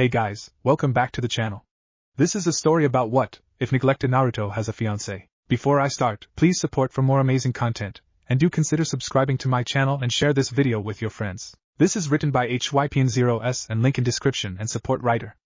Hey guys, welcome back to the channel. This is a story about what if Neglected Naruto has a fiance. Before I start, please support for more amazing content, and do consider subscribing to my channel and share this video with your friends. This is written by HYPN0S and link in description and support writer.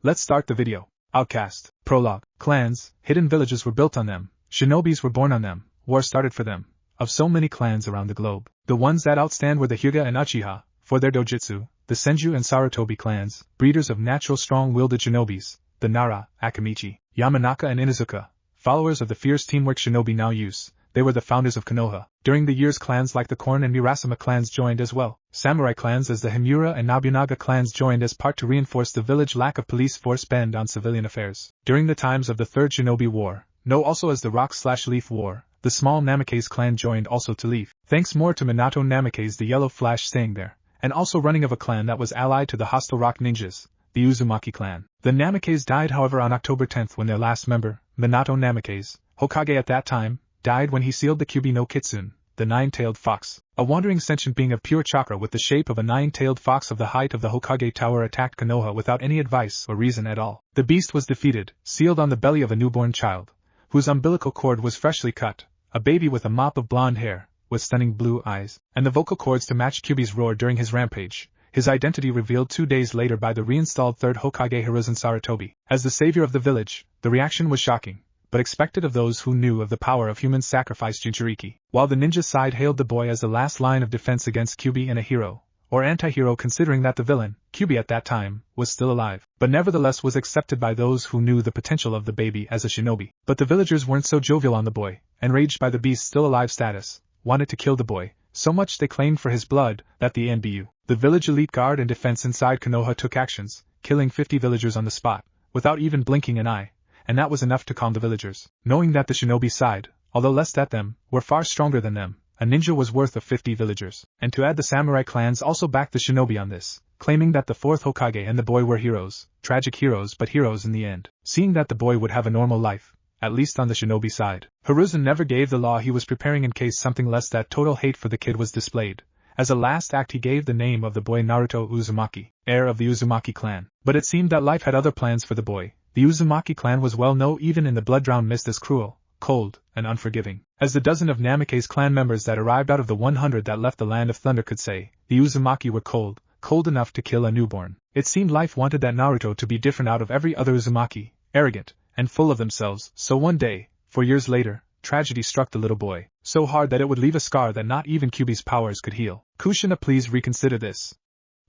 Let's start the video. Outcast. Prologue. Clans, hidden villages were built on them, shinobis were born on them, war started for them. Of so many clans around the globe, the ones that outstand were the Hyuga and Uchiha, for their dojutsu, the Senju and Sarutobi clans, breeders of natural strong-willed shinobis, the Nara, Akamichi, Yamanaka and Inuzuka, followers of the fierce teamwork shinobi now use. They were the founders of Konoha. During the years clans like the Korn and Mirasama clans joined as well. Samurai clans as the Himura and Nobunaga clans joined as part to reinforce the village lack of police force spent on civilian affairs. During the times of the Third Shinobi War, known also as the Rock/Leaf War, the small Namikaze clan joined also to leave. Thanks more to Minato Namikaze the Yellow Flash staying there, and also running of a clan that was allied to the hostile Rock Ninjas, the Uzumaki clan. The Namikaze died however on October 10th when their last member, Minato Namikaze, Hokage at that time, died when he sealed the Kyubi no Kitsune, the nine-tailed fox. A wandering sentient being of pure chakra with the shape of a nine-tailed fox of the height of the Hokage Tower attacked Konoha without any advice or reason at all. The beast was defeated, sealed on the belly of a newborn child, whose umbilical cord was freshly cut, a baby with a mop of blonde hair, with stunning blue eyes, and the vocal cords to match Kyubi's roar during his rampage. His identity revealed 2 days later by the reinstalled third Hokage Hiruzen Sarutobi. As the savior of the village, the reaction was shocking, but expected of those who knew of the power of human sacrifice Jinchuriki. While the ninja side hailed the boy as the last line of defense against Kyubi and a hero, or anti-hero considering that the villain, Kyubi at that time, was still alive, but nevertheless was accepted by those who knew the potential of the baby as a shinobi. But the villagers weren't so jovial on the boy, enraged by the beast's still alive status, wanted to kill the boy, so much they claimed for his blood, that the NBU, the village elite guard and defense inside Konoha took actions, killing 50 villagers on the spot, without even blinking an eye, and that was enough to calm the villagers. Knowing that the shinobi side, although less at them, were far stronger than them, a ninja was worth of 50 villagers. And to add, the samurai clans also backed the shinobi on this, claiming that the fourth Hokage and the boy were heroes, tragic heroes but heroes in the end. Seeing that the boy would have a normal life, at least on the shinobi side, Hiruzen never gave the law he was preparing in case something less that total hate for the kid was displayed. As a last act he gave the name of the boy Naruto Uzumaki, heir of the Uzumaki clan. But it seemed that life had other plans for the boy. The Uzumaki clan was well known even in the blood-drowned mist as cruel, cold, and unforgiving. As the dozen of Namikaze clan members that arrived out of the 100 that left the Land of Thunder could say, the Uzumaki were cold, cold enough to kill a newborn. It seemed life wanted that Naruto to be different out of every other Uzumaki, arrogant, and full of themselves. So one day, 4 years later, tragedy struck the little boy, so hard that it would leave a scar that not even Kyubi's powers could heal. Kushina, please reconsider this.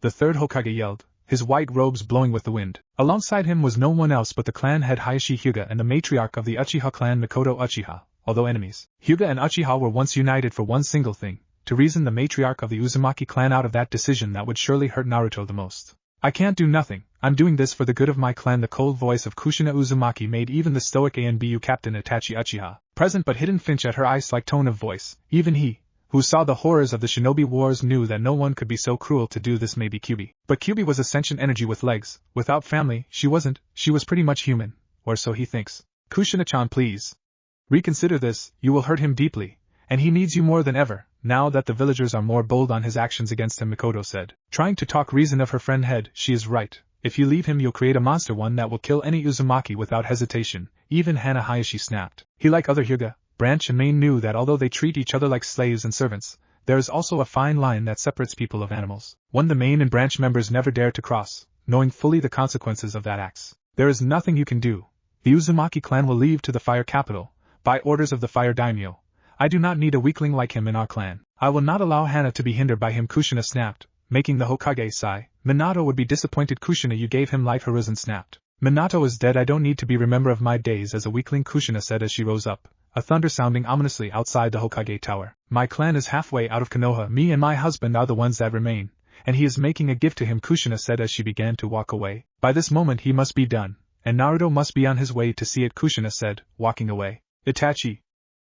The third Hokage yelled, his white robes blowing with the wind. Alongside him was no one else but the clan head Hayashi Hyuga and the matriarch of the Uchiha clan Mikoto Uchiha. Although enemies, Hyuga and Uchiha were once united for one single thing, to reason the matriarch of the Uzumaki clan out of that decision that would surely hurt Naruto the most. I can't do nothing, I'm doing this for the good of my clan. The cold voice of Kushina Uzumaki made even the stoic ANBU captain Itachi Uchiha, present but hidden flinch at her ice-like tone of voice. Even he, who saw the horrors of the shinobi wars, knew that no one could be so cruel to do this. Maybe Kyubi. But Kyubi was a sentient energy with legs. Without family, she wasn't. She was pretty much human. Or so he thinks. Kushina-chan, please reconsider this. You will hurt him deeply, and he needs you more than ever, now that the villagers are more bold on his actions against him, Mikoto said. Trying to talk reason of her friend head, she is right. If you leave him you'll create a monster, one that will kill any Uzumaki without hesitation. Even Hana Hayashi snapped. He, like other Hyuga, branch and main, knew that although they treat each other like slaves and servants, there is also a fine line that separates people of animals. One the main and branch members never dare to cross, knowing fully the consequences of that act. There is nothing you can do. The Uzumaki clan will leave to the fire capital, by orders of the fire daimyo. I do not need a weakling like him in our clan. I will not allow Hana to be hindered by him. Kushina snapped, making the Hokage sigh. Minato would be disappointed. Kushina, you gave him life. Hiruzen snapped. Minato is dead. I don't need to be remember of my days as a weakling, Kushina said as she rose up, a thunder sounding ominously outside the Hokage tower. My clan is halfway out of Konoha. Me and my husband are the ones that remain, and he is making a gift to him, Kushina said as she began to walk away. By this moment he must be done, and Naruto must be on his way to see it, Kushina said, walking away. Itachi,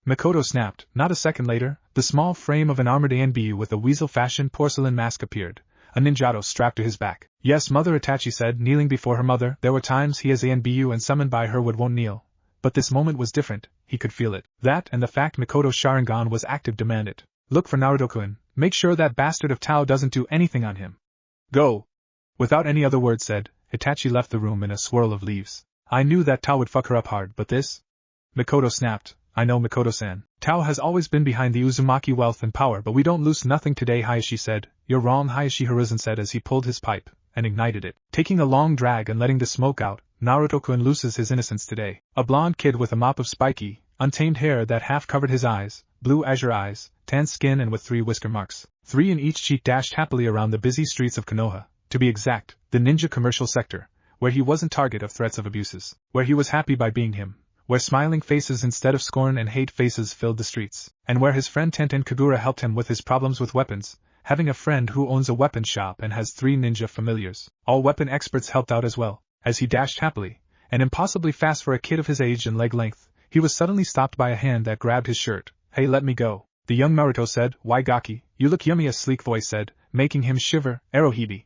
Mikoto snapped. Not a second later, the small frame of an armored ANBU with a weasel-fashioned porcelain mask appeared, a ninjato strapped to his back. Yes, mother, Itachi said, kneeling before her mother. There were times he as ANBU and summoned by her won't kneel, but this moment was different. He could feel it. That and the fact Mikoto's Sharingan was active demanded. Look for Naruto-kun. Make sure that bastard of Tao doesn't do anything on him. Go! Without any other word said, Itachi left the room in a swirl of leaves. I knew that Tao would fuck her up hard, but this? Mikoto snapped. I know, Mikoto-san. Tao has always been behind the Uzumaki wealth and power, but we don't lose nothing today, Hayashi said. You're wrong, Hayashi Hiruzen said as he pulled his pipe and ignited it. Taking a long drag and letting the smoke out, Naruto-kun loses his innocence today. A blonde kid with a mop of spiky, untamed hair that half covered his eyes, blue azure eyes, tan skin and with 3 whisker marks, 3 in each cheek, dashed happily around the busy streets of Konoha, to be exact, the ninja commercial sector, where he wasn't target of threats of abuses, where he was happy by being him, where smiling faces instead of scorn and hate faces filled the streets, and where his friend Tenten Kagura helped him with his problems with weapons, having a friend who owns a weapon shop and has 3 ninja familiars. All weapon experts helped out as well. As he dashed happily, and impossibly fast for a kid of his age and leg length, he was suddenly stopped by a hand that grabbed his shirt. Hey, let me go. The young Naruto said. Why, Gaki, you look yummy, a sleek voice said, making him shiver. Erohibi.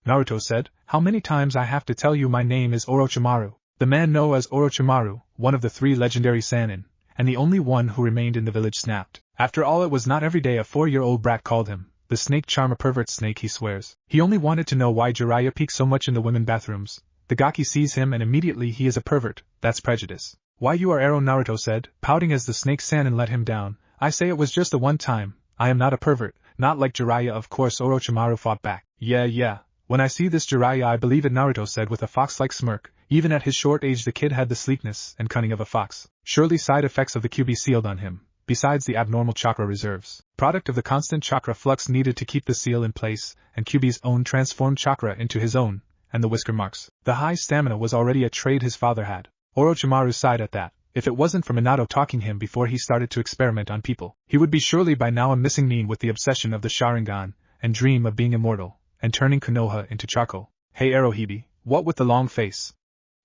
Naruto said, how many times I have to tell you my name is Orochimaru. The man known as Orochimaru, one of the 3 legendary Sannin, and the only one who remained in the village, snapped. After all, it was not every day a 4-year-old brat called him the snake charmer, pervert snake, he swears. He only wanted to know why Jiraiya peeks so much in the women bathrooms. The Gaki sees him and immediately he is a pervert. That's prejudice. Why, you are Ero, Naruto said, pouting as the snake Sannin let him down. I say it was just a one time. I am not a pervert, not like Jiraiya, of course. Orochimaru fought back. Yeah. When I see this Jiraiya I believe it, Naruto said with a fox-like smirk. Even at his short age the kid had the sleekness and cunning of a fox. Surely side effects of the QB sealed on him, besides the abnormal chakra reserves. Product of the constant chakra flux needed to keep the seal in place, and QB's own transformed chakra into his own, and the whisker marks. The high stamina was already a trait his father had. Orochimaru sighed at that. If it wasn't for Minato talking him before he started to experiment on people, he would be surely by now a missing nin with the obsession of the Sharingan, and dream of being immortal, and turning Konoha into charcoal. Hey Erohibi, what with the long face?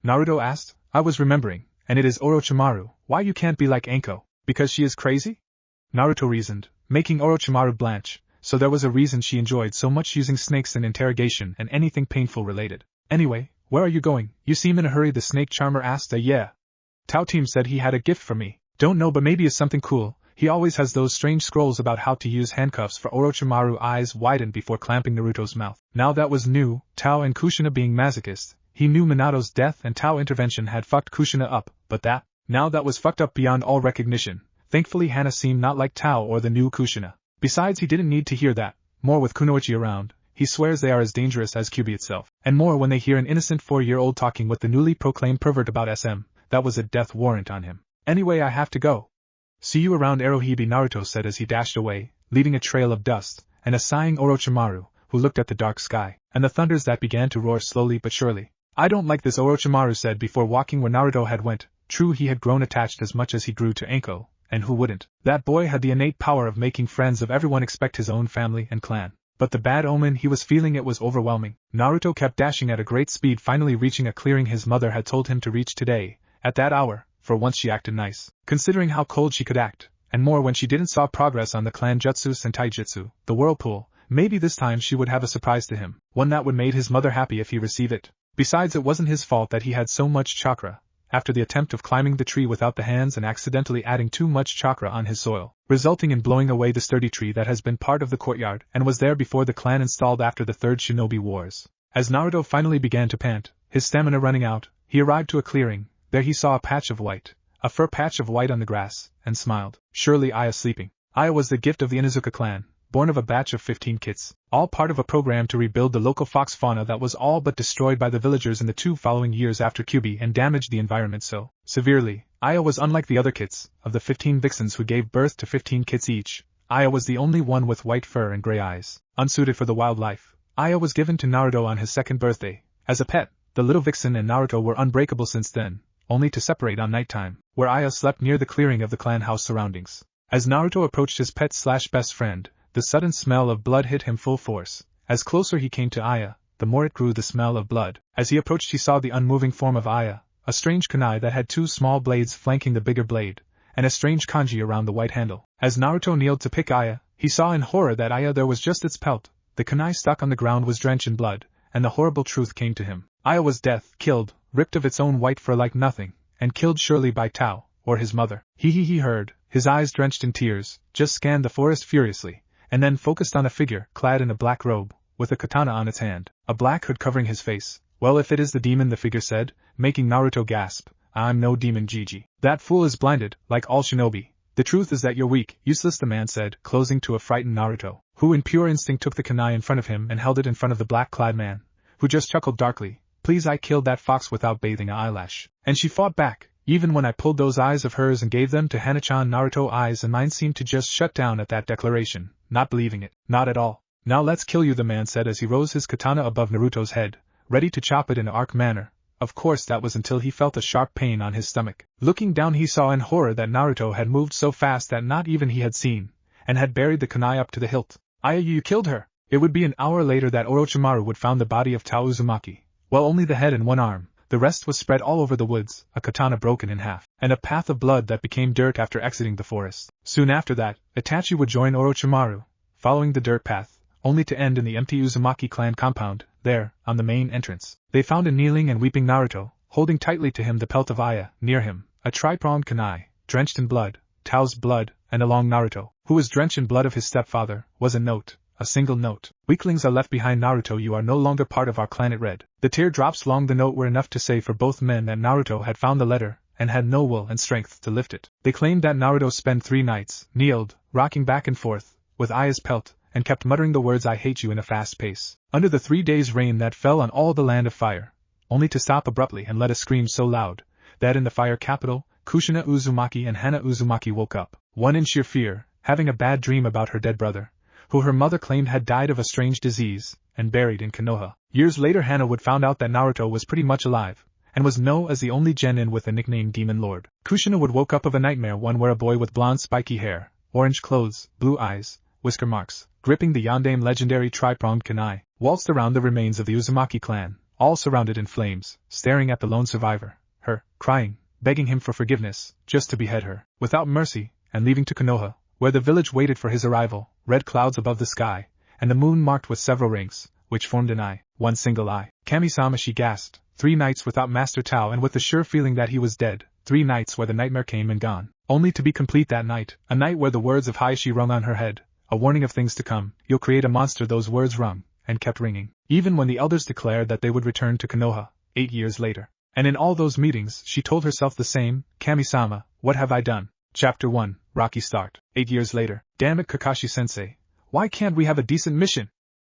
Naruto asked. I was remembering, and it is Orochimaru. Why you can't be like Anko? Because she is crazy? Naruto reasoned, making Orochimaru blanch, so there was a reason she enjoyed so much using snakes in interrogation and anything painful related. Anyway, where are you going? You seem in a hurry, the snake charmer asked. Yeah. Tao Team said he had a gift for me. Don't know, but maybe it's something cool. He always has those strange scrolls about how to use handcuffs. For Orochimaru eyes widened before clamping Naruto's mouth. Now that was new. Tao and Kushina being masochist. He knew Minato's death and Tao intervention had fucked Kushina up, but that was fucked up beyond all recognition. Thankfully Hana seemed not like Tao or the new Kushina. Besides, he didn't need to hear that. More with Kunoichi around, he swears they are as dangerous as Kyuubi itself. And more when they hear an innocent 4-year-old talking with the newly proclaimed pervert about SM. That was a death warrant on him. Anyway, I have to go. See you around, Erohibi, Naruto said as he dashed away, leaving a trail of dust, and a sighing Orochimaru, who looked at the dark sky, and the thunders that began to roar slowly but surely. I don't like this, Orochimaru said before walking where Naruto had went. True, he had grown attached as much as he grew to Anko, and who wouldn't? That boy had the innate power of making friends of everyone except his own family and clan. But the bad omen he was feeling, it was overwhelming. Naruto kept dashing at a great speed, finally reaching a clearing his mother had told him to reach today. At that hour, for once she acted nice, considering how cold she could act, and more when she didn't saw progress on the clan jutsu sentai jutsu, the whirlpool. Maybe this time she would have a surprise to him, one that would made his mother happy if he received it. Besides, it wasn't his fault that he had so much chakra, after the attempt of climbing the tree without the hands and accidentally adding too much chakra on his soil, resulting in blowing away the sturdy tree that has been part of the courtyard and was there before the clan installed after the Third Shinobi Wars. As Naruto finally began to pant, his stamina running out, he arrived to a clearing. There he saw a patch of white, a fur patch of white on the grass, and smiled. Surely Aya sleeping. Aya was the gift of the Inuzuka clan, born of a batch of 15 kids, all part of a program to rebuild the local fox fauna that was all but destroyed by the villagers in the 2 following years after Kyuubi and damaged the environment so severely. Aya was unlike the other kids. Of the 15 vixens who gave birth to 15 kids each, Aya was the only one with white fur and gray eyes, unsuited for the wildlife. Aya was given to Naruto on his 2nd birthday. As a pet, the little vixen and Naruto were unbreakable since then, only to separate on nighttime, where Aya slept near the clearing of the clan house surroundings. As Naruto approached his pet/best friend, the sudden smell of blood hit him full force. As closer he came to Aya, the more it grew the smell of blood. As he approached he saw the unmoving form of Aya, a strange kunai that had 2 small blades flanking the bigger blade, and a strange kanji around the white handle. As Naruto kneeled to pick Aya, he saw in horror that Aya there was just its pelt. The kunai stuck on the ground was drenched in blood, and the horrible truth came to him. Aya was death, killed, ripped of its own white fur like nothing, and killed surely by Tao, or his mother. He heard, his eyes drenched in tears, just scanned the forest furiously, and then focused on a figure clad in a black robe, with a katana on its hand, a black hood covering his face. Well, if it is the demon, the figure said, making Naruto gasp. I'm no demon, Gigi. That fool is blinded, like all shinobi. The truth is that you're weak, useless, the man said, closing to a frightened Naruto, who in pure instinct took the kunai in front of him and held it in front of the black-clad man, who just chuckled darkly. Please, I killed that fox without bathing an eyelash. And she fought back. Even when I pulled those eyes of hers and gave them to Hana-chan, Naruto eyes and mine seemed to just shut down at that declaration, not believing it. Not at all. Now let's kill you, the man said as he rose his katana above Naruto's head, ready to chop it in an arc manner. Of course that was until he felt a sharp pain on his stomach. Looking down he saw in horror that Naruto had moved so fast that not even he had seen, and had buried the kunai up to the hilt. You killed her! It would be an hour later that Orochimaru would found the body of Tao Uzumaki. Well, only the head and one arm, the rest was spread all over the woods, a katana broken in half, and a path of blood that became dirt after exiting the forest. Soon after that, Itachi would join Orochimaru, following the dirt path, only to end in the empty Uzumaki clan compound. There, on the main entrance, they found a kneeling and weeping Naruto, holding tightly to him the pelt of Aya. Near him, a tri-pronged kunai, drenched in blood, Tao's blood, and along Naruto, who was drenched in blood of his stepfather, was a note, a single note. Weaklings are left behind, Naruto, you are no longer part of our clan. It read. The teardrops along the note were enough to say for both men that Naruto had found the letter, and had no will and strength to lift it. They claimed that Naruto spent 3 nights, kneeled, rocking back and forth, with Aya's pelt, and kept muttering the words I hate you in a fast pace, under the 3 days' rain that fell on all the land of fire, only to stop abruptly and let a scream so loud, that in the fire capital, Kushina Uzumaki and Hana Uzumaki woke up, one in sheer fear, having a bad dream about her dead brother, who her mother claimed had died of a strange disease, and buried in Konoha. Years later Hana would found out that Naruto was pretty much alive, and was known as the only genin with the nickname Demon Lord. Kushina would woke up of a nightmare, one where a boy with blonde spiky hair, orange clothes, blue eyes, whisker marks, gripping the Yondaime legendary tri-pronged kunai, waltzed around the remains of the Uzumaki clan, all surrounded in flames, staring at the lone survivor, her, crying, begging him for forgiveness, just to behead her, without mercy, and leaving to Konoha, where the village waited for his arrival, red clouds above the sky, and the moon marked with several rings, which formed an eye, one single eye. Kami-sama, she gasped, 3 nights without Master Tao and with the sure feeling that he was dead, 3 nights where the nightmare came and gone, only to be complete that night, a night where the words of Hayashi rung on her head, a warning of things to come. You'll create a monster. Those words rung, and kept ringing, even when the elders declared that they would return to Konoha, 8 years later. And in all those meetings she told herself the same, Kami-sama, what have I done? Chapter 1, Rocky Start. 8 years later. Damn it, Kakashi-sensei. Why can't we have a decent mission?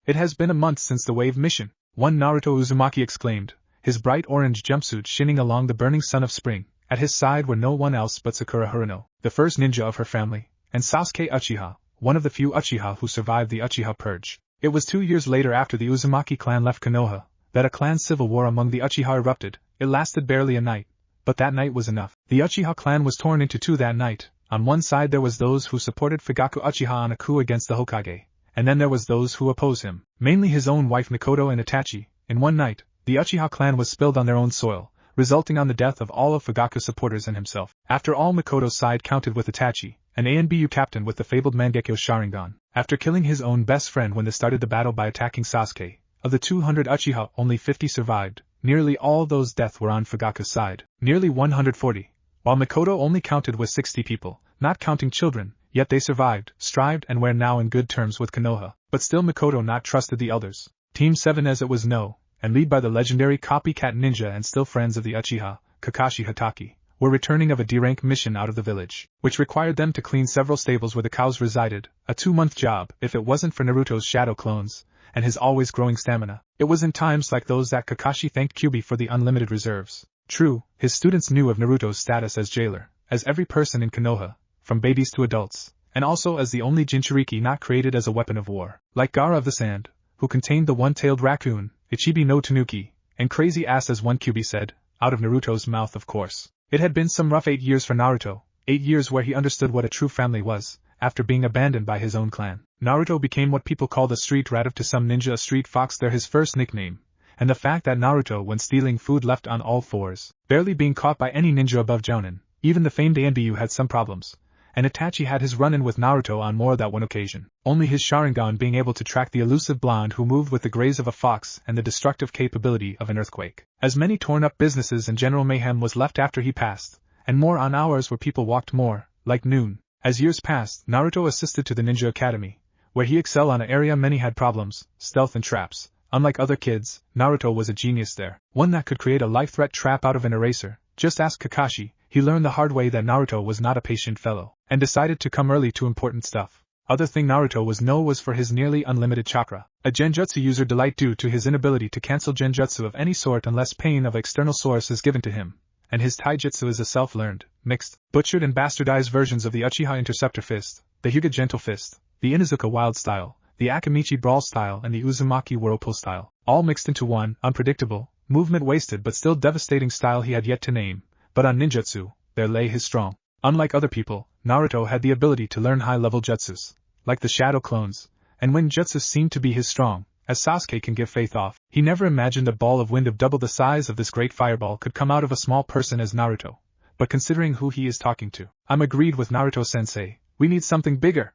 It has been a month since the wave mission. One Naruto Uzumaki exclaimed, his bright orange jumpsuit shining along the burning sun of spring. At his side were no one else but Sakura Haruno, the first ninja of her family, and Sasuke Uchiha, one of the few Uchiha who survived the Uchiha Purge. It was 2 years later, after the Uzumaki clan left Konoha, that a clan civil war among the Uchiha erupted. It lasted barely a night, but that night was enough. The Uchiha clan was torn into 2 that night. On one side there was those who supported Fugaku Uchiha on a coup against the Hokage, and then there was those who opposed him, mainly his own wife Mikoto and Itachi. In one night, the Uchiha clan was spilled on their own soil, resulting on the death of all of Fugaku's supporters and himself. After all, Mikoto's side counted with Itachi, an ANBU captain with the fabled Mangekyo Sharingan. After killing his own best friend when they started the battle by attacking Sasuke, of the 200 Uchiha only 50 survived. Nearly all those deaths were on Fugaku's side, nearly 140, while Mikoto only counted with 60 people, not counting children, yet they survived, strived and were now in good terms with Konoha. But still Mikoto not trusted the elders. Team 7 as it was known, and led by the legendary copycat ninja and still friends of the Uchiha, Kakashi Hatake, were returning of a D-rank mission out of the village, which required them to clean several stables where the cows resided, a 2-month job if it wasn't for Naruto's shadow clones, and his always growing stamina. It was in times like those that Kakashi thanked Kyuubi for the unlimited reserves. True, his students knew of Naruto's status as jailer, as every person in Konoha, from babies to adults, and also as the only Jinchuriki not created as a weapon of war. Like Gaara of the Sand, who contained the one-tailed raccoon, Ichibi no Tanuki, and crazy ass as one Kyuubi said, out of Naruto's mouth of course. It had been some rough 8 years for Naruto, 8 years where he understood what a true family was, after being abandoned by his own clan. Naruto became what people call the street rat, of to some ninja a street fox, they're his first nickname, and the fact that Naruto when stealing food left on all fours, barely being caught by any ninja above Jounin. Even the famed ANBU had some problems, and Itachi had his run-in with Naruto on more than one occasion, only his Sharingan being able to track the elusive blonde who moved with the graze of a fox and the destructive capability of an earthquake. As many torn-up businesses and general mayhem was left after he passed, and more on hours where people walked more, like noon. As years passed, Naruto assisted to the Ninja Academy, where he excelled on an area many had problems, stealth and traps, Unlike other kids, Naruto was a genius there, one that could create a life-threat trap out of an eraser. Just ask Kakashi. He learned the hard way that Naruto was not a patient fellow, and decided to come early to important stuff. Other thing Naruto was for his nearly unlimited chakra, a genjutsu user delight due to his inability to cancel genjutsu of any sort unless pain of external source is given to him, and his taijutsu is a self-learned, mixed, butchered and bastardized versions of the Uchiha Interceptor Fist, the Hyuga Gentle Fist, the Inuzuka Wild Style, the Akamichi Brawl Style and the Uzumaki Whirlpool Style, all mixed into one, unpredictable, movement-wasted but still devastating style he had yet to name. But on ninjutsu, there lay his strong. Unlike other people, Naruto had the ability to learn high-level jutsus, like the shadow clones, and when jutsu seemed to be his strong, as Sasuke can give faith off, he never imagined a ball of wind of double the size of this great fireball could come out of a small person as Naruto. But considering who he is talking to, I'm agreed with Naruto-sensei, we need something bigger,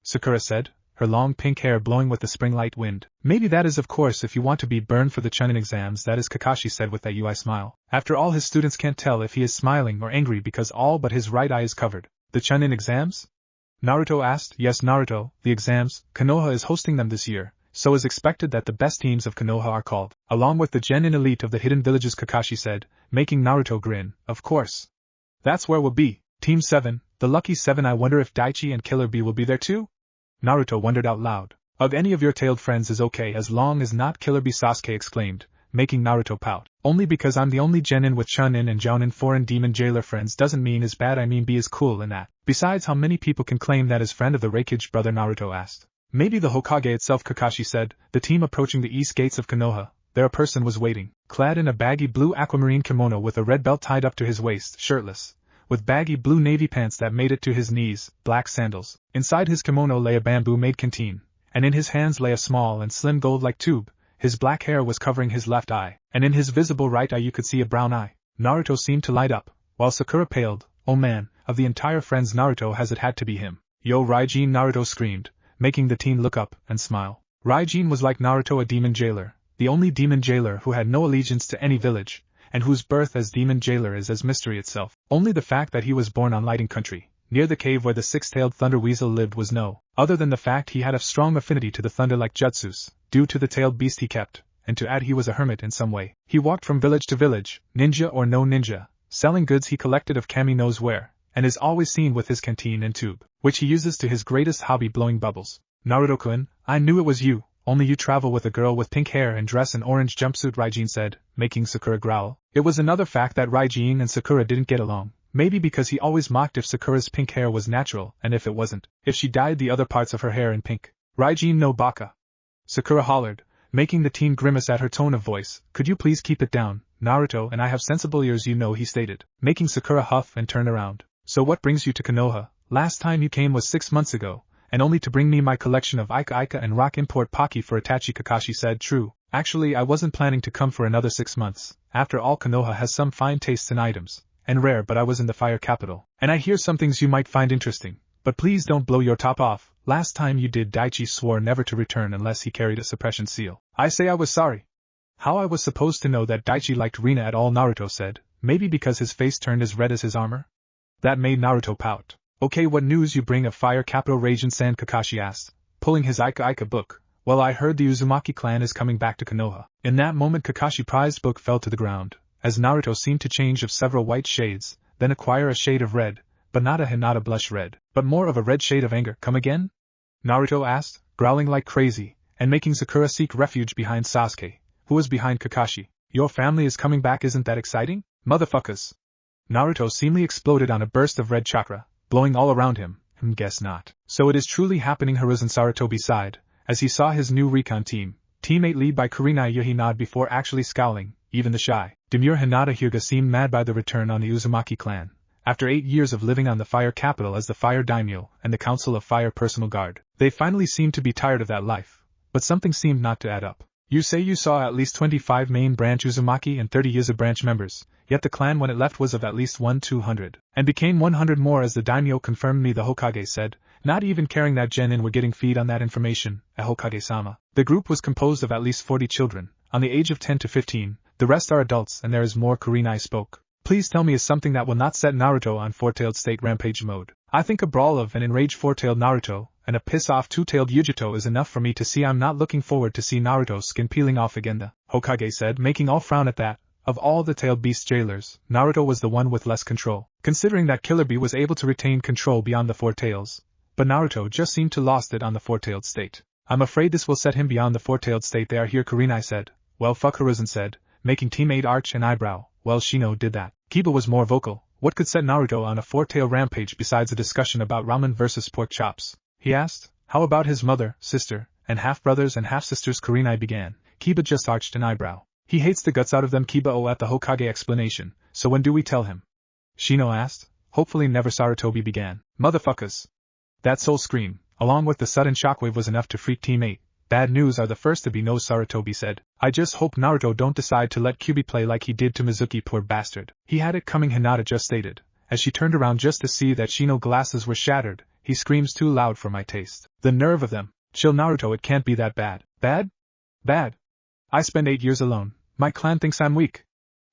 Sakura said, her long pink hair blowing with the spring light wind. Maybe that is of course if you want to be burned for the Chunin exams, that is, Kakashi said with that UI smile. After all, his students can't tell if he is smiling or angry because all but his right eye is covered. The Chunin exams? Naruto asked. Yes, Naruto, the exams. Konoha is hosting them this year, so is expected that the best teams of Konoha are called, along with the genin elite of the hidden villages, Kakashi said, making Naruto grin. Of course. That's where we'll be. Team 7, the Lucky 7. I wonder if Daichi and Killer Bee will be there too? Naruto wondered out loud. Of any of your tailed friends is okay as long as not Killer Bee, Sasuke exclaimed, making Naruto pout. Only because I'm the only genin with Chunin and Jounin foreign demon jailer friends doesn't mean is bad, I mean B is cool in that. Besides, how many people can claim that as friend of the Raikage brother, Naruto asked. Maybe the Hokage itself, Kakashi said. The team approaching the east gates of Konoha, there a person was waiting, clad in a baggy blue aquamarine kimono with a red belt tied up to his waist, shirtless, with baggy blue navy pants that made it to his knees, black sandals. Inside his kimono lay a bamboo-made canteen, and in his hands lay a small and slim gold-like tube. His black hair was covering his left eye, and in his visible right eye you could see a brown eye. Naruto seemed to light up, while Sakura paled. Oh man, of the entire friends Naruto has, it had to be him. Yo, Raijin, Naruto screamed, making the teen look up and smile. Raijin was like Naruto, a demon jailer, the only demon jailer who had no allegiance to any village, and whose birth as demon jailer is as mystery itself. Only the fact that he was born on Lighting Country, near the cave where the six-tailed thunder weasel lived, was no other than the fact he had a strong affinity to the thunder-like jutsus, due to the tailed beast he kept, and to add he was a hermit in some way. He walked from village to village, ninja or no ninja, selling goods he collected of Kami knows where, and is always seen with his canteen and tube, which he uses to his greatest hobby, blowing bubbles. Naruto-kun, I knew it was you, only you travel with a girl with pink hair and dress an orange jumpsuit, Raijin said, making Sakura growl. It was another fact that Raijin and Sakura didn't get along, maybe because he always mocked if Sakura's pink hair was natural, and if it wasn't, if she dyed the other parts of her hair in pink. Raijin no baka, Sakura hollered, making the teen grimace at her tone of voice. Could you please keep it down, Naruto, and I have sensible ears, you know, he stated, making Sakura huff and turn around. So what brings you to Konoha? Last time you came was 6 months ago, and only to bring me my collection of Ika and rock import Pocky for Itachi, Kakashi said. True, actually I wasn't planning to come for another 6 months, after all Konoha has some fine tastes in items, and rare, but I was in the fire capital, and I hear some things you might find interesting, but please don't blow your top off. Last time you did, Daichi swore never to return unless he carried a suppression seal. I say I was sorry. How I was supposed to know that Daichi liked Rina at all, Naruto said, maybe because his face turned as red as his armor? That made Naruto pout. Okay, what news you bring of fire capital, Raijin-san, Kakashi asked, pulling his Ika book. Well, I heard the Uzumaki clan is coming back to Konoha. In that moment Kakashi's prized book fell to the ground, as Naruto seemed to change of several white shades, then acquire a shade of red, but not a Hinata blush red, but more of a red shade of anger. Come again? Naruto asked, growling like crazy, and making Sakura seek refuge behind Sasuke, who was behind Kakashi. Your family is coming back, isn't that exciting? Motherfuckers! Naruto seemingly exploded on a burst of red chakra, blowing all around him. Guess not. So it is truly happening, Hiruzen Sarutobi sighed, as he saw his new recon team, teammate lead by Kurinai Yuhi, before actually scowling. Even the shy, demure Hinata Hyuga seemed mad by the return on the Uzumaki clan, after 8 years of living on the fire capital as the fire daimyo and the council of fire personal guard. They finally seemed to be tired of that life, but something seemed not to add up. You say you saw at least 25 main branch Uzumaki and 30 years of branch members, yet the clan when it left was of at least 200, and became 100 more as the daimyo confirmed me, the Hokage said, not even caring that genin were getting feed on that information. At Hokage-sama, the group was composed of at least 40 children, on the age of 10 to 15, the rest are adults, and there is more. Kurinai spoke. Please tell me is something that will not set Naruto on four-tailed state rampage mode. I think a brawl of an enraged four-tailed Naruto, and a piss-off two-tailed Yujito is enough for me to see. I'm not looking forward to see Naruto's skin peeling off again, the Hokage said, making all frown at that. Of all the tailed beast jailers, Naruto was the one with less control, considering that Killer Bee was able to retain control beyond the four tails. But Naruto just seemed to lost it on the four-tailed state. I'm afraid this will set him beyond the four-tailed state. They are here, Kurenai said. Well, fuck, Hiruzen said, making teammate arch an eyebrow. Well, Shino did that. Kiba was more vocal. What could set Naruto on a four-tail rampage besides a discussion about ramen versus pork chops? He asked. How about his mother, sister, and half-brothers and half-sisters? Kurenai began. Kiba just arched an eyebrow. He hates the guts out of them. Kiba at the Hokage explanation. So when do we tell him? Shino asked. Hopefully never. Sarutobi began. Motherfuckers. That soul scream, along with the sudden shockwave, was enough to freak teammate. Bad news are the first to be known, Sarutobi said. I just hope Naruto don't decide to let Kyuubi play like he did to Mizuki, poor bastard. He had it coming, Hinata just stated. As she turned around just to see that Shino glasses were shattered. He screams too loud for my taste. The nerve of them. Chill, Naruto, it can't be that bad. Bad? Bad. I spend 8 years alone. My clan thinks I'm weak.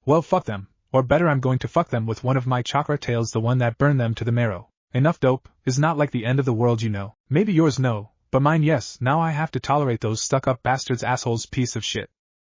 Well, fuck them. Or better, I'm going to fuck them with one of my chakra tails, the one that burned them to the marrow. Enough dope is not like the end of the world, you know. Maybe yours no, but mine yes. Now I have to tolerate those stuck-up bastards, assholes, piece of shit.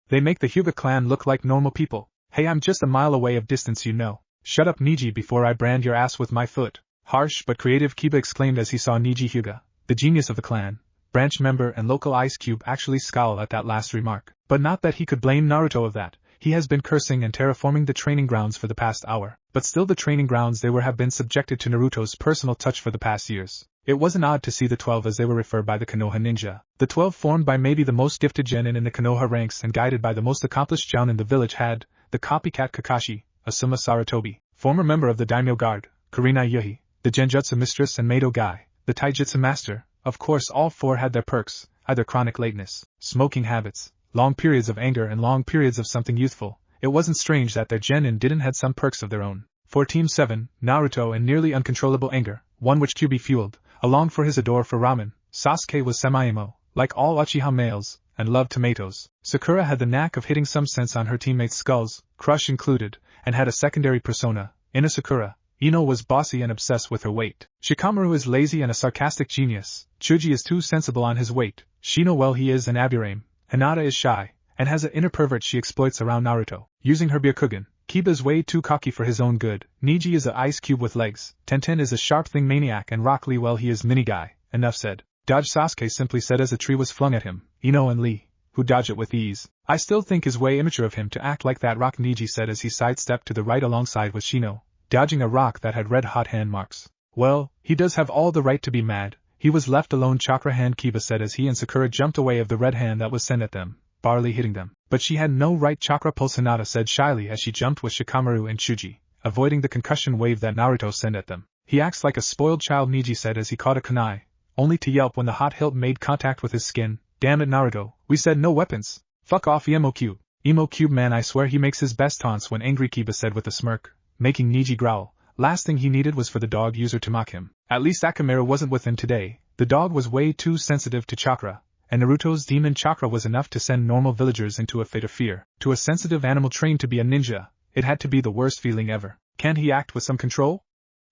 They make the Hyuga clan look like normal people. Hey, I'm just a mile away of distance, you know. Shut up, Niji, before I brand your ass with my foot. Harsh but creative, Kiba exclaimed as he saw Niji Hyuga, the genius of the clan, branch member and local Ice Cube, actually scowl at that last remark. But not that he could blame Naruto of that. He has been cursing and terraforming the training grounds for the past hour, but still the training grounds they were have been subjected to Naruto's personal touch for the past years. It wasn't odd to see the 12 as they were referred by the Konoha ninja. The 12 formed by maybe the most gifted genin in the Konoha ranks and guided by the most accomplished Joun in the village had, the copycat Kakashi, Asuma Sarutobi, former member of the Daimyo Guard, Kurenai Yuhi, the Genjutsu mistress and Mado guy, the Taijutsu master. Of course all four had their perks, either chronic lateness, smoking habits, long periods of anger and long periods of something youthful. It wasn't strange that their genin didn't had some perks of their own. For Team 7, Naruto and nearly uncontrollable anger, one which Kyuubi fueled, along for his adore for ramen. Sasuke was semi-emo, like all Uchiha males, and loved tomatoes. Sakura had the knack of hitting some sense on her teammates' skulls, Crush included, and had a secondary persona, Ina Sakura. Ino was bossy and obsessed with her weight. Shikamaru is lazy and a sarcastic genius. Chuji is too sensible on his weight. Shino, well, he is an Aburame. Hinata is shy, and has an inner pervert she exploits around Naruto, using her Byakugan. Kiba is way too cocky for his own good. Niji is a ice cube with legs. Tenten is a sharp thing maniac, and Rock Lee, well, he is mini guy. Enough said. Dodge, Sasuke simply said as a tree was flung at him. Ino and Lee, who dodge it with ease. I still think is way immature of him to act like that, Rock, Niji said as he sidestepped to the right alongside with Shino, dodging a rock that had red-hot hand marks. Well, he does have all the right to be mad. He was left alone, Chakra Hand, Kiba said as he and Sakura jumped away of the red hand that was sent at them, barely hitting them. But she had no right, Chakra Pulse, Hinata said shyly as she jumped with Shikamaru and Chuji, avoiding the concussion wave that Naruto sent at them. He acts like a spoiled child, Niji said as he caught a kunai, only to yelp when the hot hilt made contact with his skin. Damn it, Naruto, we said no weapons. Fuck off, Emo Cube. Emo Cube, man, I swear he makes his best taunts when angry, Kiba said with a smirk, making Niji growl. Last thing he needed was for the dog user to mock him. At least Akamaru wasn't with him today. The dog was way too sensitive to chakra, and Naruto's demon chakra was enough to send normal villagers into a fit of fear. To a sensitive animal trained to be a ninja, it had to be the worst feeling ever. Can't he act with some control?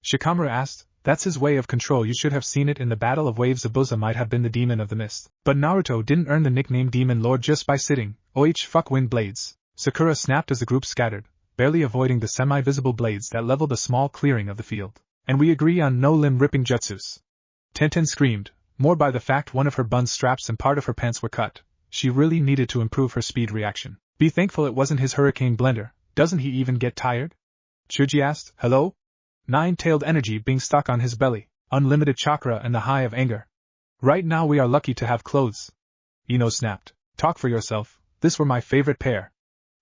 Shikamaru asked. That's his way of control. You should have seen it in the Battle of Waves. Zabuza might have been the demon of the mist. But Naruto didn't earn the nickname Demon Lord just by sitting. Fuck wind blades. Sakura snapped as the group scattered, barely avoiding the semi-visible blades that leveled a small clearing of the field. And we agree on no limb-ripping jutsus. Tenten screamed, more by the fact one of her bun straps and part of her pants were cut. She really needed to improve her speed reaction. Be thankful it wasn't his hurricane blender. Doesn't he even get tired? Chuji asked. Hello? Nine-tailed energy being stuck on his belly, unlimited chakra and the high of anger. Right now we are lucky to have clothes. Ino snapped. Talk for yourself. This were my favorite pair.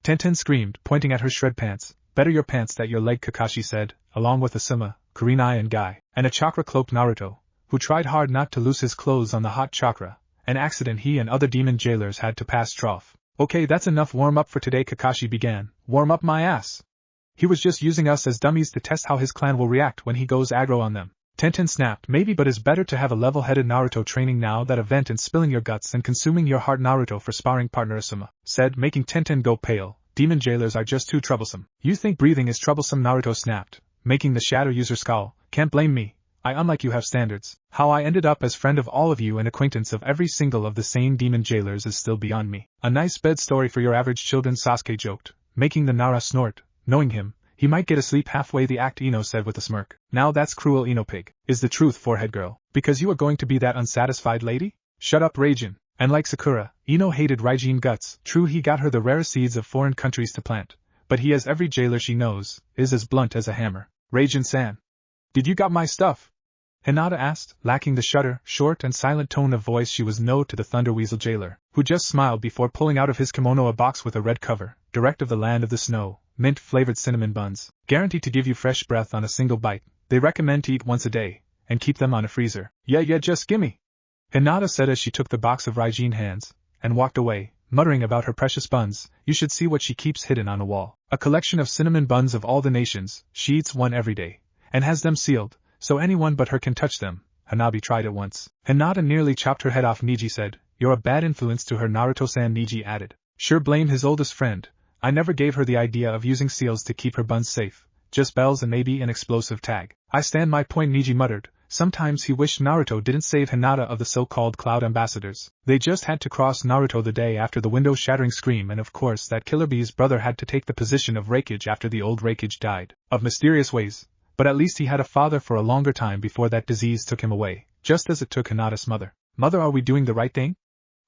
Tenten screamed, pointing at her shred pants. Better your pants that your leg, Kakashi said, along with Asuma, Kurenai and Guy, and a chakra-cloaked Naruto, who tried hard not to lose his clothes on the hot chakra, an accident he and other demon jailers had to pass trough. Okay, that's enough warm-up for today, Kakashi began. Warm up my ass. He was just using us as dummies to test how his clan will react when he goes aggro on them. Tenten snapped. Maybe, but it's better to have a level-headed Naruto training now that event and spilling your guts and consuming your heart. Naruto for sparring partner Asuma said, making Tenten go pale. Demon jailers are just too troublesome. You think breathing is troublesome? Naruto snapped, making the shadow user scowl. Can't blame me. unlike you, have standards. How I ended up as friend of all of you and acquaintance of every single of the sane demon jailers is still beyond me. A nice bed story for your average children, Sasuke joked, making the Nara snort. Knowing him, he might get asleep halfway the act, Ino said with a smirk. Now that's cruel, Ino pig. Is the truth, forehead girl? Because you are going to be that unsatisfied lady? Shut up, Raijin. And like Sakura, Ino hated Raijin guts. True, he got her the rare seeds of foreign countries to plant, but he, as every jailer she knows, is as blunt as a hammer. Raijin-san. Did you got my stuff? Hinata asked, lacking the shudder, short and silent tone of voice she was known to the Thunder Weasel jailer, who just smiled before pulling out of his kimono a box with a red cover, direct of the land of the snow, mint-flavored cinnamon buns, guaranteed to give you fresh breath on a single bite. They recommend to eat once a day, and keep them on a freezer. Yeah, just gimme. Hinata said as she took the box of Raijin hands, and walked away, muttering about her precious buns. You should see what she keeps hidden on a wall. A collection of cinnamon buns of all the nations. She eats one every day, and has them sealed, so anyone but her can touch them. Hanabi tried it once. Hinata nearly chopped her head off. Niji said, "You're a bad influence to her, Naruto-san." Niji added, "Sure, blame his oldest friend. I never gave her the idea of using seals to keep her buns safe. Just bells and maybe an explosive tag." "I stand my point," Niji muttered. Sometimes he wished Naruto didn't save Hinata of the so-called Cloud Ambassadors. They just had to cross Naruto the day after the window-shattering scream, and of course that Killer Bee's brother had to take the position of Raikage after the old Raikage died. Of mysterious ways. But at least he had a father for a longer time before that disease took him away, just as it took Hinata's mother. "Mother, are we doing the right thing?"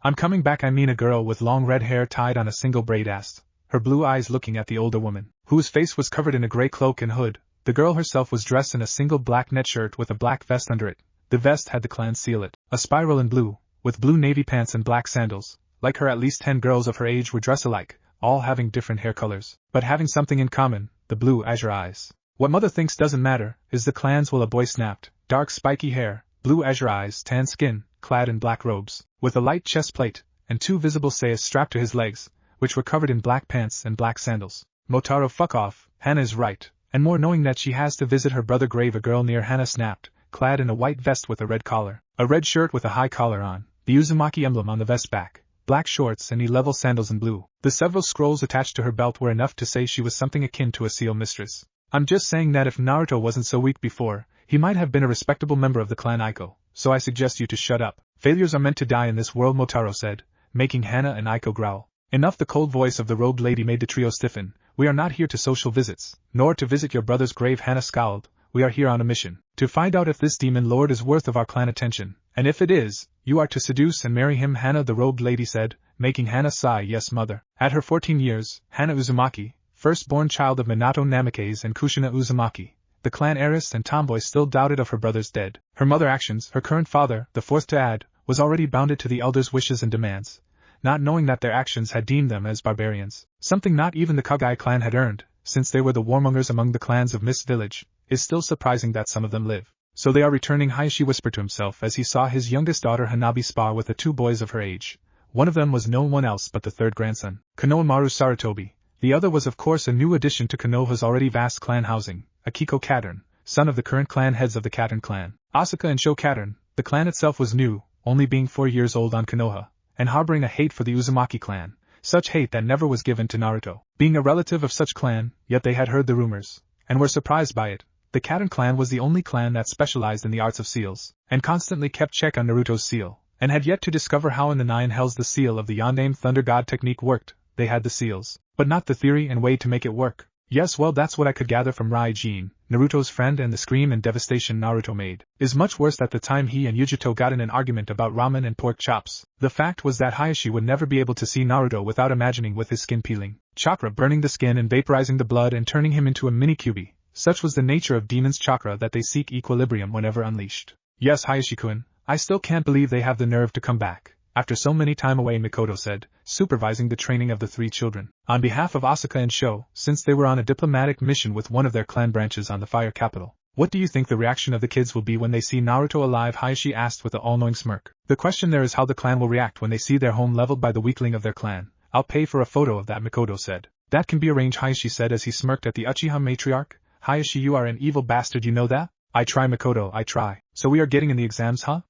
"I'm coming back." A girl with long red hair tied on a single braid asked, her blue eyes looking at the older woman, whose face was covered in a gray cloak and hood. The girl herself was dressed in a single black net shirt with a black vest under it. The vest had the clan seal it, a spiral in blue, with blue navy pants and black sandals. Like her, at least 10 girls of her age were dressed alike, all having different hair colors, but having something in common: the blue azure eyes. "What mother thinks doesn't matter, is the clan's will," a boy snapped. Dark spiky hair, blue azure eyes, tan skin, clad in black robes, with a light chest plate, and 2 visible sayas strapped to his legs, which were covered in black pants and black sandals. "Motaro, fuck off, Hana is right." And more, knowing that she has to visit her brother grave, a girl near Hana snapped, clad in a white vest with a red collar, a red shirt with a high collar on, the Uzumaki emblem on the vest back, black shorts and knee-level sandals in blue. The several scrolls attached to her belt were enough to say she was something akin to a seal mistress. "I'm just saying that if Naruto wasn't so weak before, he might have been a respectable member of the clan Aiko, so I suggest you to shut up. Failures are meant to die in this world," Motaro said, making Hana and Aiko growl. Enough. The cold voice of the robed lady made the trio stiffen. "We are not here to social visits, nor to visit your brother's grave." Hana scowled. "We are here on a mission, to find out if this demon lord is worth of our clan attention, and if it is, you are to seduce and marry him." Hana, the robed lady said, making Hana sigh. "Yes, mother." At her 14 years, Hana Uzumaki, firstborn child of Minato Namikaze and Kushina Uzumaki, the clan heiress and tomboy, still doubted of her brother's dead. Her mother actions, her current father, the fourth to add, was already bounded to the elders' wishes and demands, not knowing that their actions had deemed them as barbarians, something not even the Kagai clan had earned, since they were the warmongers among the clans of Mist Village. Is still surprising that some of them live. "So they are returning," Hayashi whispered to himself as he saw his youngest daughter Hanabi spar with the 2 boys of her age. One of them was no one else but the third grandson, Konohamaru Sarutobi. The other was of course a new addition to Konoha's already vast clan housing, Akiko Kattern, son of the current clan heads of the Kattern clan, Asuka and Sho Kattern. The clan itself was new, only being 4 years old on Konoha, and harboring a hate for the Uzumaki clan, such hate that never was given to Naruto. Being a relative of such clan, yet they had heard the rumors, and were surprised by it. The Kattern clan was the only clan that specialized in the arts of seals, and constantly kept check on Naruto's seal, and had yet to discover how in the 9 hells the seal of the Yondaime Thunder God technique worked. They had the seals, but not the theory and way to make it work. Yes, well, that's what I could gather from Raijin, Naruto's friend, and the scream and devastation Naruto made is much worse at the time he and Yujito got in an argument about ramen and pork chops. The fact was that Hayashi would never be able to see Naruto without imagining with his skin peeling, chakra burning the skin and vaporizing the blood and turning him into a mini-Kyuubi. Such was the nature of demons' chakra that they seek equilibrium whenever unleashed. "Yes, Hayashi-kun, I still can't believe they have the nerve to come back after so many time away," Mikoto said, supervising the training of the 3 children, on behalf of Asuka and Sho, since they were on a diplomatic mission with one of their clan branches on the fire capital. "What do you think the reaction of the kids will be when they see Naruto alive?" Hayashi asked with an all-knowing smirk. "The question there is how the clan will react when they see their home leveled by the weakling of their clan. I'll pay for a photo of that," Mikoto said. "That can be arranged," Hayashi said as he smirked at the Uchiha matriarch. "Hayashi, you are an evil bastard, you know that?" "I try, Mikoto, I try." "So we are getting in the exams, huh?"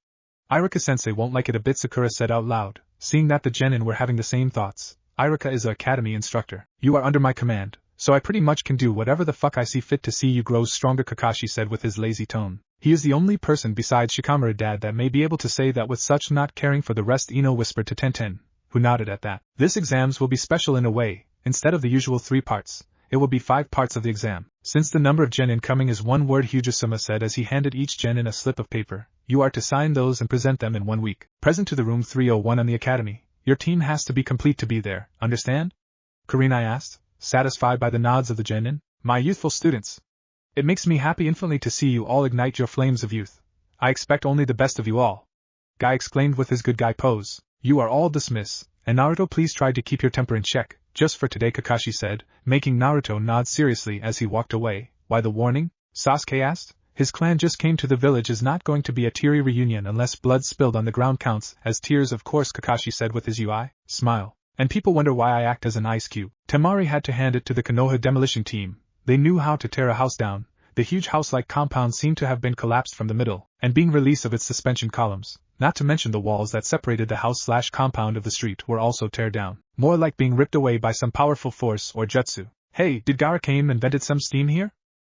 "Iruka-sensei won't like it a bit," Sakura said out loud, seeing that the genin were having the same thoughts. "Iruka is an academy instructor. You are under my command, so I pretty much can do whatever the fuck I see fit to see you grow stronger," Kakashi said with his lazy tone. He is the only person besides Shikamaru Dad that may be able to say that with such not caring for the rest, Ino whispered to Tenten, who nodded at that. This exams will be special in a way. Instead of the usual 3 parts, it will be 5 parts of the exam. Since the number of gen incoming is 1 word, Hujisuma said as he handed each gen in a slip of paper, you are to sign those and present them in 1 week. Present to the room 301 on the academy. Your team has to be complete to be there, understand? Kurenai asked, satisfied by the nods of the genin. My youthful students. It makes me happy infinitely to see you all ignite your flames of youth. I expect only the best of you all. Guy exclaimed with his good guy pose. You are all dismissed, and Naruto, please try to keep your temper in check, just for today, Kakashi said, making Naruto nod seriously as he walked away. Why the warning? Sasuke asked. His clan just came to the village, is not going to be a teary reunion unless blood spilled on the ground counts as tears, of course, Kakashi said with his UI smile. And people wonder why I act as an ice cube. Temari had to hand it to the Konoha demolition team. They knew how to tear a house down. The huge house-like compound seemed to have been collapsed from the middle, and being released of its suspension columns, not to mention the walls that separated the house/compound of the street, were also tear down, more like being ripped away by some powerful force or jutsu. Hey, did Gaara came and vented some steam here?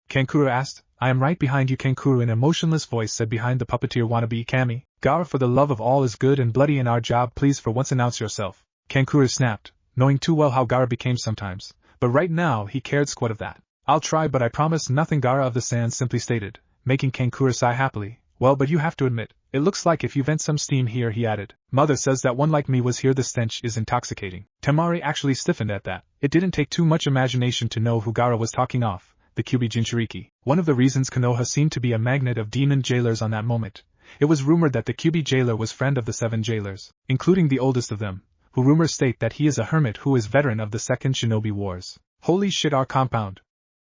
Kankuro asked. I am right behind you, Kankuro in a motionless voice said behind the puppeteer wannabe Kami. Gaara, for the love of all is good and bloody in our job, please for once announce yourself. Kankuro snapped, knowing too well how Gaara became sometimes, but right now he cared squat of that. I'll try, but I promise nothing, Gaara of the Sands simply stated, making Kankuro sigh happily. Well, but you have to admit, it looks like if you vent some steam here, he added. Mother says that one like me was here, the stench is intoxicating. Temari actually stiffened at that. It didn't take too much imagination to know who Gaara was talking of, the Kyuubi Jinchuriki. One of the reasons Konoha seemed to be a magnet of demon jailers on that moment. It was rumored that the Kyuubi jailer was friend of the 7 jailers, including the oldest of them, who rumors state that he is a hermit who is veteran of the Second Shinobi Wars. Holy shit, our compound.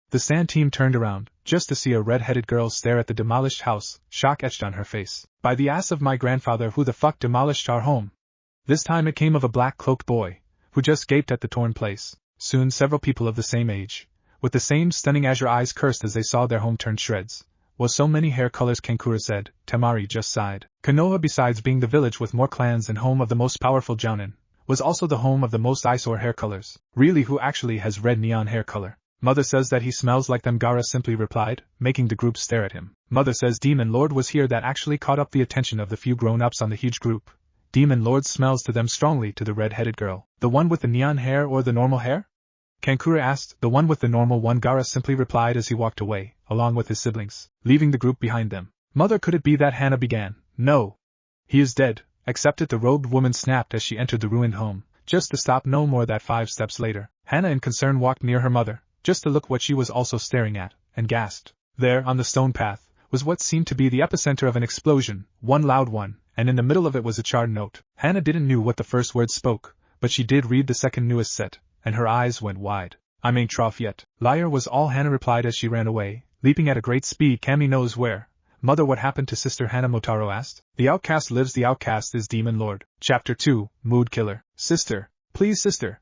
The sand team turned around, just to see a red-headed girl stare at the demolished house, shock etched on her face. By the ass of my grandfather, who the fuck demolished our home? This time it came of a black-cloaked boy, who just gaped at the torn place. Soon several people of the same age, with the same stunning azure eyes, cursed as they saw their home turn shreds. Was so many hair colors, Kankuro said. Temari just sighed. Konoha, besides being the village with more clans and home of the most powerful jounin, was also the home of the most eyesore hair colors. Really, who actually has red neon hair color? Mother says that he smells like them, Gaara simply replied, making the group stare at him. Mother says Demon Lord was here. That actually caught up the attention of the few grown-ups on the huge group. Demon Lord smells to them strongly, to the red-headed girl. The one with the neon hair or the normal hair? Kankuro asked. The one with the normal one, Gaara simply replied as he walked away, along with his siblings, leaving the group behind them. Mother, could it be that? Hana began. No. He is dead, accepted, the robed woman snapped as she entered the ruined home, just to stop no more than 5 steps later. Hana in concern walked near her mother, just to look what she was also staring at, and gasped. There, on the stone path, was what seemed to be the epicenter of an explosion, one loud one, and in the middle of it was a charred note. Hana didn't know what the first word spoke, but she did read the second newest set, and her eyes went wide. I ain't trough yet. Liar was all Hana replied as she ran away, leaping at a great speed. Kami knows where. Mother, what happened to Sister Hana? Motaro asked. The outcast lives. The outcast is Demon Lord. Chapter 2, Mood Killer. Sister, please sister.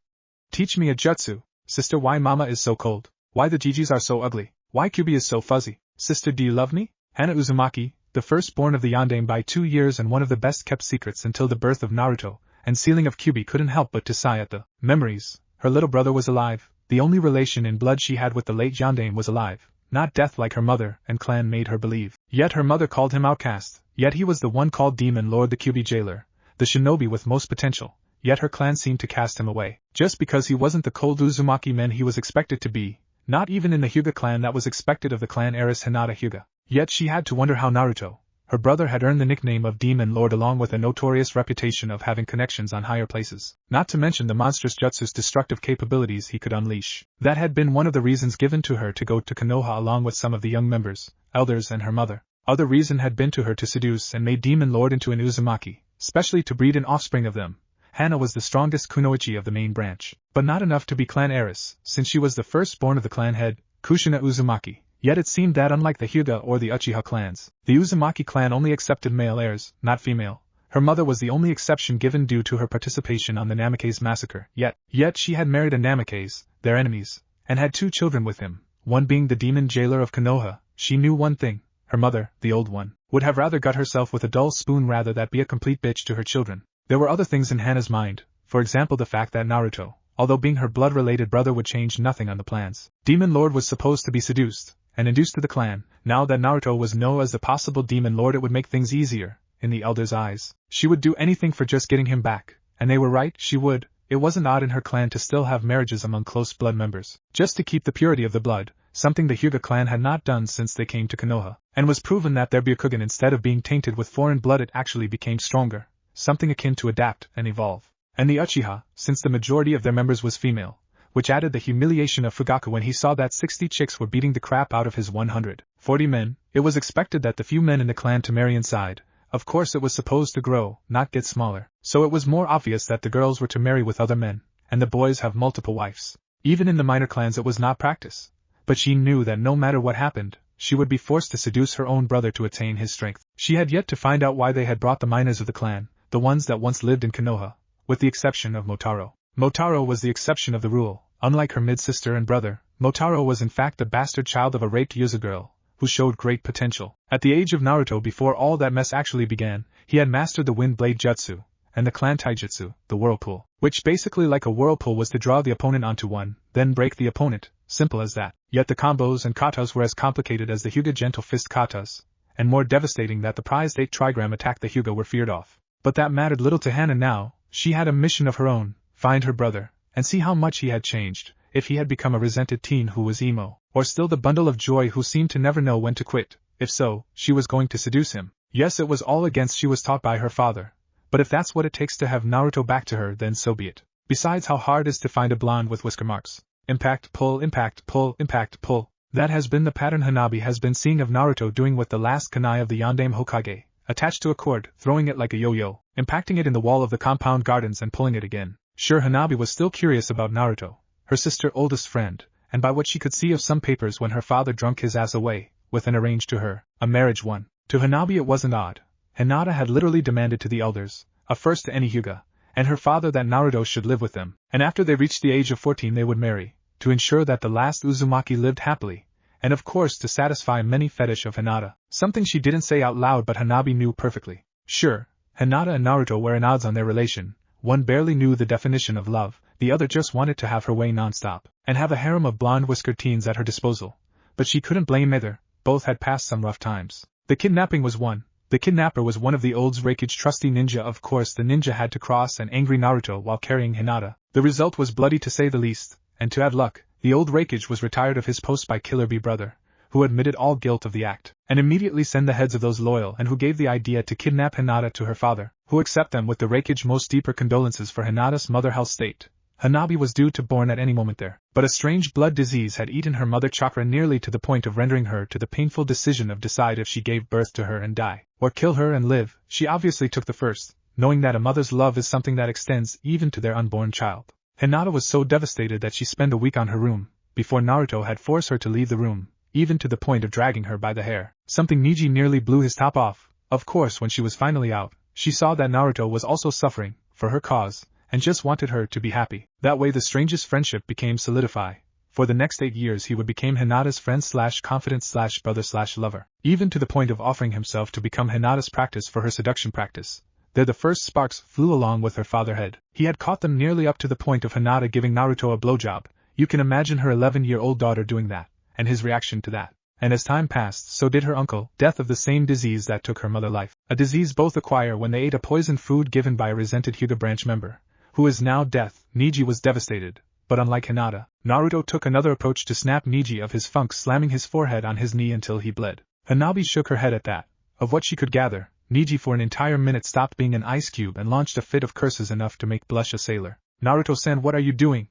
Teach me a jutsu. Sister, why mama is so cold? Why the Jijis are so ugly? Why Kyuubi is so fuzzy? Sister, do you love me? Hana Uzumaki, the firstborn of the Yondaime by 2 years and one of the best kept secrets until the birth of Naruto and sealing of Kyuubi, couldn't help but to sigh at the memories. Her little brother was alive. The only relation in blood she had with the late Yondaime was alive, not death like her mother and clan made her believe. Yet her mother called him outcast. Yet he was the one called Demon Lord, the Kyuubi jailer, the shinobi with most potential. Yet her clan seemed to cast him away, just because he wasn't the cold Uzumaki man he was expected to be, not even in the Hyuga clan that was expected of the clan heiress Hinata Hyuga. Yet she had to wonder how Naruto, her brother, had earned the nickname of Demon Lord along with a notorious reputation of having connections on higher places, not to mention the monstrous jutsu's destructive capabilities he could unleash. That had been one of the reasons given to her to go to Konoha along with some of the young members, elders and her mother. Other reason had been to her to seduce and made Demon Lord into an Uzumaki, specially to breed an offspring of them. Hana was the strongest kunoichi of the main branch, but not enough to be clan heiress, since she was the firstborn of the clan head, Kushina Uzumaki. Yet it seemed that unlike the Hyuga or the Uchiha clans, the Uzumaki clan only accepted male heirs, not female. Her mother was the only exception given due to her participation on the Namikaze massacre. Yet she had married a Namikaze, their enemies, and had 2 children with him, one being the demon jailer of Konoha. She knew one thing. Her mother, the old one, would have rather gut herself with a dull spoon rather than be a complete bitch to her children. There were other things in Hana's mind, for example the fact that Naruto, although being her blood-related brother, would change nothing on the plans. Demon Lord was supposed to be seduced, and induced to the clan. Now that Naruto was known as the possible demon lord, it would make things easier, in the elder's eyes. She would do anything for just getting him back, and they were right, she would. It wasn't odd in her clan to still have marriages among close blood members, just to keep the purity of the blood, something the Hyuga clan had not done since they came to Konoha, and was proven that their Byakugan, instead of being tainted with foreign blood, it actually became stronger, something akin to adapt and evolve. And the Uchiha, since the majority of their members was female, which added the humiliation of Fugaku when he saw that 60 chicks were beating the crap out of his 140 men. It was expected that the few men in the clan to marry inside. Of course it was supposed to grow, not get smaller, so it was more obvious that the girls were to marry with other men, and the boys have multiple wives. Even in the minor clans it was not practice, but she knew that no matter what happened, she would be forced to seduce her own brother to attain his strength. She had yet to find out why they had brought the minors of the clan, the ones that once lived in Konoha, with the exception of Motaro. Motaro was the exception of the rule. Unlike her mid-sister and brother, Motaro was in fact the bastard child of a raped Yakuza girl, who showed great potential. At the age of Naruto, before all that mess actually began, he had mastered the Wind Blade Jutsu, and the clan taijutsu, the whirlpool, which basically like a whirlpool was to draw the opponent onto one, then break the opponent, simple as that. Yet the combos and katas were as complicated as the Hyuga gentle fist katas, and more devastating that the prized 8 trigram attack the Hyuga were feared of. But that mattered little to Hana now. She had a mission of her own, find her brother, and see how much he had changed, if he had become a resented teen who was emo, or still the bundle of joy who seemed to never know when to quit. If so, she was going to seduce him. Yes, it was all against she was taught by her father, but if that's what it takes to have Naruto back to her, then so be it. Besides, how hard is to find a blonde with whisker marks? Impact, pull, impact, pull, impact, pull. That has been the pattern Hanabi has been seeing of Naruto doing with the last kunai of the Yondaime Hokage, attached to a cord, throwing it like a yo-yo, impacting it in the wall of the compound gardens and pulling it again. Sure, Hanabi was still curious about Naruto, her sister's oldest friend, and by what she could see of some papers when her father drunk his ass away, with an arranged to her, a marriage one. To Hanabi it wasn't odd. Hinata had literally demanded to the elders, a first to any Hyuga, and her father, that Naruto should live with them, and after they reached the age of 14 they would marry, to ensure that the last Uzumaki lived happily, and of course to satisfy many fetish of Hinata, something she didn't say out loud but Hanabi knew perfectly. Sure, Hinata and Naruto were in odds on their relation. One barely knew the definition of love, the other just wanted to have her way non-stop, and have a harem of blonde-whiskered teens at her disposal. But she couldn't blame either, both had passed some rough times. The kidnapping was one. The kidnapper was one of the old Raikage trusty ninja. Of course the ninja had to cross an angry Naruto while carrying Hinata. The result was bloody to say the least, and to add luck, the old Raikage was retired of his post by Killer Bee brother, who admitted all guilt of the act, and immediately sent the heads of those loyal and who gave the idea to kidnap Hinata to her father, who accept them with the Raikage most deeper condolences for Hinata's mother health state. Hanabi was due to born at any moment there, but a strange blood disease had eaten her mother chakra nearly to the point of rendering her to the painful decision of decide if she gave birth to her and die, or kill her and live. She obviously took the first, knowing that a mother's love is something that extends even to their unborn child. Hinata was so devastated that she spent a week on her room, before Naruto had forced her to leave the room, even to the point of dragging her by the hair. Something Niji nearly blew his top off. Of course, when she was finally out, she saw that Naruto was also suffering, for her cause, and just wanted her to be happy. That way the strangest friendship became solidified. For the next 8 years he would become Hinata's friend/confidant/brother/lover, even to the point of offering himself to become Hinata's practice for her seduction practice. There the first sparks flew along with her fatherhead. He had caught them nearly up to the point of Hinata giving Naruto a blowjob. You can imagine her 11-year-old daughter doing that, and his reaction to that. And as time passed, so did her uncle, death of the same disease that took her mother life. A disease both acquire when they ate a poisoned food given by a resented Hyuga branch member, who is now death. Niji was devastated, but unlike Hinata, Naruto took another approach to snap Niji of his funk, slamming his forehead on his knee until he bled. Hanabi shook her head at that. Of what she could gather, Niji for an entire minute stopped being an ice cube and launched a fit of curses enough to make blush a sailor. Naruto-san, what are you doing?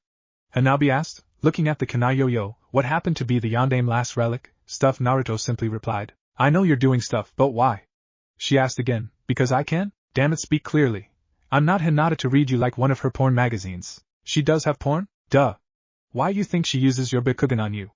Hanabi asked, looking at the kunai yo-yo. What happened to be the Yondaime last relic? Stuff. Naruto simply replied. I know you're doing stuff, but why? She asked again. Because I can? Damn it, speak clearly. I'm not Hinata to read you like one of her porn magazines. She does have porn? Duh. Why you think she uses your Byakugan on you?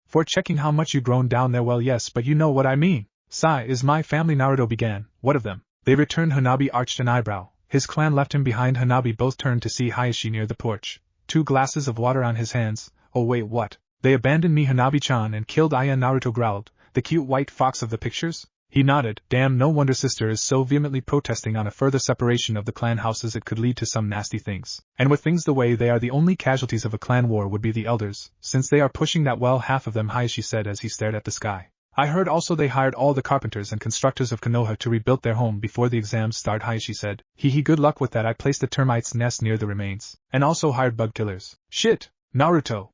For checking how much you grown down there? Well, yes, but you know what I mean. Sai is my family. Naruto began. What of them? They returned. Hanabi arched an eyebrow. His clan left him behind. Hanabi both turned to see Hayashi near the porch. 2 glasses of water on his hands. Oh wait, what? They abandoned me, Hanabi-chan, and killed Aya. Naruto growled. The cute white fox of the pictures? He nodded. Damn, no wonder sister is so vehemently protesting on a further separation of the clan houses. It could lead to some nasty things. And with things the way they are, the only casualties of a clan war would be the elders, since they are pushing that well, half of them high, she said as he stared at the sky. I heard also they hired all the carpenters and constructors of Konoha to rebuild their home before the exams start, high, she said. Good luck with that. I placed a termite's nest near the remains, and also hired bug killers. Shit, Naruto.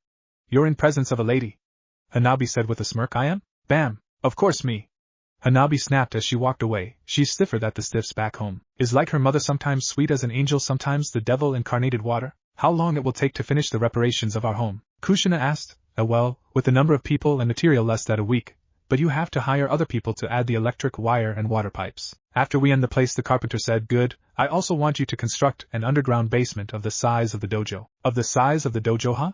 You're in presence of a lady, Hanabi said with a smirk. I am? Bam. Of course me. Hanabi snapped as she walked away. She's stiffer than the stiffs back home. Is like her mother, sometimes sweet as an angel, sometimes the devil incarnated water. How long it will take to finish the reparations of our home? Kushina asked. Well, with the number of people and material less than a week. But you have to hire other people to add the electric wire and water pipes. After we end the place, the carpenter said. Good. I also want you to construct an underground basement of the size of the dojo. Of the size of the dojo, huh?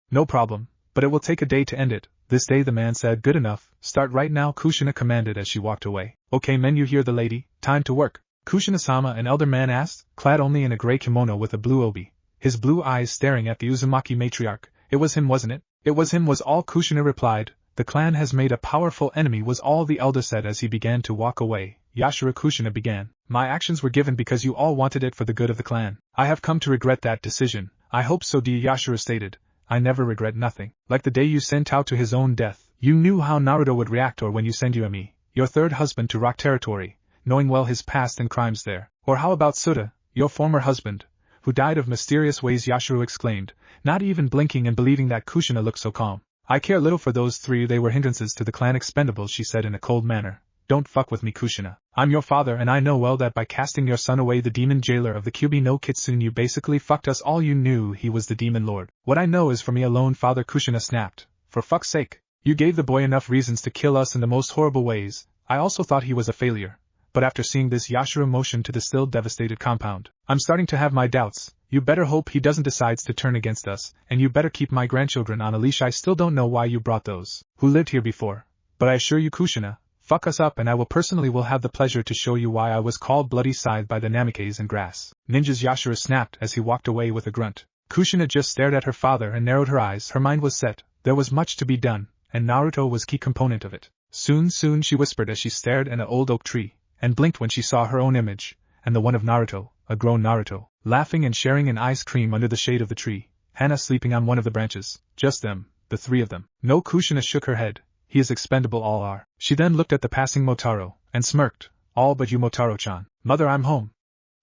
No problem, but it will take a day to end it. This day, the man said. Good enough. Start right now, Kushina commanded as she walked away. Okay men, you hear the lady. Time to work. Kushina-sama, an elder man asked, clad only in a gray kimono with a blue obi, his blue eyes staring at the Uzumaki matriarch. It was him, wasn't it? It was him, was all Kushina replied. The clan has made a powerful enemy, was all the elder said as he began to walk away. Yashiro, Kushina began. My actions were given because you all wanted it for the good of the clan. I have come to regret that decision. I hope so, Yashiro stated. I never regret nothing. Like the day you sent out to his own death, you knew how Naruto would react, or when you send Yuami, your third husband, to rock territory, knowing well his past and crimes there. Or how about Suda, your former husband, who died of mysterious ways, Yashiro exclaimed, not even blinking and believing that Kushina looked so calm. I care little for those three, they were hindrances to the clan expendables, she said in a cold manner. Don't fuck with me, Kushina. I'm your father, and I know well that by casting your son away, the demon jailer of the Kyubi no Kitsune, you basically fucked us all. You knew he was the demon lord. What I know is for me alone, father, Kushina snapped. For fuck's sake. You gave the boy enough reasons to kill us in the most horrible ways. I also thought he was a failure. But after seeing this, Yashiro motioned to the still devastated compound. I'm starting to have my doubts. You better hope he doesn't decide to turn against us, and you better keep my grandchildren on a leash. I still don't know why you brought those who lived here before, but I assure you, Kushina, fuck us up and I will personally have the pleasure to show you why I was called Bloody Scythe by the Namikes and grass ninjas, Yashiro snapped as he walked away with a grunt. Kushina just stared at her father and narrowed her eyes. Her mind was set. There was much to be done, and Naruto was key component of it. Soon, she whispered as she stared at an old oak tree, and blinked when she saw her own image, and the one of Naruto, a grown Naruto, laughing and sharing an ice cream under the shade of the tree, Hana sleeping on one of the branches, just them, the three of them. No, Kushina shook her head. He is expendable, all are. She then looked at the passing Motaro, and smirked. All but you, Motaro-chan. Mother, I'm home.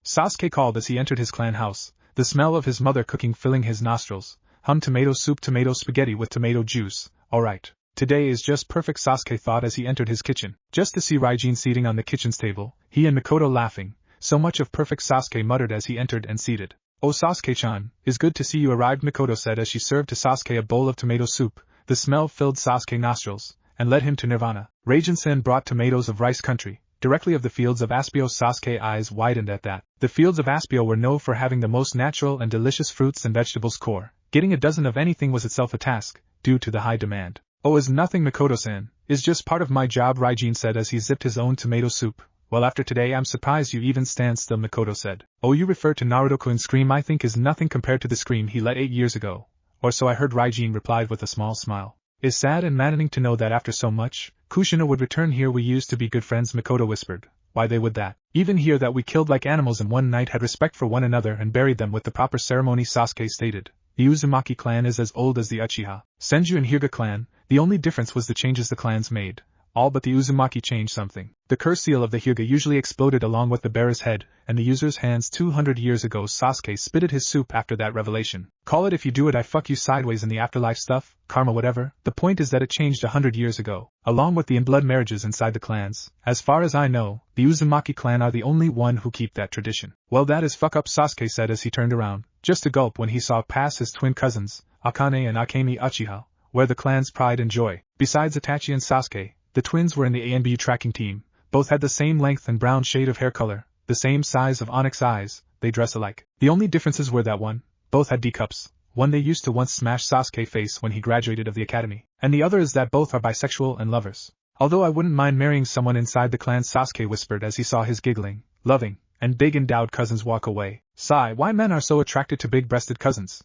Sasuke called as he entered his clan house, the smell of his mother cooking filling his nostrils. Tomato soup, tomato spaghetti with tomato juice. Alright. Today is just perfect, Sasuke thought as he entered his kitchen, just to see Raijin seating on the kitchen's table, he and Mikoto laughing. So much of perfect, Sasuke muttered as he entered and seated. Oh, Sasuke-chan, is good to see you arrived, Mikoto said as she served to Sasuke a bowl of tomato soup. The smell filled Sasuke's nostrils, and led him to nirvana. Raijin-sen brought tomatoes of rice country, directly of the fields of Aspio. Sasuke's eyes widened at that. The fields of Aspio were known for having the most natural and delicious fruits and vegetables core. Getting a dozen of anything was itself a task, due to the high demand. Oh, is nothing, Mikoto-san, is just part of my job, Raijin said as he zipped his own tomato soup. Well, after today I'm surprised you even stand still, Mikoto said. Oh, you refer to Naruto-kun's scream, I think is nothing compared to the scream he let 8 years ago. Or so I heard, Raijin replied with a small smile. It's sad and maddening to know that after so much, Kushina would return here. We used to be good friends, Mikoto whispered. Why they would that? Even here that we killed like animals and one night had respect for one another and buried them with the proper ceremony, Sasuke stated. The Uzumaki clan is as old as the Uchiha, Senju and Hyuga clan. The only difference was the changes the clans made. All but the Uzumaki changed something. The curse seal of the Hyuga usually exploded along with the bearer's head, and the user's hands 200 years ago. Sasuke spitted his soup after that revelation. Call it if you do it I fuck you sideways in the afterlife stuff, karma whatever. The point is that it changed 100 years ago, along with the in-blood marriages inside the clans. As far as I know, the Uzumaki clan are the only one who keep that tradition. Well, that is fuck up, Sasuke said as he turned around, just a gulp when he saw past his twin cousins, Akane and Akemi Uchiha, where the clan's pride and joy. Besides Itachi and Sasuke, the twins were in the ANBU tracking team. Both had the same length and brown shade of hair color, the same size of onyx eyes, they dress alike. The only differences were that both had D cups. One they used to once smash Sasuke's face when he graduated of the academy, and the other is that both are bisexual and lovers. Although I wouldn't mind marrying someone inside the clan, Sasuke whispered as he saw his giggling, loving, and big endowed cousins walk away. Sigh, why men are so attracted to big-breasted cousins?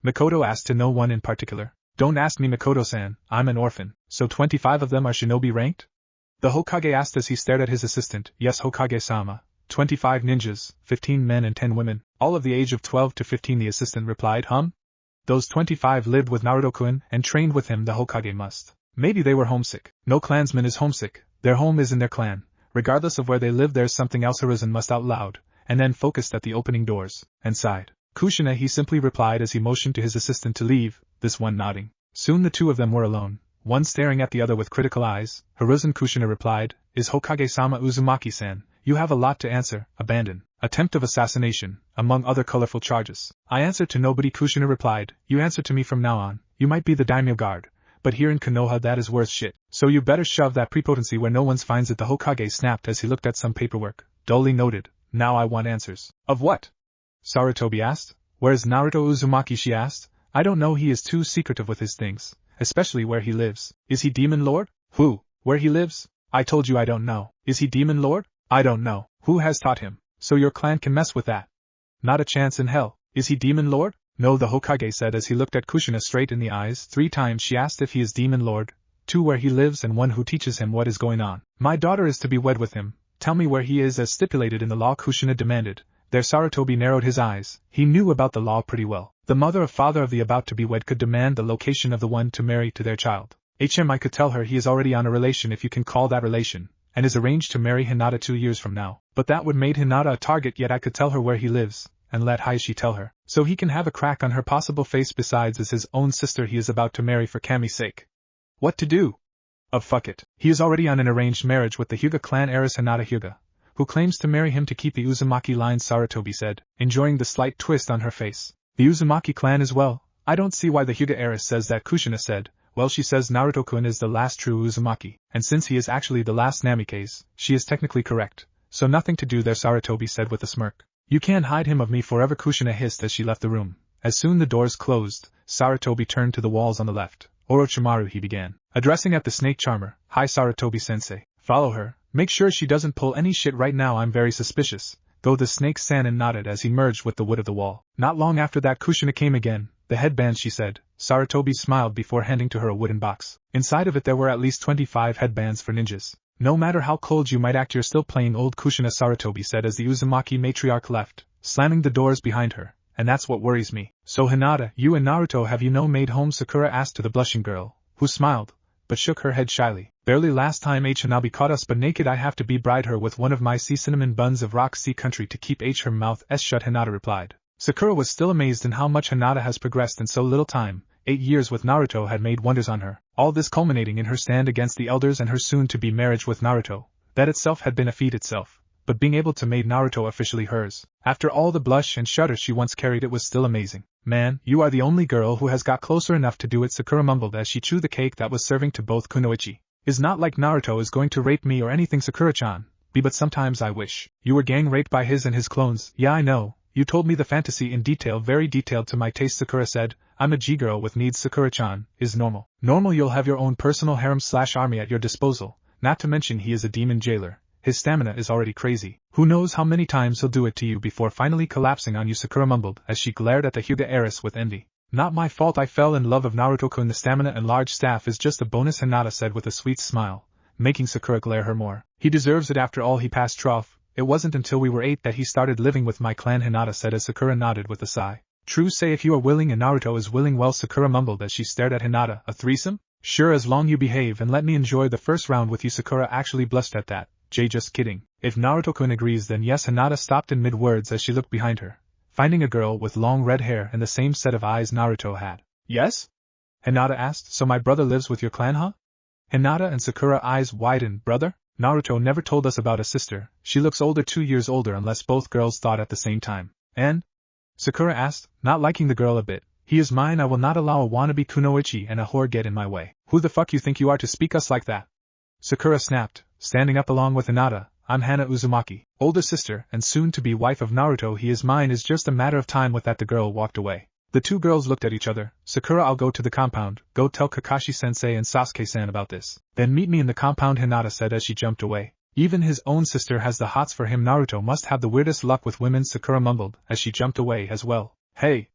Mikoto asked to no one in particular. Don't ask me, Mikoto-san, I'm an orphan, so 25 of them are shinobi ranked? The Hokage asked as he stared at his assistant. Yes, Hokage-sama. 25 ninjas, 15 men and 10 women, all of the age of 12 to 15, the assistant replied. Those 25 lived with Naruto-kun and trained with him, the Hokage must. Maybe they were homesick. No clansman is homesick, their home is in their clan. Regardless of where they live, there's something else. Hiruzen must out loud, and then focused at the opening doors, and sighed. Kushina, he simply replied as he motioned to his assistant to leave, this one nodding. Soon the two of them were alone, one staring at the other with critical eyes. Hiruzen, Kushina replied, is Hokage-sama Uzumaki-san, you have a lot to answer. Abandon, attempt of assassination, among other colorful charges. I answer to nobody, Kushina replied, you answer to me from now on. You might be the daimyo guard, but here in Konoha that is worth shit, so you better shove that prepotency where no one finds it. The Hokage snapped as he looked at some paperwork, dully noted, now I want answers. Of what? Sarutobi asked. Where's Naruto Uzumaki, she asked. I don't know, he is too secretive with his things, especially where he lives. Is he Demon Lord? Who? Where he lives? I told you I don't know. Is he Demon Lord? I don't know. Who has taught him? So your clan can mess with that? Not a chance in hell. Is he Demon Lord? No, the Hokage said as he looked at Kushina straight in the eyes. 3 times she asked if he is Demon Lord, 2 where he lives and 1 who teaches him what is going on. My daughter is to be wed with him. Tell me where he is as stipulated in the law, Kushina demanded. There Sarutobi narrowed his eyes. He knew about the law pretty well. The mother or father of the about to be wed could demand the location of the one to marry to their child. I could tell her he is already on a relation, if you can call that relation, and is arranged to marry Hinata 2 years from now. But that would made Hinata a target, yet I could tell her where he lives, and let Hayashi tell her, so he can have a crack on her possible face. Besides, as his own sister he is about to marry for Kami's sake. What to do? Fuck it. He is already on an arranged marriage with the Hyuga clan heiress Hinata Hyuga, who claims to marry him to keep the Uzumaki line, Sarutobi said, enjoying the slight twist on her face. The Uzumaki clan as well? I don't see why the Hyuga heiress says that, Kushina said. Well, she says Naruto-kun is the last true Uzumaki, and since he is actually the last Namikaze, she is technically correct. So nothing to do there, Sarutobi said with a smirk. You can't hide him of me forever, Kushina hissed as she left the room. As soon the doors closed, Sarutobi turned to the walls on the left. Orochimaru, he began, addressing at the snake charmer. Hi Sarutobi-sensei. Follow her. Make sure she doesn't pull any shit right now, I'm very suspicious. Though the snake Sanin nodded as he merged with the wood of the wall. Not long after that Kushina came again. The headband, she said. Sarutobi smiled before handing to her a wooden box. Inside of it there were at least 25 headbands for ninjas. No matter how cold you might act, you're still playing old, Kushina, Sarutobi said as the Uzumaki matriarch left, slamming the doors behind her. And that's what worries me. So Hinata, you and Naruto, have you no made home? Sakura asked to the blushing girl, who smiled, but shook her head shyly. Barely. Last time Hanabi caught us but naked, I have to bride her with one of my sea cinnamon buns of rock sea country to keep her mouth shut, Hinata replied. Sakura was still amazed in how much Hinata has progressed in so little time. 8 years with Naruto had made wonders on her, all this culminating in her stand against the elders and her soon-to-be marriage with Naruto. That itself had been a feat itself, but being able to make Naruto officially hers, after all the blush and shudder she once carried, it was still amazing. Man, you are the only girl who has got closer enough to do it, Sakura mumbled as she chewed the cake that was serving to both Kunoichi. Is not like Naruto is going to rape me or anything, Sakura-chan, but sometimes I wish you were gang raped by his and his clones. Yeah, I know. You told me the fantasy in detail, very detailed to my taste, Sakura said. I'm a G-girl with needs, Sakura-chan, is normal. Normal, you'll have your own personal harem/army at your disposal, not to mention he is a demon jailer. His stamina is already crazy. Who knows how many times he'll do it to you before finally collapsing on you, Sakura mumbled as she glared at the Hyuga heiress with envy. Not my fault I fell in love of Naruto-kun. The stamina and large staff is just a bonus, Hinata said with a sweet smile, making Sakura glare her more. He deserves it after all he passed trough. It wasn't until we were 8 that he started living with my clan, Hinata said as Sakura nodded with a sigh. True, say if you are willing and Naruto is willing. Well, Sakura mumbled as she stared at Hinata. A threesome? Sure, as long you behave and let me enjoy the first round with you. Sakura actually blushed at that. Jay, just kidding. If Naruto-kun agrees, then yes. Hinata stopped in mid-words as she looked behind her, finding a girl with long red hair and the same set of eyes Naruto had. Yes? Hinata asked. So my brother lives with your clan, huh? Hinata and Sakura eyes widened. Brother? Naruto never told us about a sister. She looks older, 2 years older, unless both girls thought at the same time. And? Sakura asked, not liking the girl a bit. He is mine. I will not allow a wannabe kunoichi and a whore get in my way. Who the fuck you think you are to speak us like that? Sakura snapped, standing up along with Hinata. I'm Hana Uzumaki, older sister and soon-to-be wife of Naruto. He is mine. Is just a matter of time. With that the girl walked away. The two girls looked at each other. Sakura, I'll go to the compound. Go tell Kakashi-sensei and Sasuke-san about this. Then meet me in the compound, Hinata said as she jumped away. Even his own sister has the hots for him. Naruto must have the weirdest luck with women, Sakura mumbled as she jumped away as well. Hey!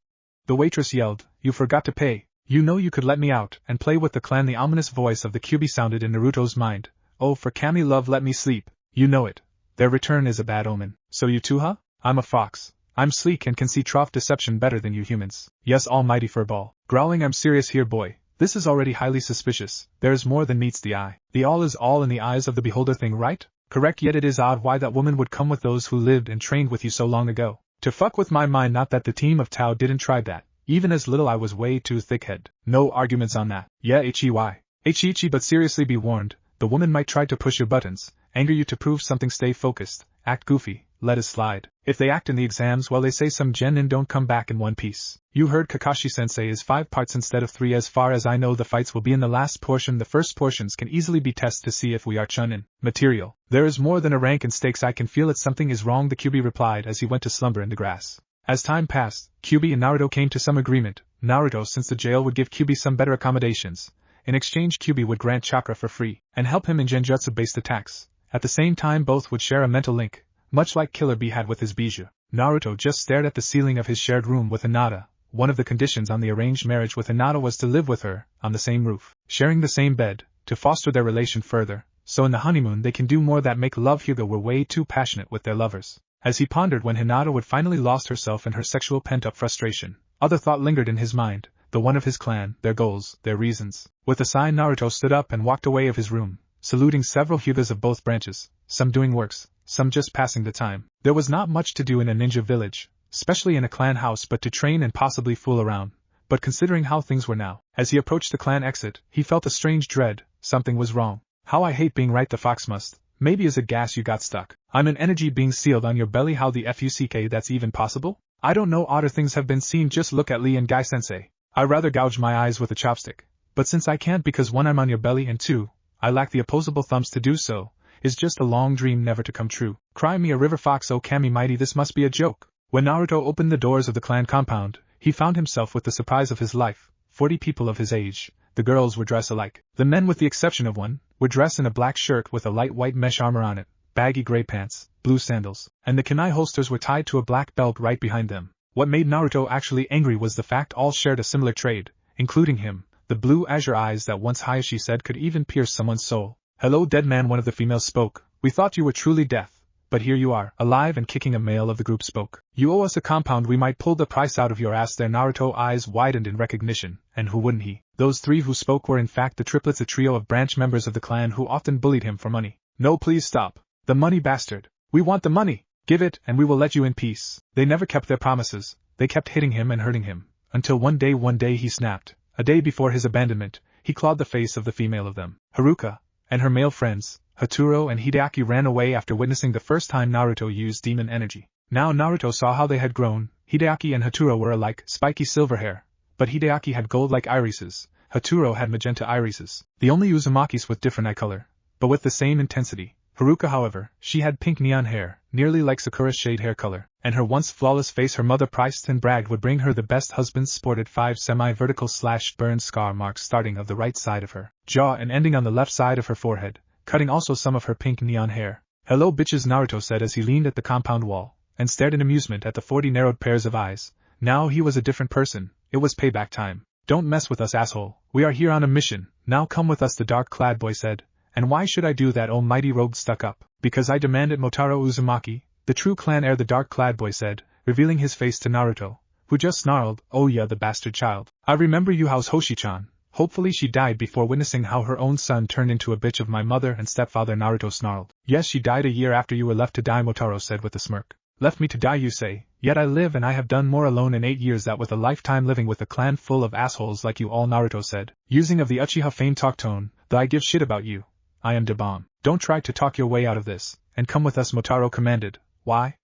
The waitress yelled, you forgot to pay. You know you could let me out and play with the clan. The ominous voice of the Kyuubi sounded in Naruto's mind. Oh, for Kami love let me sleep, you know it. Their return is a bad omen. So you too, huh? I'm a fox. I'm sleek and can see trough deception better than you humans. Yes, almighty furball. Growling, I'm serious here, boy. This is already highly suspicious. There is more than meets the eye. The all is all in the eyes of the beholder thing, right? Correct, yet it is odd why that woman would come with those who lived and trained with you so long ago. To fuck with my mind, not that the team of Tao didn't try that. Even as little I was way too thick-head. No arguments on that. Yeah, H-E-Y. But seriously be warned, the woman might try to push your buttons, anger you to prove something, stay focused, act goofy, let it slide. If they act in the exams, well, they say some genin don't come back in one piece. You heard Kakashi-sensei is 5 parts instead of 3. As far as I know, the fights will be in the last portion. The first portions can easily be tested to see if we are chunin material. There is more than a rank and stakes. I can feel it. Something is wrong, the Kyuubi replied as he went to slumber in the grass. As time passed, Kyuubi and Naruto came to some agreement. Naruto, since the jail would give Kyuubi some better accommodations. In exchange, Kyuubi would grant chakra for free, and help him in genjutsu-based attacks. At the same time, both would share a mental link, much like Killer Bee had with his Bijou. Naruto just stared at the ceiling of his shared room with Hinata. One of the conditions on the arranged marriage with Hinata was to live with her, on the same roof, sharing the same bed, to foster their relation further, so in the honeymoon they can do more that make love. Hugo were way too passionate with their lovers. As he pondered when Hinata would finally lost herself in her sexual pent-up frustration, other thought lingered in his mind, the one of his clan, their goals, their reasons. With a sigh, Naruto stood up and walked away of his room, saluting several Hyugas of both branches, some doing works, some just passing the time. There was not much to do in a ninja village, especially in a clan house, but to train and possibly fool around. But considering how things were now, as he approached the clan exit, he felt a strange dread. Something was wrong. How I hate being right, the fox must. Maybe is it gas you got stuck? I'm an energy being sealed on your belly. How the fuck that's even possible? I don't know, odder things have been seen. Just look at Lee and Guy sensei. I rather gouge my eyes with a chopstick. But since I can't because 1, I'm on your belly, and 2, I lack the opposable thumbs to do so, is just a long dream never to come true. Cry me a river, fox, oh Kami mighty, this must be a joke. When Naruto opened the doors of the clan compound, he found himself with the surprise of his life. 40 people of his age. The girls were dressed alike. The men, with the exception of one, were dressed in a black shirt with a light white mesh armor on it, baggy gray pants, blue sandals, and the kunai holsters were tied to a black belt right behind them. What made Naruto actually angry was the fact all shared a similar trade, including him, the blue azure eyes that once Hayashi said could even pierce someone's soul. Hello, dead man, one of the females spoke. We thought you were truly death. But here you are, alive and kicking. A male of the group spoke. You owe us a compound, we might pull the price out of your ass there. Naruto eyes widened in recognition, and who wouldn't he? Those 3 who spoke were in fact the triplets, a trio of branch members of the clan who often bullied him for money. No, please stop. The money, bastard. We want the money. Give it, and we will let you in peace. They never kept their promises. They kept hitting him and hurting him, until one day he snapped. A day before his abandonment, he clawed the face of the female of them. Haruka, and her male friends, Haturo and Hideaki, ran away after witnessing the first time Naruto used demon energy. Now Naruto saw how they had grown. Hideaki and Haturo were alike, spiky silver hair, but Hideaki had gold-like irises, Haturo had magenta irises, the only Uzumakis with different eye color, but with the same intensity. Haruka, however, she had pink neon hair, nearly like Sakura's shade hair color, and her once flawless face. Her mother prized and bragged would bring her the best husbands. Sported 5 semi-vertical slashed burn scar marks starting of the right side of her jaw and ending on the left side of her forehead, cutting also some of her pink neon hair. Hello bitches, Naruto said as he leaned at the compound wall, and stared in amusement at the 40 narrowed pairs of eyes. Now he was a different person. It was payback time. Don't mess with us, asshole. We are here on a mission. Now come with us, the dark-clad boy said. And why should I do that, oh mighty rogue stuck up? Because I demand it, Motaro Uzumaki, the true clan heir, the dark-clad boy said, revealing his face to Naruto, who just snarled, oh yeah, the bastard child. I remember you, how's Hoshi-chan? Hopefully she died before witnessing how her own son turned into a bitch of my mother and stepfather, Naruto snarled. Yes, she died a year after you were left to die, Motaro said with a smirk. Left me to die, you say? Yet I live, and I have done more alone in 8 years that with a lifetime living with a clan full of assholes like you all, Naruto said, using of the Uchiha fame talk tone, though I give shit about you. I am Debon. Don't try to talk your way out of this, and come with us, Motaro commanded. Why?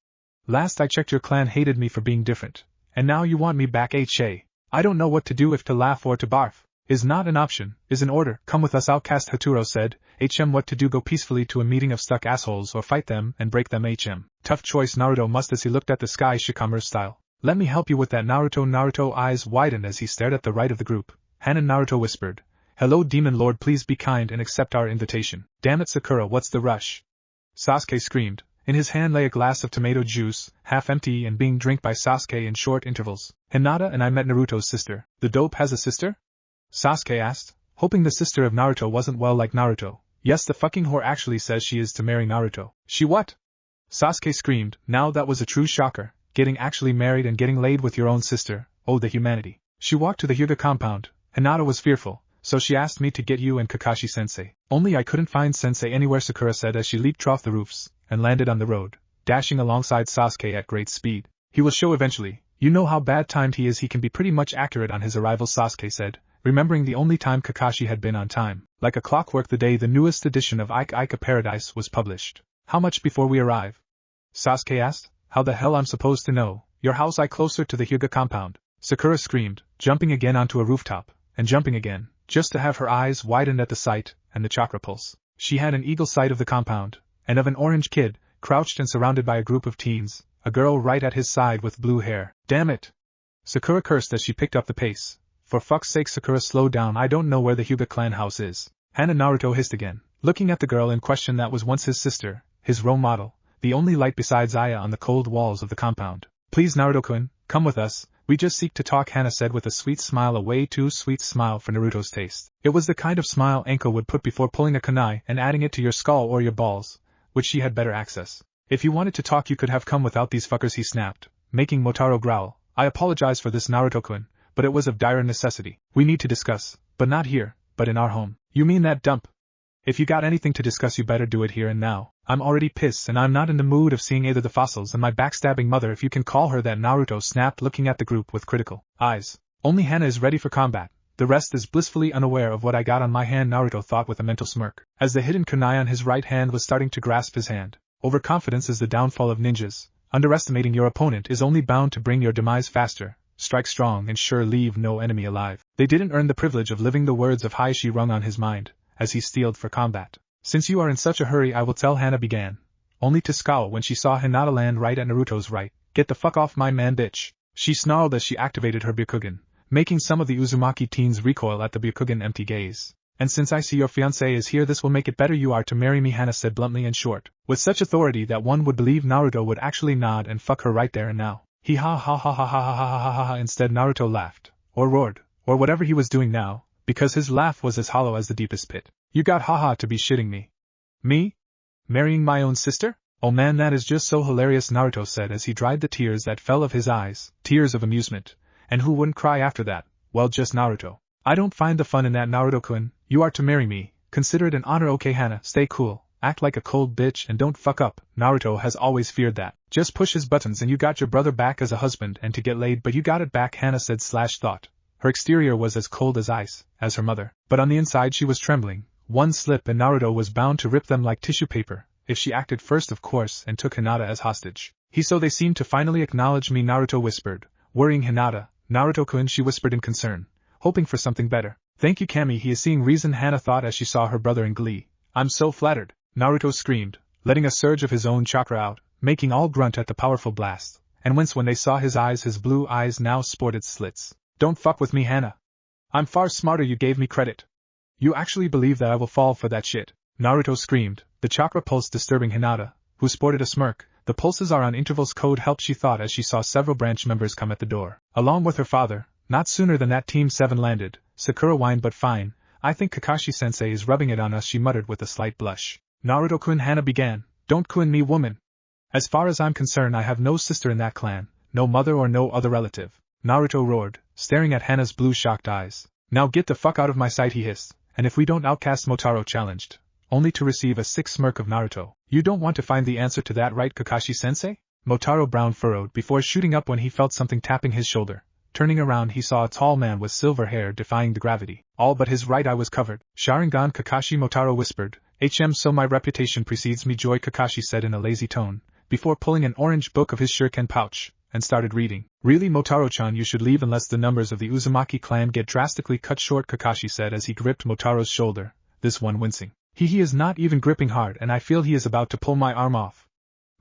Last I checked your clan hated me for being different, and now you want me back, HA. I don't know what to do, if to laugh or to barf. Is not an option, is an order. Come with us, outcast, Haturo said. HM, what to do? Go peacefully to a meeting of stuck assholes or fight them and break them, HM. Tough choice, Naruto must, as he looked at the sky Shikamaru's style. Let me help you with that, Naruto. Naruto eyes widened as he stared at the right of the group. Hanan, Naruto whispered. Hello, Demon Lord, please be kind and accept our invitation. Damn it, Sakura, what's the rush? Sasuke screamed. In his hand lay a glass of tomato juice, half empty and being drank by Sasuke in short intervals. Hinata and I met Naruto's sister. The dope has a sister? Sasuke asked, hoping the sister of Naruto wasn't well like Naruto. Yes, the fucking whore actually says she is to marry Naruto. She what? Sasuke screamed. Now that was a true shocker, getting actually married and getting laid with your own sister. Oh, the humanity. She walked to the Hyuga compound. Hinata was fearful, so she asked me to get you and Kakashi-sensei. Only I couldn't find sensei anywhere, Sakura said as she leaped off the roofs and landed on the road, dashing alongside Sasuke at great speed. He will show eventually. You know how bad timed he is, he can be pretty much accurate on his arrival, Sasuke said, remembering the only time Kakashi had been on time. Like a clockwork the day the newest edition of Ika Paradise was published. How much before we arrive? Sasuke asked. How the hell I'm supposed to know? Your house I closer to the Hyuga compound. Sakura screamed, jumping again onto a rooftop, and jumping again, just to have her eyes widened at the sight, and the chakra pulse. She had an eagle sight of the compound, and of an orange kid, crouched and surrounded by a group of teens, a girl right at his side with blue hair. Damn it! Sakura cursed as she picked up the pace. For fuck's sake, Sakura, slow down, I don't know where the Hyuga clan house is. Hana, Naruto hissed again, looking at the girl in question that was once his sister, his role model, the only light besides Aya on the cold walls of the compound. Please, Naruto-kun, come with us, we just seek to talk, Hana said with a sweet smile, a way too sweet smile for Naruto's taste. It was the kind of smile Enko would put before pulling a kunai and adding it to your skull or your balls, which she had better access. If you wanted to talk you could have come without these fuckers, he snapped, making Motaro growl. I apologize for this, Naruto-kun, but it was of dire necessity. We need to discuss, but not here, but in our home. You mean that dump? If you got anything to discuss you better do it here and now. I'm already pissed and I'm not in the mood of seeing either the fossils and my backstabbing mother, if you can call her that, Naruto snapped, looking at the group with critical eyes. Only Hana is ready for combat. The rest is blissfully unaware of what I got on my hand, Naruto thought with a mental smirk, as the hidden kunai on his right hand was starting to grasp his hand. Overconfidence is the downfall of ninjas. Underestimating your opponent is only bound to bring your demise faster. Strike strong and sure leave no enemy alive. They didn't earn the privilege of living, the words of Hayashi rung on his mind, as he steeled for combat. Since you are in such a hurry, I will tell, Hana began, only to scowl when she saw Hinata land right at Naruto's right. Get the fuck off my man, bitch. She snarled as she activated her Byakugan, making some of the Uzumaki teens recoil at the Byakugan empty gaze. And since I see your fiance is here, this will make it better. You are to marry me, Hana said bluntly and short, with such authority that one would believe Naruto would actually nod and fuck her right there and now. He ha ha ha ha ha ha ha ha ha ha. Instead Naruto laughed, or roared, or whatever he was doing now, because his laugh was as hollow as the deepest pit. You got haha to be shitting me. Me? Marrying my own sister? Oh man, that is just so hilarious, Naruto said as he dried the tears that fell of his eyes, tears of amusement. And who wouldn't cry after that? Well, just Naruto. I don't find the fun in that, Naruto-kun. You are to marry me. Consider it an honor, okay Hana, stay cool. Act like a cold bitch and don't fuck up. Naruto has always feared that. Just push his buttons and you got your brother back as a husband and to get laid, but you got it back, Hana said / thought. Her exterior was as cold as ice, as her mother, but on the inside she was trembling. One slip and Naruto was bound to rip them like tissue paper, if she acted first of course and took Hinata as hostage. So they seemed to finally acknowledge me, Naruto whispered, worrying Hinata. Naruto-kun, she whispered in concern, hoping for something better. Thank you, Kami, he is seeing reason, Hana thought as she saw her brother in glee. I'm so flattered, Naruto screamed, letting a surge of his own chakra out, making all grunt at the powerful blast, and wince when they saw his eyes. His blue eyes now sported slits. Don't fuck with me, Hana. I'm far smarter, you gave me credit. You actually believe that I will fall for that shit? Naruto screamed, the chakra pulse disturbing Hinata, who sported a smirk. The pulses are on intervals, code helped, she thought as she saw several branch members come at the door, along with her father. Not sooner than that Team 7 landed. Sakura whined, but fine, I think Kakashi-sensei is rubbing it on us, she muttered with a slight blush. Naruto-kun, Hana began, don't kun me, woman. As far as I'm concerned I have no sister in that clan, no mother or no other relative. Naruto roared, staring at Hana's blue shocked eyes. Now get the fuck out of my sight, he hissed, and if we don't outcast, Motaro challenged, only to receive a sick smirk of Naruto. You don't want to find the answer to that, right, Kakashi-sensei? Motaro brow furrowed before shooting up when he felt something tapping his shoulder. Turning around he saw a tall man with silver hair defying the gravity. All but his right eye was covered. Sharingan, Kakashi, Motaro whispered. So my reputation precedes me, joy, Kakashi said in a lazy tone, before pulling an orange book of his shuriken pouch, and started reading. Really, Motaro-chan, you should leave unless the numbers of the Uzumaki clan get drastically cut short, Kakashi said as he gripped Motaro's shoulder, this one wincing. He is not even gripping hard and I feel he is about to pull my arm off.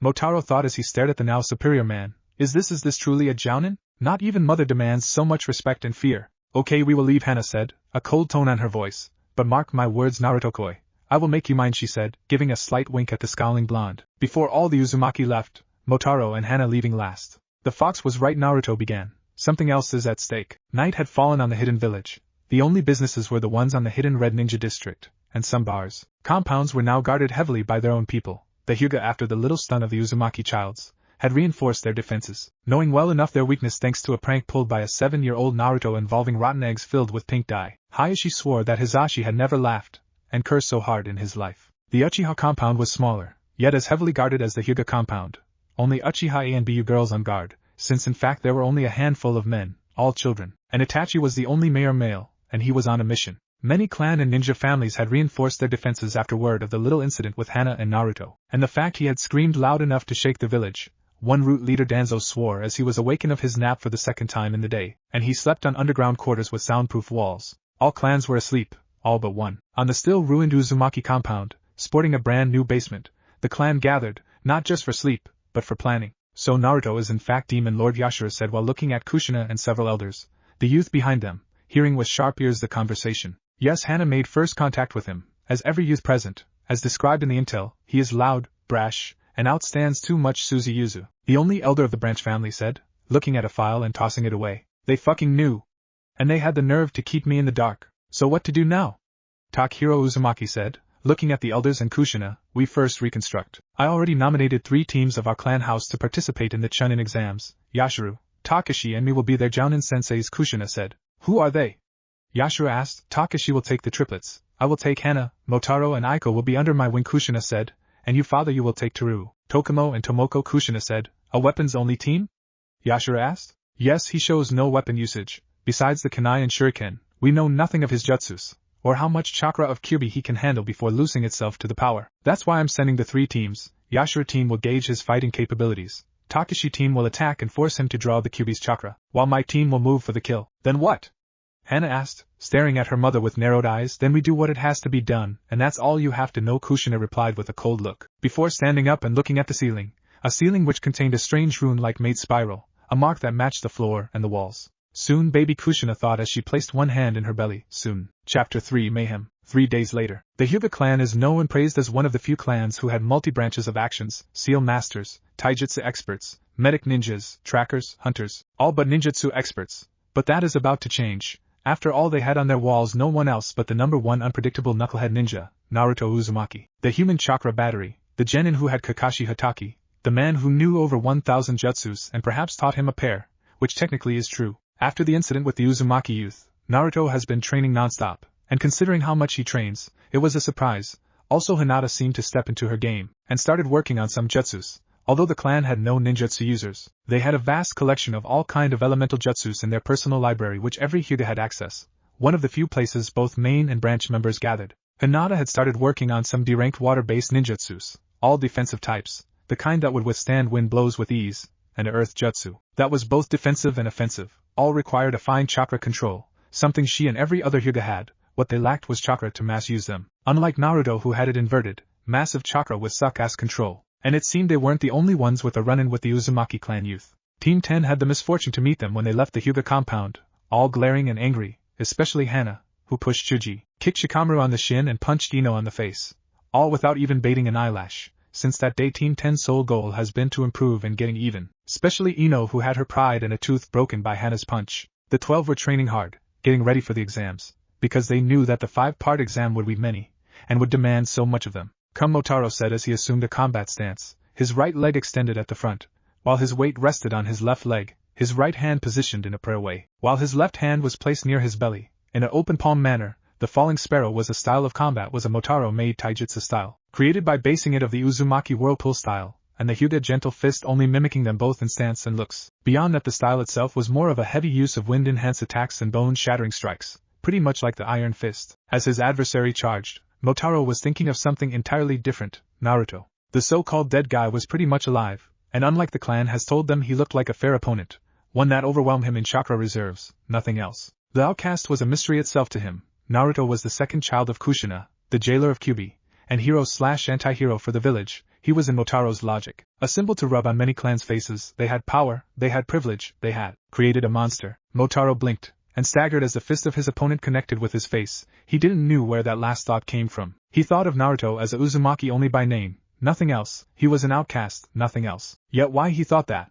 Motaro thought as he stared at the now superior man. Is this truly a jounin? Not even mother demands so much respect and fear. Okay, we will leave, Hana said, a cold tone on her voice. But mark my words, Naruto-koi. I will make you mine, she said, giving a slight wink at the scowling blonde. Before all the Uzumaki left, Motaro and Hana leaving last. The fox was right, Naruto began. Something else is at stake. Night had fallen on the hidden village. The only businesses were the ones on the hidden red ninja district, and some bars. Compounds were now guarded heavily by their own people. The Hyuga, after the little stun of the Uzumaki childs, had reinforced their defenses, knowing well enough their weakness thanks to a prank pulled by a 7-year-old Naruto involving rotten eggs filled with pink dye. Hayashi swore that Hisashi had never laughed and cursed so hard in his life. The Uchiha compound was smaller, yet as heavily guarded as the Hyuga compound. Only Uchiha A and BU girls on guard, since in fact there were only a handful of men, all children, and Itachi was the only mayor male, and he was on a mission. Many clan and ninja families had reinforced their defenses after word of the little incident with Hana and Naruto, and the fact he had screamed loud enough to shake the village. One root leader Danzo swore as he was awakened of his nap for the second time in the day, and he slept on underground quarters with soundproof walls. All clans were asleep, all but one. On the still ruined Uzumaki compound, sporting a brand new basement, the clan gathered, not just for sleep, but for planning. So Naruto is in fact Demon Lord, Yashiro said while looking at Kushina and several elders, the youth behind them, hearing with sharp ears the conversation. Yes, Hana made first contact with him, as every youth present, as described in the intel, he is loud, brash, and outstands too much Suzy Yuzu. The only elder of the branch family said, looking at a file and tossing it away. They fucking knew. And they had the nerve to keep me in the dark. So what to do now? Takahiro Uzumaki said, looking at the elders and Kushina, we first reconstruct. I already nominated 3 teams of our clan house to participate in the Chunin exams. Yashiro, Takashi and me will be their Jounin senseis, Kushina said. Who are they? Yashiro asked. Takashi will take the triplets. I will take Hana, Motaro and Aiko will be under my wing, Kushina said. And you father you will take Teru, Tokumo and Tomoko, Kushina said. A weapons-only team? Yashiro asked. Yes, he shows no weapon usage. Besides the kunai and shuriken, we know nothing of his jutsus, or how much chakra of Kyuubi he can handle before losing itself to the power. That's why I'm sending the 3 teams. Yashiro team will gauge his fighting capabilities. Takashi team will attack and force him to draw the Kyuubi's chakra, while my team will move for the kill. Then what? Hana asked, staring at her mother with narrowed eyes. Then we do what it has to be done, and that's all you have to know, Kushina replied with a cold look, before standing up and looking at the ceiling, a ceiling which contained a strange rune-like made spiral, a mark that matched the floor and the walls. Soon, baby, Kushina thought as she placed one hand in her belly. Soon. Chapter 3 Mayhem. 3 days later. The Hyuga clan is known and praised as one of the few clans who had multi-branches of actions, seal masters, taijutsu experts, medic ninjas, trackers, hunters, all but ninjutsu experts. But that is about to change. After all, they had on their walls no one else but the number 1 unpredictable knucklehead ninja, Naruto Uzumaki, the human chakra battery, the genin who had Kakashi Hatake, the man who knew over 1,000 jutsus and perhaps taught him a pair, which technically is true. After the incident with the Uzumaki youth, Naruto has been training non-stop, and considering how much he trains, it was a surprise. Also, Hinata seemed to step into her game, and started working on some jutsus. Although the clan had no ninjutsu users, they had a vast collection of all kind of elemental jutsus in their personal library which every Hyuga had access, one of the few places both main and branch members gathered. Hinata had started working on some D-ranked water-based ninjutsus, all defensive types, the kind that would withstand wind blows with ease, and a earth jutsu, that was both defensive and offensive. All required a fine chakra control, something she and every other Hyuga had. What they lacked was chakra to mass use them. Unlike Naruto, who had it inverted, massive chakra with suck-ass control. And it seemed they weren't the only ones with a run-in with the Uzumaki clan youth. Team 10 had the misfortune to meet them when they left the Hyuga compound, all glaring and angry, especially Hana, who pushed Chuji, kicked Shikamaru on the shin and punched Ino on the face. All without even baiting an eyelash. Since that day, Team 10's sole goal has been to improve and getting even, especially Ino, who had her pride and a tooth broken by Hana's punch. The 12 were training hard, getting ready for the exams, because they knew that the 5-part exam would be many, and would demand so much of them. Come, Motaro said as he assumed a combat stance, his right leg extended at the front, while his weight rested on his left leg, his right hand positioned in a prayer way, while his left hand was placed near his belly, in an open palm manner. The falling sparrow was a style of combat, was a Motaro-made taijutsu style, created by basing it of the Uzumaki whirlpool style, and the Hyuga gentle fist only mimicking them both in stance and looks. Beyond that, the style itself was more of a heavy use of wind-enhanced attacks and bone-shattering strikes, pretty much like the Iron Fist. As his adversary charged, Motaro was thinking of something entirely different. Naruto, the so-called dead guy, was pretty much alive, and unlike the clan has told them, he looked like a fair opponent, one that overwhelmed him in chakra reserves, nothing else. The outcast was a mystery itself to him. Naruto was the second child of Kushina, the jailer of Kyuubi, and hero/anti-hero for the village. He was in Motaro's logic, a symbol to rub on many clans' faces. They had power, they had privilege, they had created a monster. Motaro blinked, and staggered as the fist of his opponent connected with his face. He didn't know where that last thought came from. He thought of Naruto as a Uzumaki only by name, nothing else. He was an outcast, nothing else. Yet why he thought that?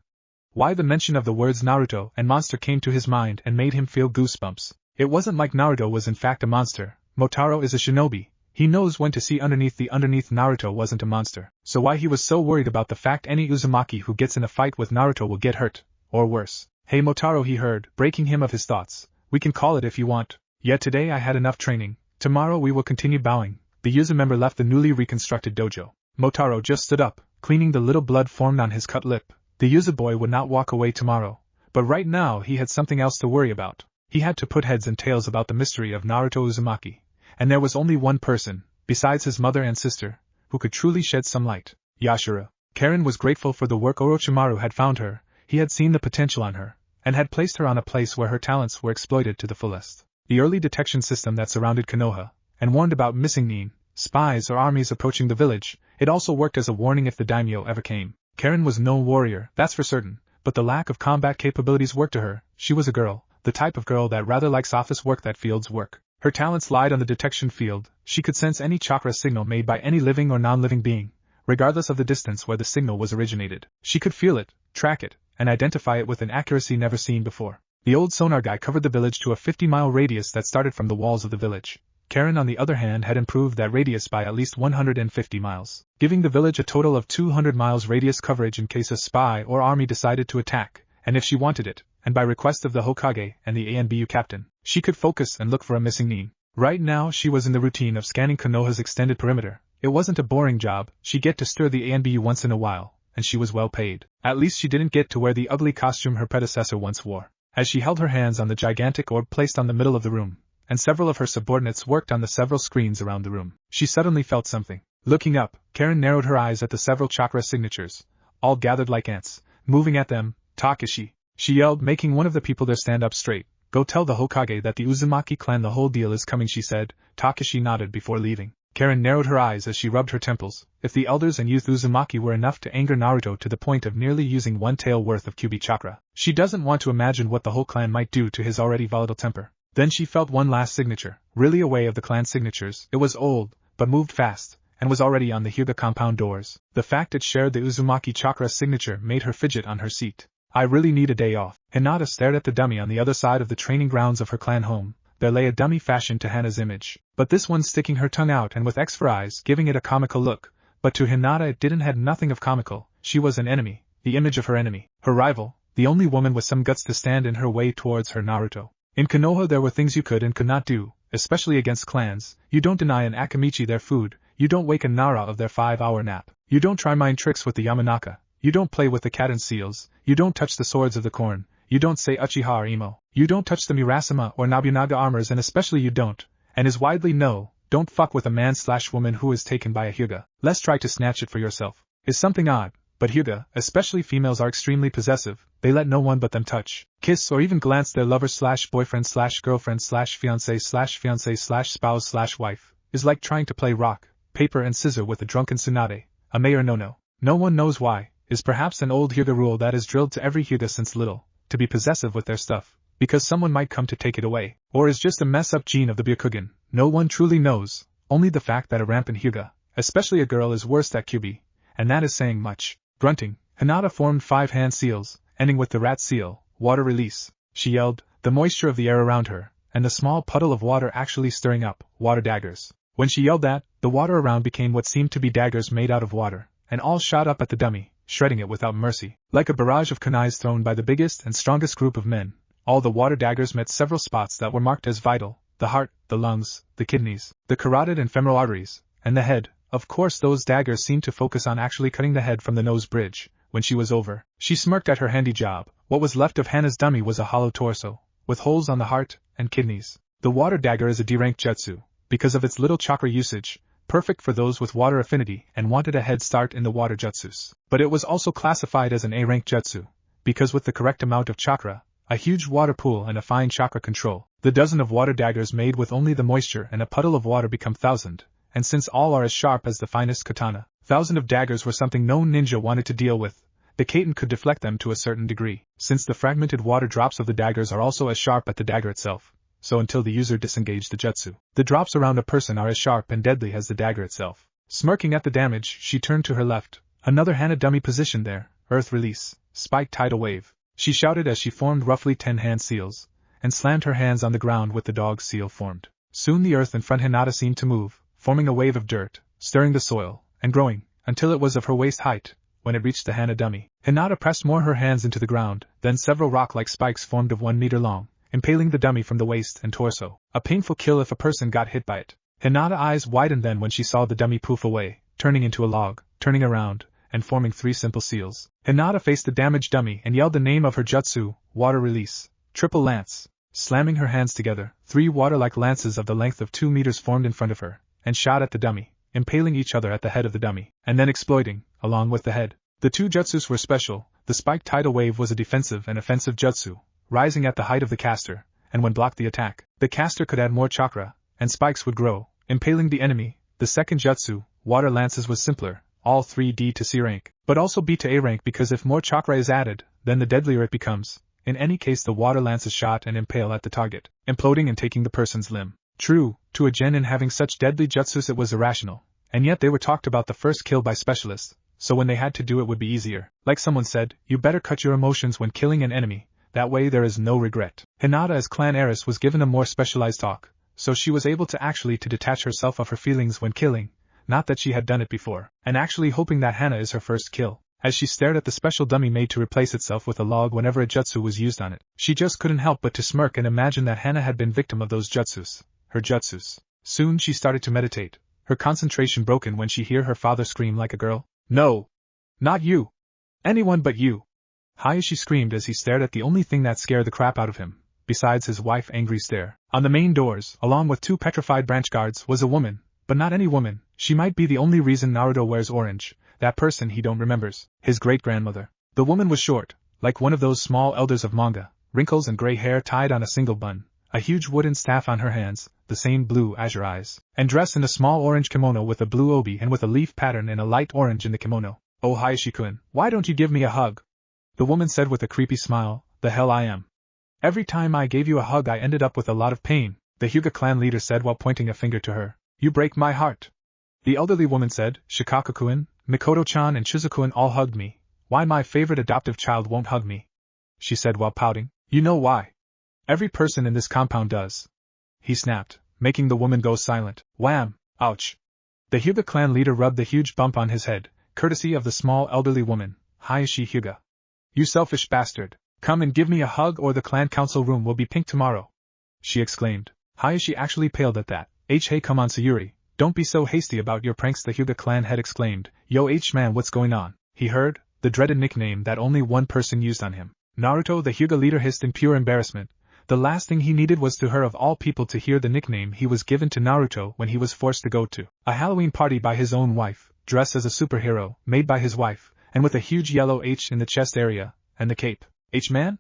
Why the mention of the words Naruto and monster came to his mind and made him feel goosebumps? It wasn't like Naruto was in fact a monster. Motaro is a shinobi, He knows when to see underneath Naruto wasn't a monster. So why he was so worried about the fact any Uzumaki who gets in a fight with Naruto will get hurt, or worse. Hey Motaro, he heard, breaking him of his thoughts. We can call it if you want. Yet today I had enough training. Tomorrow we will continue bowing. The Uzu member left the newly reconstructed dojo. Motaro just stood up, cleaning the little blood formed on his cut lip. The Uzu boy would not walk away tomorrow. But right now he had something else to worry about. He had to put heads and tails about the mystery of Naruto Uzumaki. And there was only one person, besides his mother and sister, who could truly shed some light. Yashiro. Karen was grateful for the work Orochimaru had found her. He had seen the potential on her, and had placed her on a place where her talents were exploited to the fullest. The early detection system that surrounded Konoha, and warned about missing nin, spies or armies approaching the village, it also worked as a warning if the daimyo ever came. Karen was no warrior, that's for certain, but the lack of combat capabilities worked to her. She was a girl, the type of girl that rather likes office work than fields work. Her talents lied on the detection field. She could sense any chakra signal made by any living or non-living being, regardless of the distance where the signal was originated. She could feel it, track it, and identify it with an accuracy never seen before. The old sonar guy covered the village to a 50-mile radius that started from the walls of the village. Karen, on the other hand, had improved that radius by at least 150 miles, giving the village a total of 200 miles radius coverage in case a spy or army decided to attack, and if she wanted it, and by request of the Hokage and the ANBU captain, she could focus and look for a missing nin. Right now she was in the routine of scanning Konoha's extended perimeter. It wasn't a boring job, she'd get to stir the ANBU once in a while, and she was well paid. At least she didn't get to wear the ugly costume her predecessor once wore. As she held her hands on the gigantic orb placed on the middle of the room, and several of her subordinates worked on the several screens around the room, she suddenly felt something. Looking up, Karen narrowed her eyes at the several chakra signatures, all gathered like ants, moving at them. Takeshi, she yelled, making one of the people there stand up straight. Go tell the Hokage that the Uzumaki clan, the whole deal is coming, she said. Takeshi nodded before leaving. Karen narrowed her eyes as she rubbed her temples. If the elders and youth Uzumaki were enough to anger Naruto to the point of nearly using one tael worth of Kyuubi chakra, she doesn't want to imagine what the whole clan might do to his already volatile temper. Then she felt one last signature, really away of the clan signatures. It was old, but moved fast, and was already on the Hyuga compound doors. The fact it shared the Uzumaki chakra signature made her fidget on her seat. I really need a day off. Hinata stared at the dummy on the other side of the training grounds of her clan home. There lay a dummy fashioned to Hana's image, but this one sticking her tongue out and with X for eyes, giving it a comical look. But to Hinata it didn't have nothing of comical. She was an enemy, the image of her enemy, her rival, the only woman with some guts to stand in her way towards her Naruto. In Konoha there were things you could and could not do, especially against clans. You don't deny an Akamichi their food, you don't wake a Nara of their 5-hour nap, you don't try mind tricks with the Yamanaka, you don't play with the cat and seals, you don't touch the swords of the corn, you don't say Uchiha or Imo, you don't touch the Murasama or Nobunaga armors, and especially you don't, and is widely no, don't fuck with a man/woman who is taken by a Hyuga. Let's try to snatch it for yourself. Is something odd, but Hyuga, especially females, are extremely possessive. They let no one but them touch, kiss, or even glance their lover/boyfriend/girlfriend/fiance/spouse/wife. Is like trying to play rock, paper and scissor with a drunken Tsunade, a may or no. No one knows why. Is perhaps an old Hyuga rule that is drilled to every Hyuga since little, to be possessive with their stuff, because someone might come to take it away, or is just a mess-up gene of the Byakugan. No one truly knows, only the fact that a rampant Hyuga, especially a girl, is worse at Kyuubi, and that is saying much. Grunting, Hinata formed 5 hand seals, ending with the rat seal. Water release, she yelled, the moisture of the air around her, and the small puddle of water actually stirring up. Water daggers. When she yelled that, the water around became what seemed to be daggers made out of water, and all shot up at the dummy, shredding it without mercy. Like a barrage of kunais thrown by the biggest and strongest group of men, all the water daggers met several spots that were marked as vital: the heart, the lungs, the kidneys, the carotid and femoral arteries, and the head. Of course those daggers seemed to focus on actually cutting the head from the nose bridge. When she was over, she smirked at her handy job. What was left of Hana's dummy was a hollow torso, with holes on the heart and kidneys. The water dagger is a D-rank jutsu, because of its little chakra usage, perfect for those with water affinity and wanted a head start in the water jutsus. But it was also classified as an A-rank jutsu, because with the correct amount of chakra, a huge water pool and a fine chakra control, the dozen of water daggers made with only the moisture and a puddle of water become 1,000, and since all are as sharp as the finest katana, 1,000 of daggers were something no ninja wanted to deal with. The kaiten could deflect them to a certain degree, since the fragmented water drops of the daggers are also as sharp as the dagger itself. So until the user disengaged the jutsu, the drops around a person are as sharp and deadly as the dagger itself. Smirking at the damage, she turned to her left. Another Hana dummy positioned there. Earth release, spike tidal wave, she shouted as she formed roughly 10 hand seals, and slammed her hands on the ground with the dog seal formed. Soon the earth in front Hinata seemed to move, forming a wave of dirt, stirring the soil, and growing, until it was of her waist height, when it reached the Hana dummy. Hinata pressed more her hands into the ground, then several rock-like spikes formed of 1 meter long, impaling the dummy from the waist and torso. A painful kill if a person got hit by it. Hinata's eyes widened then when she saw the dummy poof away, turning into a log, turning around, and forming 3 simple seals. Hinata faced the damaged dummy and yelled the name of her jutsu, water release, triple lance. Slamming her hands together, 3 water-like lances of the length of 2 meters formed in front of her, and shot at the dummy, impaling each other at the head of the dummy, and then exploding, along with the head. The 2 jutsus were special. The spiked tidal wave was a defensive and offensive jutsu, rising at the height of the caster, and when blocked the attack, the caster could add more chakra, and spikes would grow, impaling the enemy. The second jutsu, water lances, was simpler, all 3 D to C rank, but also B to A rank because if more chakra is added, then the deadlier it becomes. In any case, the water lances shot and impale at the target, imploding and taking the person's limb. True, to a genin having such deadly jutsus it was irrational, and yet they were talked about the first kill by specialists, so when they had to do it would be easier. Like someone said, you better cut your emotions when killing an enemy, that way there is no regret. Hinata as clan heiress was given a more specialized talk, so she was able to detach herself of her feelings when killing, not that she had done it before, and actually hoping that Hana is her first kill. As she stared at the special dummy made to replace itself with a log whenever a jutsu was used on it, she just couldn't help but to smirk and imagine that Hana had been victim of those jutsus, her jutsus. Soon she started to meditate, her concentration broken when she heard her father scream like a girl. No! Not you! Anyone but you! Hayashi screamed as he stared at the only thing that scared the crap out of him, besides his wife's angry stare. On the main doors, along with 2 petrified branch guards, was a woman, but not any woman. She might be the only reason Naruto wears orange. That person he don't remembers, his great-grandmother. The woman was short, like one of those small elders of manga, wrinkles and gray hair tied on a single bun, a huge wooden staff on her hands, the same blue azure eyes, and dressed in a small orange kimono with a blue obi and with a leaf pattern in a light orange in the kimono. Oh Hayashi-kun, why don't you give me a hug? The woman said with a creepy smile. The hell I am. Every time I gave you a hug I ended up with a lot of pain, the Hyuga clan leader said while pointing a finger to her. You break my heart. The elderly woman said, Shikako-kun, Mikoto-chan and Shizuku-kun all hugged me. Why my favorite adoptive child won't hug me? She said while pouting. You know why. Every person in this compound does. He snapped, making the woman go silent. Wham! Ouch! The Hyuga clan leader rubbed the huge bump on his head, courtesy of the small elderly woman, Hayashi Hyuga. You selfish bastard! Come and give me a hug or the clan council room will be pink tomorrow! She exclaimed. Hayashi actually paled at that. Hey come on Sayuri, don't be so hasty about your pranks, the Hyuga clan head exclaimed. Yo man, what's going on? He heard the dreaded nickname that only one person used on him. Naruto, the Hyuga leader, hissed in pure embarrassment. The last thing he needed was to her of all people to hear the nickname he was given to Naruto when he was forced to go to a Halloween party by his own wife, dressed as a superhero, made by his wife, and with a huge yellow H in the chest area, and the cape. H-man?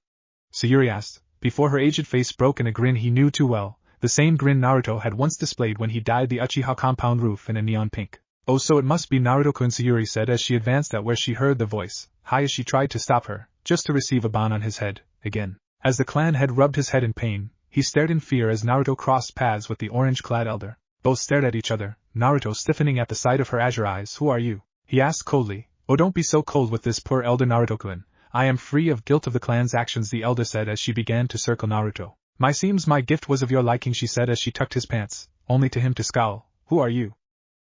Sayuri asked, before her aged face broke in a grin he knew too well, the same grin Naruto had once displayed when he dyed the Uchiha compound roof in a neon pink. Oh, so it must be Naruto-kun, Sayuri said as she advanced at where she heard the voice. Hayashi tried to stop her, just to receive a ban on his head, again. As the clan head rubbed his head in pain, he stared in fear as Naruto crossed paths with the orange-clad elder. Both stared at each other, Naruto stiffening at the sight of her azure eyes. Who are you? He asked coldly. Oh, don't be so cold with this poor elder, Naruto-kun. I am free of guilt of the clan's actions, the elder said as she began to circle Naruto. Seems my gift was of your liking, she said as she tucked his pants, only to him to scowl. Who are you?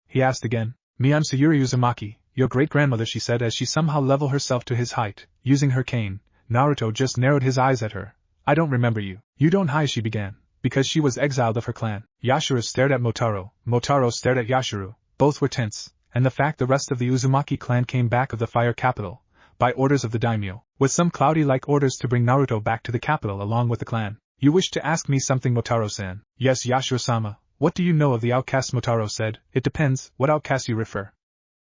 He asked again. Me, I'm Sayuri Uzumaki, your great-grandmother, she said as she somehow leveled herself to his height, using her cane. Naruto just narrowed his eyes at her. I don't remember you. You don't, Hayashi began, because she was exiled of her clan. Yashiro stared at Motaro, Motaro stared at Yashiro, both were tense, and the fact the rest of the Uzumaki clan came back of the fire capital, by orders of the daimyo, with some cloudy-like orders to bring Naruto back to the capital along with the clan. You wish to ask me something, Motaro-san? Yes, Yashiro-sama. What do you know of the outcast? Motaro said. It depends, what outcast you refer.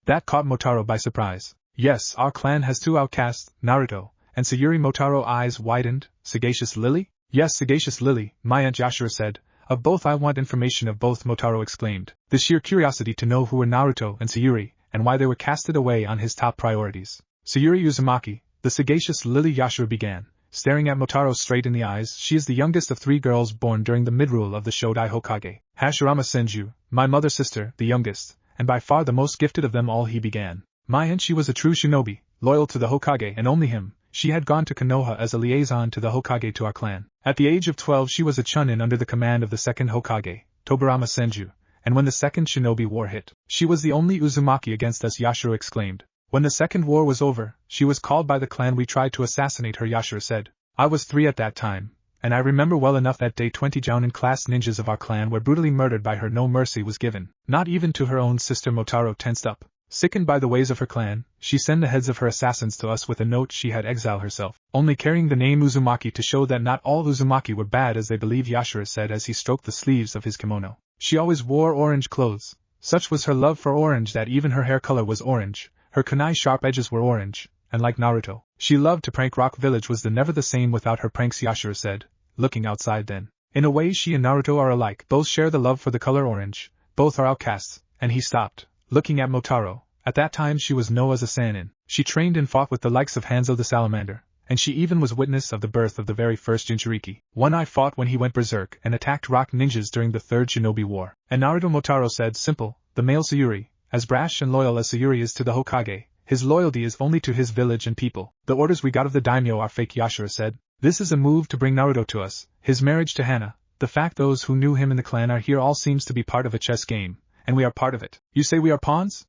That caught Motaro by surprise. Yes, our clan has 2 outcasts, Naruto, and Sayuri. Motaro eyes widened. Sagacious Lily? Yes, Sagacious Lily, my aunt, Yashiro said. Of both I want information of both, Motaro exclaimed, the sheer curiosity to know who were Naruto and Sayuri, and why they were casted away on his top priorities. Sayuri Uzumaki, the Sagacious Lily, Yashiro began, staring at Motaro straight in the eyes. She is the youngest of 3 girls born during the mid-rule of the Shodai Hokage. Hashirama Senju, my mother's sister, the youngest, and by far the most gifted of them all, he began. My aunt, she was a true shinobi, loyal to the Hokage and only him. She had gone to Konoha as a liaison to the Hokage to our clan. At the age of 12 she was a chunin under the command of the second Hokage, Tobarama Senju, and when the second shinobi war hit, she was the only Uzumaki against us, Yashiro exclaimed. When the second war was over, she was called by the clan we tried to assassinate her, Yashiro said. I was 3 at that time, and I remember well enough that day 20 Jounin class ninjas of our clan were brutally murdered by her. No mercy was given, not even to her own sister. Motaro tensed up. Sickened by the ways of her clan, she sent the heads of her assassins to us with a note she had exiled herself, only carrying the name Uzumaki to show that not all Uzumaki were bad as they believe, Yashiro said as he stroked the sleeves of his kimono. She always wore orange clothes. Such was her love for orange that even her hair color was orange, her kunai sharp edges were orange, and like Naruto, she loved to prank. Rock Village was never the same without her pranks, Yashiro said, looking outside then. In a way she and Naruto are alike, both share the love for the color orange, both are outcasts, and he stopped, looking at Motaro. At that time she was known as a Sannin. She trained and fought with the likes of Hanzo the Salamander, and she even was witness of the birth of the very first Jinchuriki. One I fought when he went berserk and attacked rock ninjas during the Third Shinobi War. And Naruto, Motaro said, simple, the male Sayuri, as brash and loyal as Sayuri is to the Hokage, his loyalty is only to his village and people. The orders we got of the daimyo are fake, Yashiro said. This is a move to bring Naruto to us, his marriage to Hana, the fact those who knew him in the clan are here, all seems to be part of a chess game, and we are part of it. You say we are pawns?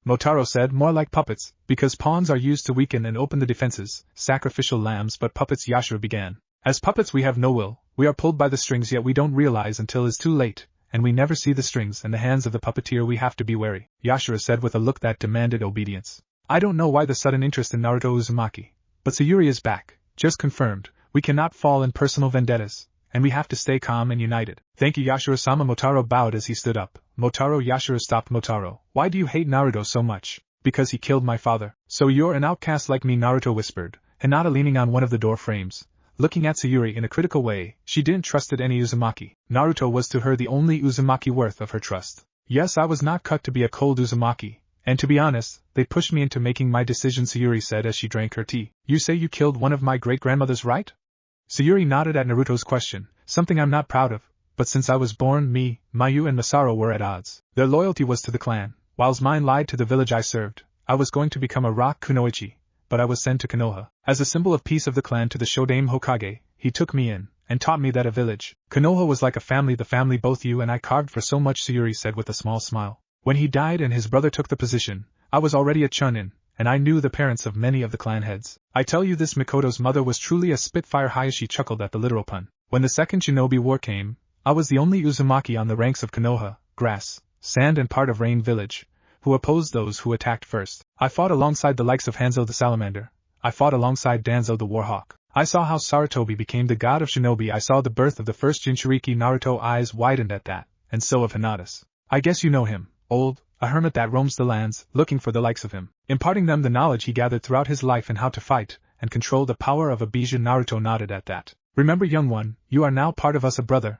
Motaro said, more like puppets, because pawns are used to weaken and open the defenses, sacrificial lambs, but puppets, Yashiro began. As puppets we have no will, we are pulled by the strings, yet we don't realize until it's too late, and we never see the strings and the hands of the puppeteer. We have to be wary, Yashiro said with a look that demanded obedience. I don't know why the sudden interest in Naruto Uzumaki, but Sayuri is back, just confirmed. We cannot fall in personal vendettas, and we have to stay calm and united. Thank you, Yashiro-sama. Motaro bowed as he stood up. Motaro, Yashiro stopped. Motaro, why do you hate Naruto so much? Because he killed my father. So you're an outcast like me, Naruto whispered, Hinata leaning on one of the door frames, looking at Sayuri in a critical way. She didn't trusted any Uzumaki. Naruto was to her the only Uzumaki worth of her trust. Yes, I was not cut to be a cold Uzumaki, and to be honest, they pushed me into making my decision, Sayuri said as she drank her tea. You say you killed one of my great-grandmothers, right? Sayuri nodded at Naruto's question, something I'm not proud of, but since I was born, me, Mayu and Masaru were at odds. Their loyalty was to the clan, whilst mine lied to the village I served. I was going to become a rock kunoichi, but I was sent to Konoha. As a symbol of peace of the clan to the Shodaime Hokage, he took me in, and taught me that a village, Konoha, was like a family, the family both you and I carved for so much, Sayuri said with a small smile. When he died and his brother took the position, I was already a chunin, and I knew the parents of many of the clan heads. I tell you, this Mikoto's mother was truly a spitfire. Hayashi chuckled at the literal pun. When the second Shinobi War came, I was the only Uzumaki on the ranks of Konoha, grass, sand and part of Rain Village, who opposed those who attacked first. I fought alongside the likes of Hanzo the Salamander. I fought alongside Danzo the Warhawk. I saw how Sarutobi became the god of shinobi. I saw the birth of the first Jinchuriki. Naruto eyes widened at that, and so of Hinata's. I guess you know him, old, a hermit that roams the lands, looking for the likes of him, imparting them the knowledge he gathered throughout his life and how to fight, and control the power of a Bijou. Naruto nodded at that. Remember, young one, you are now part of us, a brother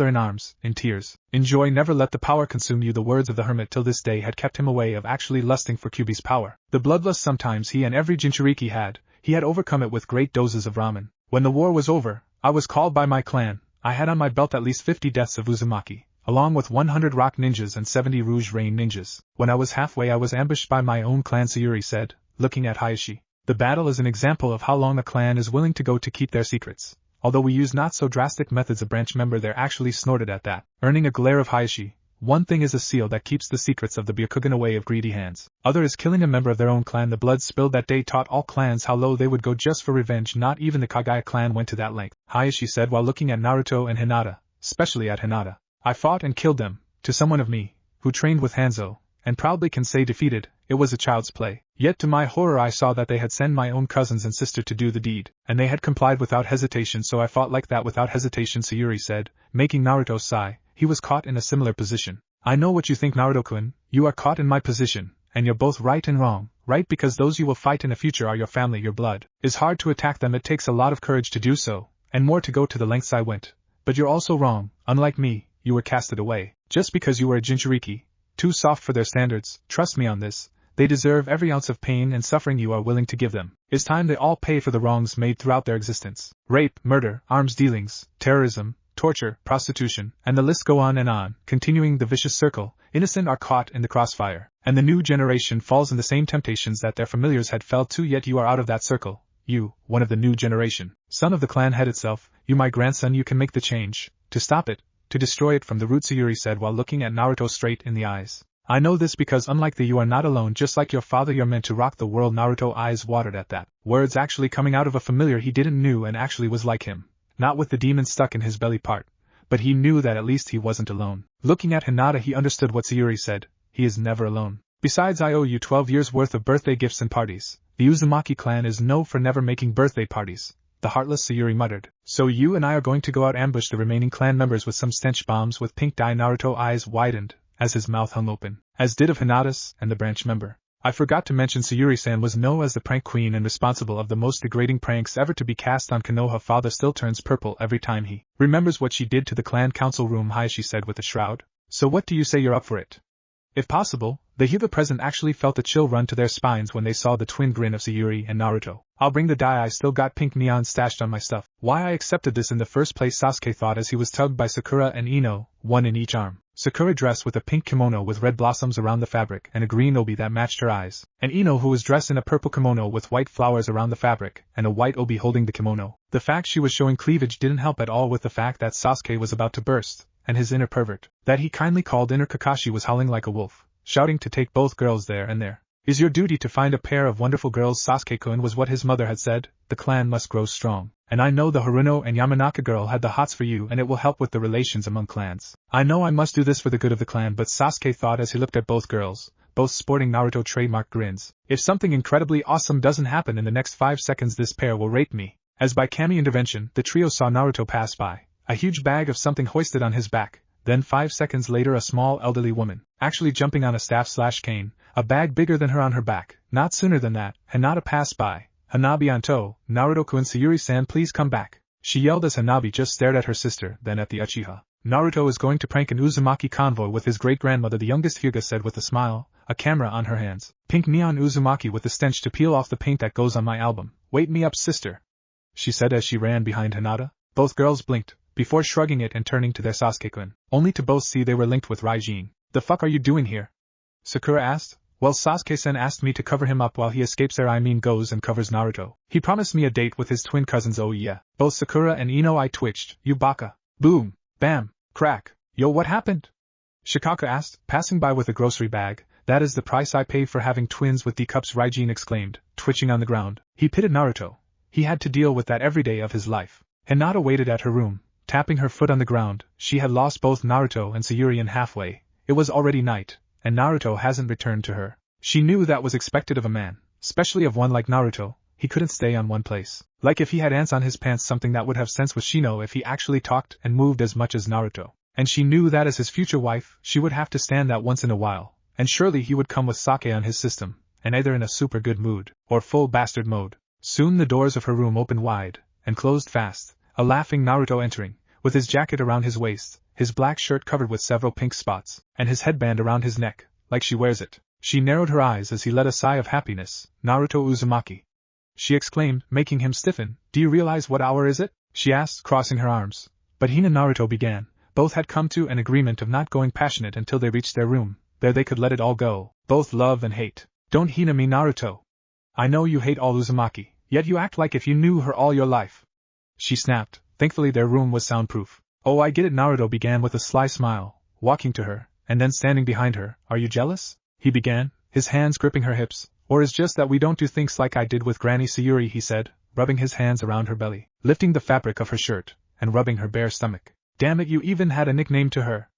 in arms, in tears. Enjoy, never let the power consume you. The words of the hermit till this day had kept him away of actually lusting for Kyuubi's power. The bloodlust sometimes he and every Jinchuriki had, he had overcome it with great doses of ramen. When the war was over, I was called by my clan. I had on my belt at least 50 deaths of Uzumaki, along with 100 rock ninjas and 70 Rouge Rain ninjas. When I was halfway, I was ambushed by my own clan, Sayuri said, looking at Hayashi. The battle is an example of how long a clan is willing to go to keep their secrets. Although we use not so drastic methods, a branch member there actually snorted at that, earning a glare of Hayashi. One thing is a seal that keeps the secrets of the Byakugan away of greedy hands. Other is killing a member of their own clan. The blood spilled that day taught all clans how low they would go just for revenge. Not even the Kagaya clan went to that length, Hayashi said while looking at Naruto and Hinata, especially at Hinata. I fought and killed them, to someone of me, who trained with Hanzo, and proudly can say defeated. It was a child's play. Yet to my horror I saw that they had sent my own cousins and sister to do the deed, and they had complied without hesitation, so I fought like that without hesitation, Sayuri said, making Naruto sigh. He was caught in a similar position. I know what you think, Naruto-kun, you are caught in my position, and you're both right and wrong. Right, because those you will fight in the future are your family, your blood. It's hard to attack them, it takes a lot of courage to do so, and more to go to the lengths I went. But you're also wrong, unlike me, you were casted away, just because you were a Jinchuriki, too soft for their standards. Trust me on this, they deserve every ounce of pain and suffering you are willing to give them. It's time they all pay for the wrongs made throughout their existence. Rape, murder, arms dealings, terrorism, torture, prostitution, and the list go on, continuing the vicious circle. Innocent are caught in the crossfire, and the new generation falls in the same temptations that their familiars had fell to, yet you are out of that circle. You, one of the new generation, son of the clan head itself, you my grandson, you can make the change. To stop it, to destroy it from the root, Sayuri said while looking at Naruto straight in the eyes. I know this because unlike you are not alone, just like your father you're meant to rock the world. Naruto eyes watered at that. Words actually coming out of a familiar he didn't knew and actually was like him. Not with the demon stuck in his belly part. But he knew that at least he wasn't alone. Looking at Hinata he understood what Sayuri said. He is never alone. Besides, I owe you 12 years worth of birthday gifts and parties. The Uzumaki clan is known for never making birthday parties. The heartless Sayuri muttered. So you and I are going to go out ambush the remaining clan members with some stench bombs with pink dye. Naruto eyes widened, as his mouth hung open, as did of Hinata's and the branch member. I forgot to mention Sayuri-san was known as the prank queen and responsible of the most degrading pranks ever to be cast on Konoha. Father still turns purple every time he remembers what she did to the clan council room. Hi, she said with a shroud. So what do you say, you're up for it? If possible, the Hyuga present actually felt a chill run to their spines when they saw the twin grin of Sayuri and Naruto. I'll bring the dye, I still got pink neon stashed on my stuff. Why I accepted this in the first place, Sasuke thought as he was tugged by Sakura and Ino, one in each arm. Sakura dressed with a pink kimono with red blossoms around the fabric and a green obi that matched her eyes, and Ino who was dressed in a purple kimono with white flowers around the fabric and a white obi holding the kimono. The fact she was showing cleavage didn't help at all with the fact that Sasuke was about to burst, and his inner pervert, that he kindly called inner Kakashi, was howling like a wolf, shouting to take both girls there and there. Is your duty to find a pair of wonderful girls, Sasuke-kun, was what his mother had said. The clan must grow strong. And I know the Haruno and Yamanaka girl had the hots for you and it will help with the relations among clans. I know I must do this for the good of the clan, but Sasuke thought as he looked at both girls, both sporting Naruto trademark grins. If something incredibly awesome doesn't happen in the next 5 seconds, this pair will rape me. As by Kami intervention, the trio saw Naruto pass by, a huge bag of something hoisted on his back. Then 5 seconds later a small elderly woman, actually jumping on a staff/cane, a bag bigger than her on her back. Not sooner than that, Hinata passed by. Hanabi on tow, Naruto-kun, Sayuri-san, please come back. She yelled as Hanabi just stared at her sister, then at the Uchiha. Naruto is going to prank an Uzumaki convoy with his great-grandmother, the youngest Hyuga said with a smile, a camera on her hands. Pink neon Uzumaki with the stench to peel off the paint that goes on my album. Wait me up, sister, she said as she ran behind Hinata. Both girls blinked, before shrugging it and turning to their Sasuke-kun, only to both see they were linked with Raijin. The fuck are you doing here? Sakura asked. Well, Sasuke-sen asked me to cover him up while he escapes goes and covers Naruto. He promised me a date with his twin cousins, oh yeah. Both Sakura and Ino I twitched. You baka. Boom. Bam. Crack. Yo, what happened? Shikaka asked, passing by with a grocery bag. That is the price I pay for having twins with D cups, Raijin exclaimed, twitching on the ground. He pitied Naruto. He had to deal with that every day of his life. Hinata waited at her room, tapping her foot on the ground. She had lost both Naruto and Sayuri in halfway. It was already night, and Naruto hasn't returned to her. She knew that was expected of a man, especially of one like Naruto. He couldn't stay on one place. Like if he had ants on his pants, something that would have sense with Shino if he actually talked and moved as much as Naruto. And she knew that as his future wife, she would have to stand that once in a while, and surely he would come with sake on his system, and either in a super good mood, or full bastard mode. Soon the doors of her room opened wide, and closed fast, a laughing Naruto entering, with his jacket around his waist, his black shirt covered with several pink spots, and his headband around his neck, like she wears it. She narrowed her eyes as he let a sigh of happiness. Naruto Uzumaki, she exclaimed, making him stiffen. Do you realize what hour is it? She asked, crossing her arms. But Hina Naruto began. Both had come to an agreement of not going passionate until they reached their room. There they could let it all go. Both love and hate. Don't Hina me, Naruto. I know you hate all Uzumaki, yet you act like if you knew her all your life. She snapped. Thankfully their room was soundproof. Oh, I get it, Naruto began with a sly smile, walking to her, and then standing behind her. Are you jealous? He began, his hands gripping her hips. Or is just that we don't do things like I did with Granny Sayuri, he said, rubbing his hands around her belly, lifting the fabric of her shirt, and rubbing her bare stomach. Damn it, you even had a nickname to her.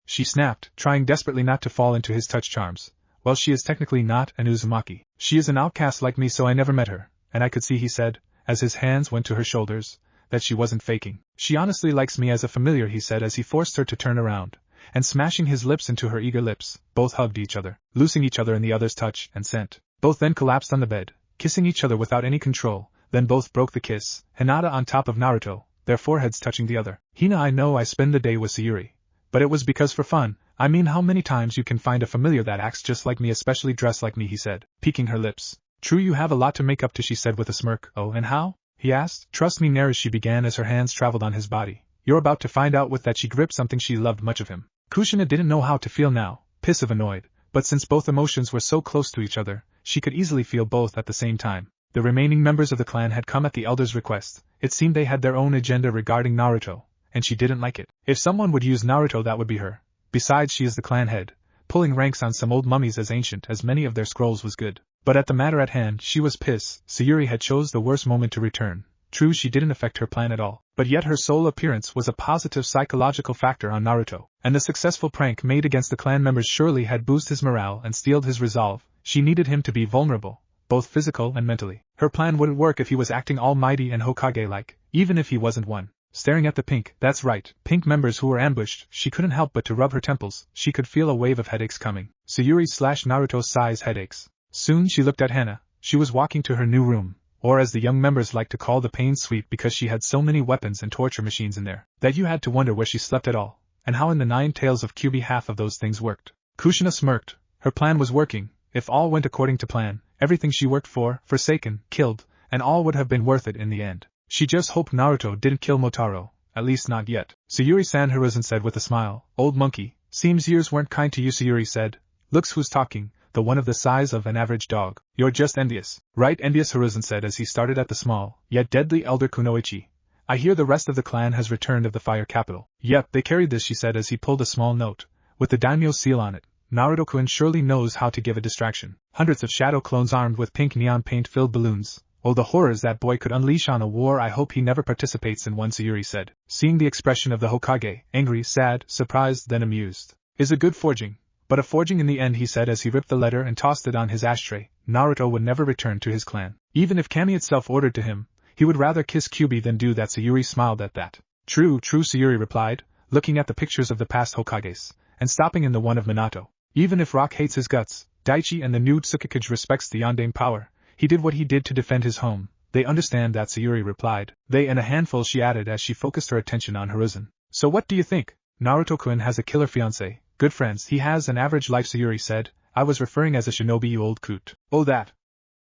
She snapped, trying desperately not to fall into his touch charms. Well, she is technically not an Uzumaki. She is an outcast like me, so I never met her, and I could see, he said, as his hands went to her shoulders, that she wasn't faking. She honestly likes me as a familiar, he said as he forced her to turn around. And smashing his lips into her eager lips, both hugged each other, losing each other in the other's touch and scent. Both then collapsed on the bed, kissing each other without any control, then both broke the kiss, Hinata on top of Naruto, their foreheads touching the other. Hina, I know I spend the day with Sayuri, but it was because for fun. I mean, how many times you can find a familiar that acts just like me, especially dressed like me, he said, peeking her lips. True, you have a lot to make up to, she said with a smirk. Oh, and how? He asked. Trust me, Naruto, she began as her hands traveled on his body. You're about to find out with that. She gripped something she loved much of him. Kushina didn't know how to feel now, piss of annoyed, but since both emotions were so close to each other, she could easily feel both at the same time. The remaining members of the clan had come at the elder's request. It seemed they had their own agenda regarding Naruto, and she didn't like it. If someone would use Naruto, that would be her. Besides, she is the clan head. Pulling ranks on some old mummies as ancient as many of their scrolls was good. But at the matter at hand, she was pissed. Sayuri had chose the worst moment to return. True, she didn't affect her plan at all, but yet her sole appearance was a positive psychological factor on Naruto, and the successful prank made against the clan members surely had boosted his morale and steeled his resolve. She needed him to be vulnerable, both physical and mentally. Her plan wouldn't work if he was acting almighty and Hokage-like, even if he wasn't one. Staring at the that's right, pink members who were ambushed, she couldn't help but to rub her temples. She could feel a wave of headaches coming. Sayuri/Naruto size headaches. Soon she looked at Hana. She was walking to her new room, or as the young members like to call the pain suite, because she had so many weapons and torture machines in there, that you had to wonder where she slept at all, and how in the 9 tails of Kyuubi half of those things worked. Kushina smirked. Her plan was working. If all went according to plan, everything she worked for, forsaken, killed, and all would have been worth it in the end. She just hoped Naruto didn't kill Motaro, at least not yet. Sayuri-san, Hiruzen said with a smile. Old monkey, seems years weren't kind to you, Sayuri said. Looks who's talking, the one of the size of an average dog. You're just envious. Right, envious, Hiruzen said as he started at the small, yet deadly elder Kunoichi. I hear the rest of the clan has returned of the fire capital. Yep, they carried this, she said as he pulled a small note, with the daimyo seal on it. Naruto-kun surely knows how to give a distraction. Hundreds of shadow clones armed with pink neon paint-filled balloons. Oh, the horrors that boy could unleash on a war. I hope he never participates in one, Sayuri said, seeing the expression of the Hokage, angry, sad, surprised, then amused. Is a good forging. But a forging in the end, he said as he ripped the letter and tossed it on his ashtray. Naruto would never return to his clan. Even if Kami itself ordered to him, he would rather kiss Kyuubi than do that. Sayuri smiled at that. True, Sayuri replied, looking at the pictures of the past Hokages, and stopping in the one of Minato. Even if Rock hates his guts, Daichi and the new Tsukikage respects the Yondaime power. He did what he did to defend his home. They understand that, Sayuri replied. They and a handful, she added as she focused her attention on Hiruzen. So what do you think? Naruto-kun has a killer fiance. Good friends. He has an average life, Sayuri said. I was referring as a shinobi, you old coot. Oh, that.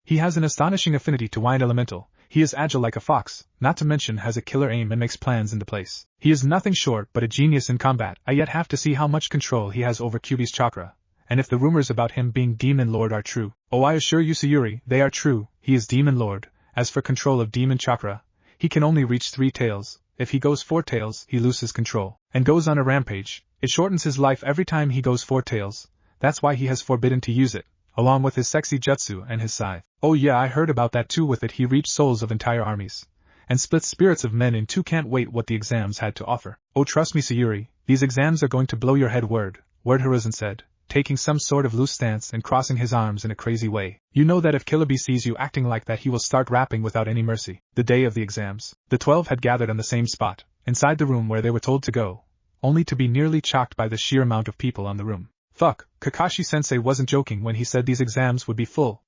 He has an astonishing affinity to wind elemental. He is agile like a fox, not to mention has a killer aim and makes plans into place. He is nothing short but a genius in combat. I yet have to see how much control he has over Kyuubi's chakra. And if the rumors about him being Demon Lord are true. Oh, I assure you, Sayuri, they are true. He is Demon Lord. As for control of Demon Chakra, he can only reach 3 tails. If he goes 4 tails, he loses control, and goes on a rampage. It shortens his life every time he goes 4 tails. That's why he has forbidden to use it, along with his sexy jutsu and his scythe. Oh yeah, I heard about that too. With it he reached souls of entire armies, and split spirits of men in 2. Can't wait what the exams had to offer. Oh, trust me, Sayuri, these exams are going to blow your head. Word, Hiruzen said, taking some sort of loose stance and crossing his arms in a crazy way. You know that if Killer Bee sees you acting like that, he will start rapping without any mercy. The day of the exams, the 12 had gathered on the same spot, inside the room where they were told to go, only to be nearly chocked by the sheer amount of people on the room. Fuck, Kakashi-sensei wasn't joking when he said these exams would be full.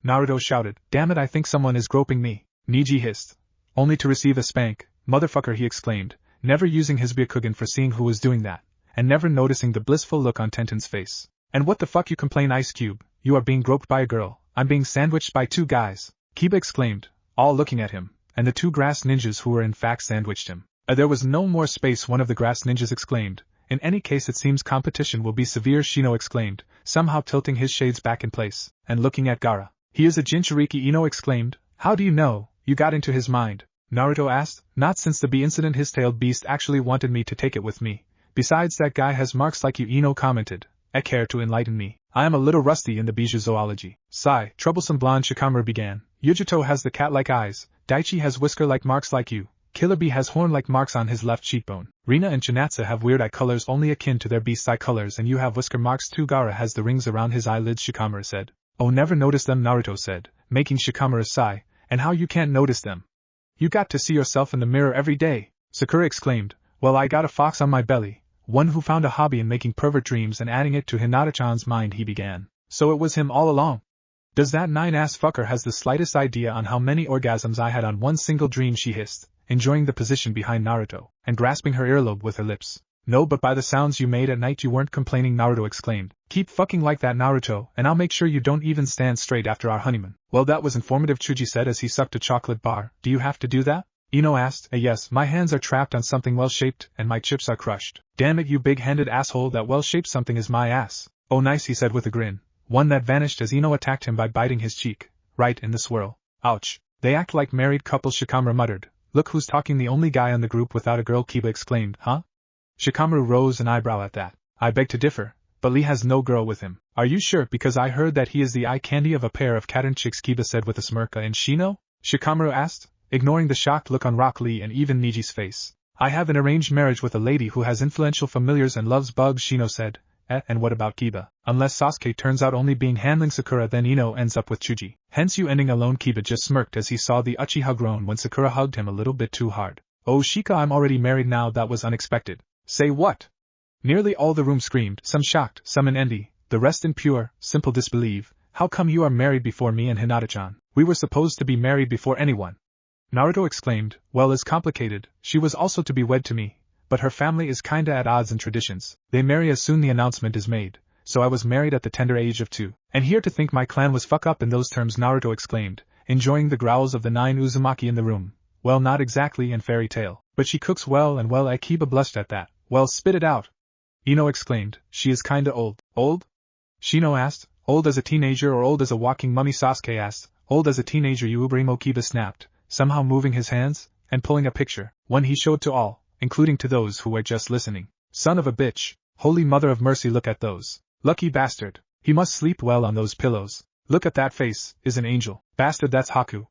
Naruto shouted, damn it, I think someone is groping me. Niji hissed. Only to receive a spank. Motherfucker, he exclaimed, never using his Byakugan for seeing who was doing that, and never noticing the blissful look on Tenten's face. And what the fuck you complain, Ice Cube? You are being groped by a girl. I'm being sandwiched by 2 guys. Kiba exclaimed, all looking at him, and the 2 grass ninjas who were in fact sandwiched him. There was no more space, one of the grass ninjas exclaimed. In any case, it seems competition will be severe, Shino exclaimed, somehow tilting his shades back in place, and looking at Gaara. He is a Jinchuriki, Ino exclaimed. How do you know? You got into his mind? Naruto asked. Not since the bee incident. His tailed beast actually wanted me to take it with me. Besides, that guy has marks like you, Ino commented. Care to enlighten me? I am a little rusty in the Bijou zoology. Sigh, troublesome blonde Shikamaru began. Yujuto has the cat-like eyes, Daichi has whisker-like marks like you, Killer Bee has horn-like marks on his left cheekbone, Rina and Chinatsu have weird eye colors only akin to their beast's eye colors, and you have whisker marks too. Gaara has the rings around his eyelids, Shikamaru said. Oh, never noticed them, Naruto said, making Shikamaru sigh. And how you can't notice them? You got to see yourself in the mirror every day, Sakura exclaimed. Well, I got a fox on my belly. One who found a hobby in making pervert dreams and adding it to Hinata-chan's mind, he began. So it was him all along. Does that 9-ass fucker has the slightest idea on how many orgasms I had on one single dream, she hissed, enjoying the position behind Naruto, and grasping her earlobe with her lips. No, but by the sounds you made at night you weren't complaining, Naruto exclaimed. Keep fucking like that, Naruto, and I'll make sure you don't even stand straight after our honeymoon. Well, that was informative, Chuji said as he sucked a chocolate bar. Do you have to do that? Ino asked. Yes, my hands are trapped on something well-shaped, and my chips are crushed. Damn it, you big-handed asshole, that well-shaped something is my ass. Oh nice, he said with a grin. One that vanished as Ino attacked him by biting his cheek, right in the swirl. Ouch. They act like married couples, Shikamaru muttered, Look who's talking, the only guy in the group without a girl, Kiba exclaimed. Huh? Shikamaru rose an eyebrow at that. I beg to differ, but Lee has no girl with him. Are you sure? Because I heard that he is the eye candy of a pair of Katten chicks, Kiba said with a smirk. And Shino? Shikamaru asked, ignoring the shocked look on Rock Lee and even Niji's face. I have an arranged marriage with a lady who has influential familiars and loves bugs, Shino said. And what about Kiba? Unless Sasuke turns out only being handling Sakura, then Ino ends up with Chuji. Hence you ending alone. Kiba just smirked as he saw the Uchiha groan when Sakura hugged him a little bit too hard. Oh Shika, I'm already married now. That was unexpected. Say what? Nearly all the room screamed, some shocked, some in envy, the rest in pure, simple disbelief. How come you are married before me and Hinata-chan? We were supposed to be married before anyone. Naruto exclaimed. Well, it's complicated. She was also to be wed to me, but her family is kinda at odds in traditions. They marry as soon the announcement is made, so I was married at the tender age of 2. And here to think my clan was fuck up in those terms, Naruto exclaimed, enjoying the growls of the 9 Uzumaki in the room. Well, not exactly in fairy tale, but she cooks well, and well, Akiba blushed at that. Well, spit it out. Ino exclaimed. She is kinda old. Old? Shino asked. Old as a teenager or old as a walking mummy? Sasuke asked. Old as a teenager, Ubrimo, Kiba snapped, somehow moving his hands, and pulling a picture, one he showed to all, including to those who were just listening. Son of a bitch. Holy mother of mercy, look at those. Lucky bastard. He must sleep well on those pillows. Look at that face, is an angel. Bastard, that's Haku.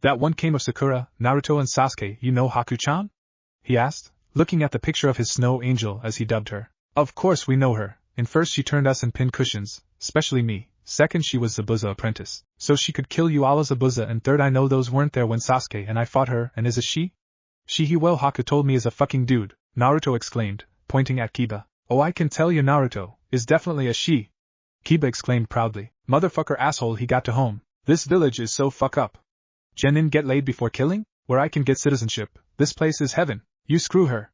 That one came of Sakura, Naruto and Sasuke. You know Haku-chan? He asked, looking at the picture of his snow angel as he dubbed her. Of course we know her. In first she turned us in pincushions, especially me. Second she was Zabuza apprentice, so she could kill you all as Zabuza, and third I know those weren't there when Sasuke and I fought her, and is a she? She well Haku told me is a fucking dude, Naruto exclaimed, pointing at Kiba. Oh, I can tell you Naruto is definitely a she. Kiba exclaimed proudly. Motherfucker asshole, he got to home. This village is so fuck up. Genin get laid before killing? Where I can get citizenship, this place is heaven. You screw her.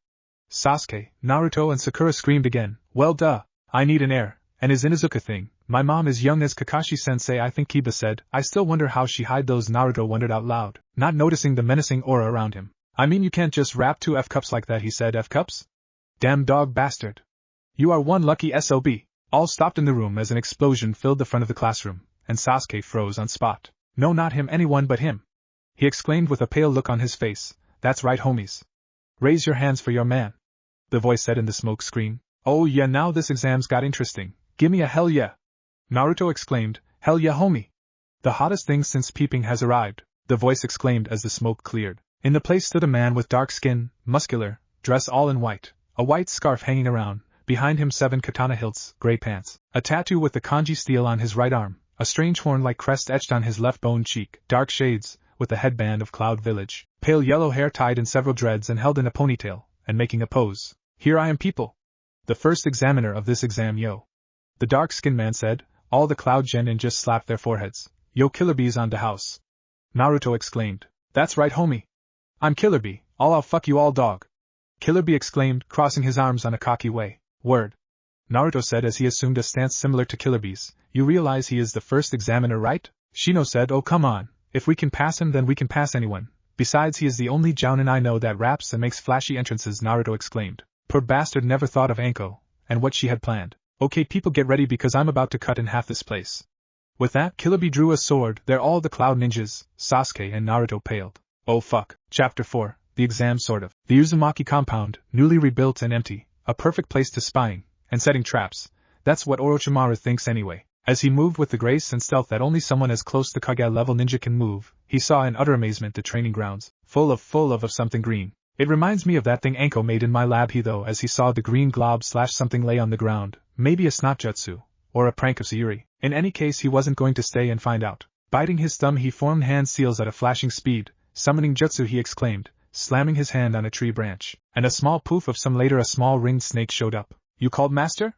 Sasuke, Naruto and Sakura screamed again. Well duh, I need an heir, and is Inuzuka thing. My mom is young as Kakashi-sensei, I think, Kiba said. I still wonder how she hide those, Naruto wondered out loud, not noticing the menacing aura around him. I mean, you can't just wrap 2 F-cups like that, he said. F-cups? Damn dog bastard. You are one lucky SOB. All stopped in the room as an explosion filled the front of the classroom, and Sasuke froze on spot. No, not him, anyone but him. He exclaimed with a pale look on his face. That's right, homies. Raise your hands for your man. The voice said in the smoke screen. Oh yeah, now this exam's got interesting. Gimme a hell yeah. Naruto exclaimed. Hell yeah, homie. The hottest thing since peeping has arrived, the voice exclaimed as the smoke cleared. In the place stood a man with dark skin, muscular, dress all in white, a white scarf hanging around, behind him 7 katana hilts, gray pants, a tattoo with the kanji steel on his right arm, a strange horn-like crest etched on his left bone cheek, dark shades, with a headband of Cloud Village, pale yellow hair tied in several dreads and held in a ponytail, and making a pose. Here I am, people. The first examiner of this exam, yo. The dark-skinned man said. All the Cloud Genin just slapped their foreheads. Yo, Killer Bee's on the house. Naruto exclaimed. That's right, homie. I'm Killer Bee, I'll fuck you all, dog. Killer Bee exclaimed, crossing his arms on a cocky way. Word. Naruto said as he assumed a stance similar to Killer Bee's. You realize he is the first examiner, right? Shino said. Oh, come on. If we can pass him, then we can pass anyone. Besides, he is the only jounin I know that raps and makes flashy entrances, Naruto exclaimed. Poor bastard never thought of Anko, and what she had planned. Okay, people, get ready because I'm about to cut in half this place. With that, Killer Bee drew a sword. They're all the Cloud Ninjas. Sasuke and Naruto paled. Oh fuck. Chapter 4. The exam, sort of. The Uzumaki compound, newly rebuilt and empty, a perfect place to spying and setting traps. That's what Orochimaru thinks anyway. As he moved with the grace and stealth that only someone as close to Kage-level ninja can move, he saw in utter amazement the training grounds, full of something green. It reminds me of that thing Anko made in my lab, he though, as he saw the green glob / something lay on the ground, maybe a snot jutsu, or a prank of Sayuri. In any case, he wasn't going to stay and find out. Biting his thumb, he formed hand seals at a flashing speed. Summoning jutsu, he exclaimed, slamming his hand on a tree branch, and a small poof of some later a small ringed snake showed up. You called, master?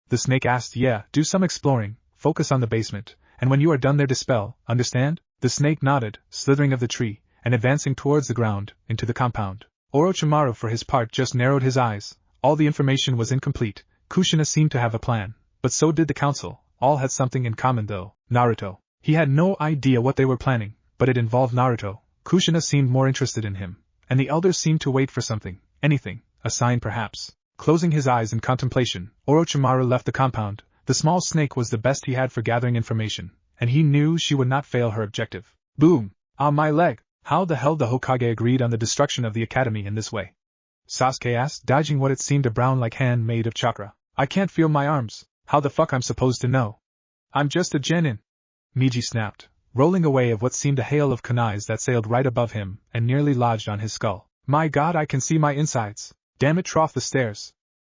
The snake asked. Yeah, do some exploring, focus on the basement, and when you are done there dispel, understand? The snake nodded, slithering of the tree, and advancing towards the ground, into the compound. Orochimaru for his part just narrowed his eyes. All the information was incomplete. Kushina seemed to have a plan, but so did the council. All had something in common though. Naruto. He had no idea what they were planning, but it involved Naruto. Kushina seemed more interested in him, and the elders seemed to wait for something, anything, a sign perhaps. Closing his eyes in contemplation, Orochimaru left the compound. The small snake was the best he had for gathering information, and he knew she would not fail her objective. Boom! Ah, my leg! How the hell the Hokage agreed on the destruction of the academy in this way? Sasuke asked, dodging what it seemed a brown-like hand made of chakra. I can't feel my arms. How the fuck I'm supposed to know? I'm just a genin. Neji snapped, rolling away of what seemed a hail of kunais that sailed right above him and nearly lodged on his skull. My god, I can see my insides. Damn it, trough the stairs.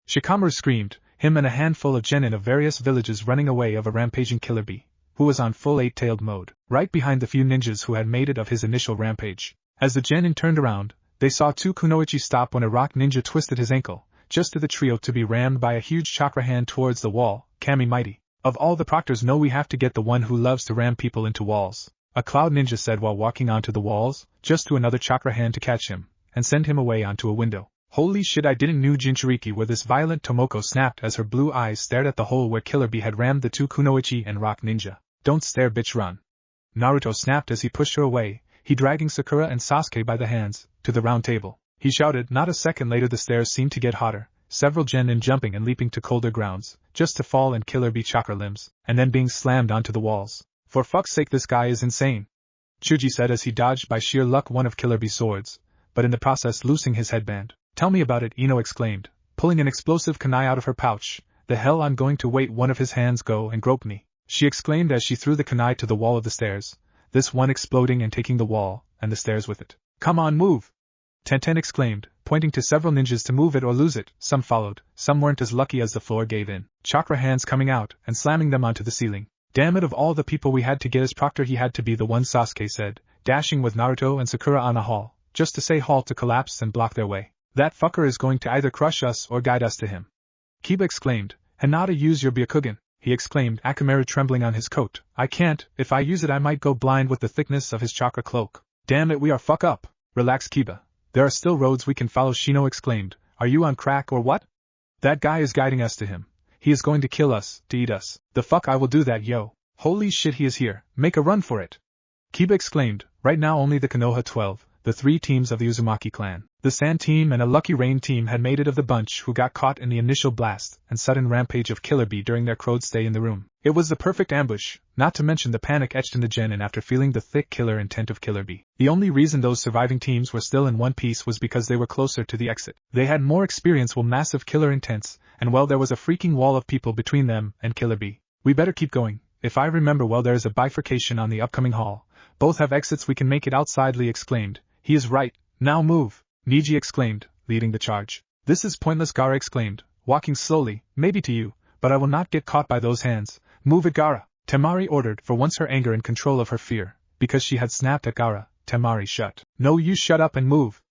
Shikamaru screamed, him and a handful of genin of various villages running away of a rampaging killer bee, who was on full eight-tailed mode, right behind the few ninjas who had made it of his initial rampage. As the genin turned around, they saw two kunoichi stop when a rock ninja twisted his ankle, just to the trio to be rammed by a huge chakra hand towards the wall. Kami mighty. Of all the proctors, no, we have to get the one who loves to ram people into walls, a cloud ninja said while walking onto the walls, just to another chakra hand to catch him, and send him away onto a window. Holy shit, I didn't know Jinchuriki were this violent. Tomoko snapped as her blue eyes stared at the hole where Killer Bee had rammed the two kunoichi and rock ninja. Don't stare, bitch, run. Naruto snapped as he pushed her away, he dragging Sakura and Sasuke by the hands, to the round table. He shouted. Not a second later the stairs seemed to get hotter, several genin jumping and leaping to colder grounds, just to fall in Killer Bee chakra limbs, and then being slammed onto the walls. For fuck's sake, this guy is insane, Chuji said as he dodged by sheer luck one of Killer Bee's swords, but in the process losing his headband. Tell me about it, Ino exclaimed, pulling an explosive kunai out of her pouch. The hell, I'm going to wait one of his hands go and grope me, she exclaimed as she threw the kunai to the wall of the stairs, this one exploding and taking the wall, and the stairs with it. Come on, move! Tenten exclaimed, pointing to several ninjas to move it or lose it. Some followed, some weren't as lucky as the floor gave in, chakra hands coming out and slamming them onto the ceiling. Damn it, of all the people we had to get as proctor, he had to be the one, Sasuke said, dashing with Naruto and Sakura on a hall, just to say halt to collapse and block their way. That fucker is going to either crush us or guide us to him. Kiba exclaimed. Hinata, use your Byakugan, he exclaimed, Akamaru trembling on his coat. I can't, if I use it I might go blind with the thickness of his chakra cloak. Damn it, we are fuck up. Relax, Kiba. There are still roads we can follow, Shino exclaimed. Are you on crack or what? That guy is guiding us to him. He is going to kill us, to eat us. The fuck I will do that, yo. Holy shit, he is here. Make a run for it. Kiba exclaimed. Right now only the Konoha 12, the three teams of the Uzumaki clan, the Sand team and a Lucky Rain team had made it of the bunch who got caught in the initial blast and sudden rampage of Killer Bee during their crowd stay in the room. It was the perfect ambush, not to mention the panic etched in the genin after feeling the thick killer intent of Killer Bee. The only reason those surviving teams were still in one piece was because they were closer to the exit. They had more experience with massive killer intents, and well, there was a freaking wall of people between them and Killer Bee. We better keep going. If I remember well, there is a bifurcation on the upcoming hall. Both have exits, we can make it outside, Lee exclaimed. He is right, now move, Neji exclaimed, leading the charge. This is pointless, Gaara exclaimed, walking slowly, maybe to you, but I will not get caught by those hands. Move it, Gaara, Temari ordered, for once her anger in control of her fear, because she had snapped at Gaara. Temari shut. No, you shut up and move,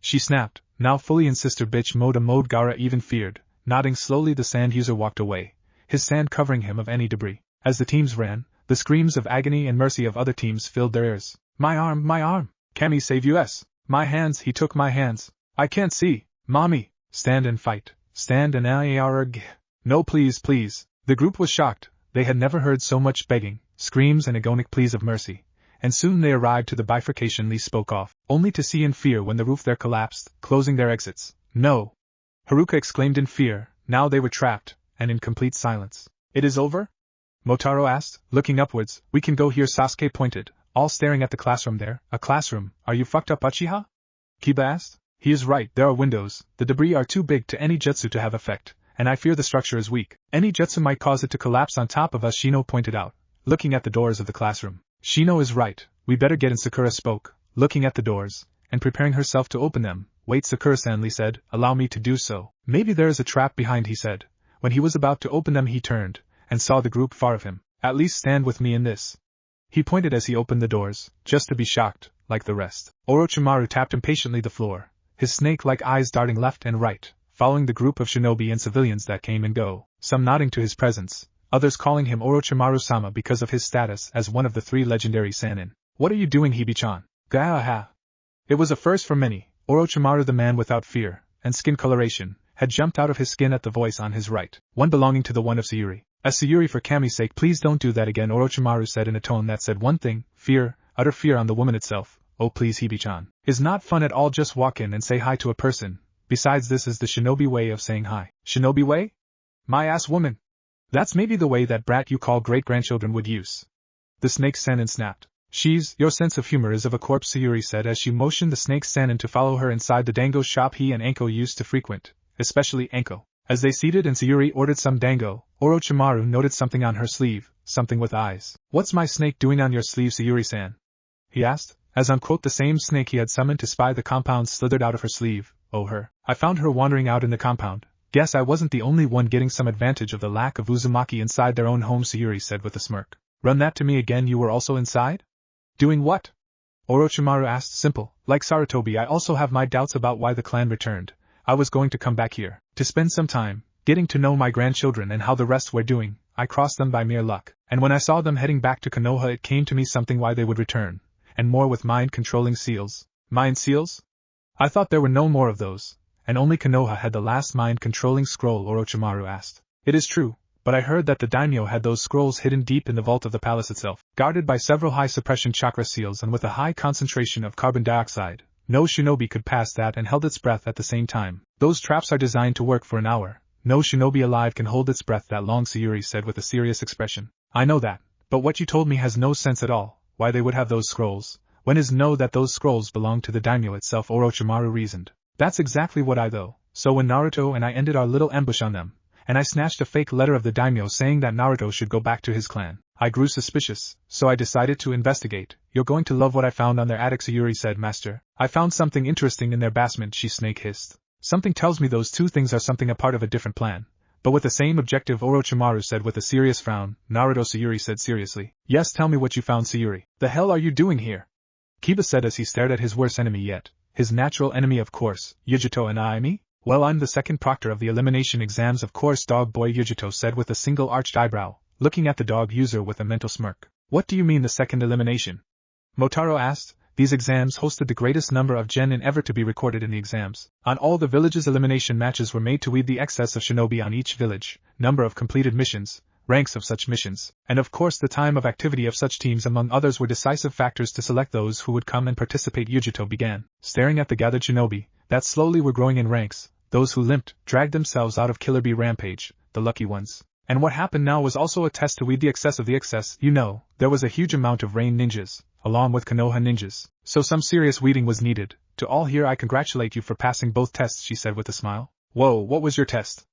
she snapped, now fully in sister bitch mode, a mode Gaara even feared. Nodding slowly, the sand user walked away, his sand covering him of any debris. As the teams ran, the screams of agony and mercy of other teams filled their ears. My arm, my arm! Kami, save us! My hands, he took my hands. I can't see. Mommy! Stand and fight. Stand and IARG. No, please, please. The group was shocked. They had never heard so much begging, screams and agonic pleas of mercy. And soon they arrived to the bifurcation Lee spoke of, only to see in fear when the roof there collapsed, closing their exits. No! Haruka exclaimed in fear. Now they were trapped, and in complete silence. It is over? Motaro asked, looking upwards. We can go here, Sasuke pointed, all staring at the classroom there. A classroom? Are you fucked up, Uchiha? Kiba asked. He is right, there are windows. The debris are too big to any jutsu to have effect, and I fear the structure is weak. Any jutsu might cause it to collapse on top of us, Shino pointed out, looking at the doors of the classroom. Shino is right, we better get in, Sakura spoke, looking at the doors, and preparing herself to open them. Wait, Sakura-san, Lee said, allow me to do so. Maybe there is a trap behind, he said. When he was about to open them he turned, and saw the group far of him. At least stand with me in this. He pointed as he opened the doors, just to be shocked, like the rest. Orochimaru tapped impatiently the floor, his snake-like eyes darting left and right, following the group of shinobi and civilians that came and go, some nodding to his presence, others calling him Orochimaru-sama because of his status as one of the three legendary Sannin. What are you doing, Hibi-chan? Gah-ha! It was a first for many. Orochimaru, the man without fear and skin coloration, had jumped out of his skin at the voice on his right, one belonging to the one of Sayuri. As Sayuri, for Kami's sake, please don't do that again, Orochimaru said in a tone that said one thing, fear, utter fear on the woman itself. Oh please, Hibi-chan. Is not fun at all, just walk in and say hi to a person. Besides, this is the shinobi way of saying hi. Shinobi way? My ass woman. That's maybe the way that brat you call great-grandchildren would use. The snake Sannin snapped. Your sense of humor is of a corpse, Sayuri said as she motioned the snake Sanin to follow her inside the dango shop he and Anko used to frequent, especially Anko. As they seated and Sayuri ordered some dango, Orochimaru noted something on her sleeve, something with eyes. What's my snake doing on your sleeve, Sayuri-san? He asked, as unquote the same snake he had summoned to spy the compound slithered out of her sleeve. Oh her. I found her wandering out in the compound. Guess I wasn't the only one getting some advantage of the lack of Uzumaki inside their own home, Sayuri said with a smirk. Run that to me again, you were also inside? Doing what? Orochimaru asked. Simple, like Sarutobi I also have my doubts about why the clan returned. I was going to come back here, to spend some time, getting to know my grandchildren and how the rest were doing. I crossed them by mere luck, and when I saw them heading back to Konoha it came to me something why they would return, and more with mind-controlling seals. Mind seals? I thought there were no more of those, and only Konoha had the last mind-controlling scroll, Orochimaru asked. It is true, but I heard that the daimyo had those scrolls hidden deep in the vault of the palace itself, guarded by several high-suppression chakra seals and with a high concentration of carbon dioxide. No shinobi could pass that and held its breath at the same time. Those traps are designed to work for an hour. No shinobi alive can hold its breath that long, Sayuri said with a serious expression. I know that, but what you told me has no sense at all. Why they would have those scrolls, when is know that those scrolls belong to the daimyo itself, Orochimaru reasoned. That's exactly what I though. So when Naruto and I ended our little ambush on them, and I snatched a fake letter of the daimyo saying that Naruto should go back to his clan, I grew suspicious, so I decided to investigate. You're going to love what I found on their attic, Sayuri said. Master, I found something interesting in their basement, she snake hissed. Something tells me those two things are something a part of a different plan, but with the same objective, Orochimaru said with a serious frown. Naruto, Sayuri said seriously. Yes, tell me what you found, Sayuri. The hell are you doing here? Kiba said as he stared at his worst enemy yet, his natural enemy of course, Yujito and I me? Well, I'm the second proctor of the elimination exams of course, dog boy, Yujito said with a single arched eyebrow, looking at the dog user with a mental smirk. What do you mean the second elimination? Motaro asked. These exams hosted the greatest number of genin ever to be recorded in the exams. On all the villages, elimination matches were made to weed the excess of shinobi on each village, number of completed missions, ranks of such missions, and of course the time of activity of such teams among others were decisive factors to select those who would come and participate. Yujito began, staring at the gathered shinobi, that slowly were growing in ranks, those who limped, dragged themselves out of Killer Bee Rampage, the lucky ones. And what happened now was also a test to weed the excess of the excess. You know, there was a huge amount of rain ninjas, along with Konoha ninjas, so some serious weeding was needed. To all here I congratulate you for passing both tests, she said with a smile. Whoa, what was your test?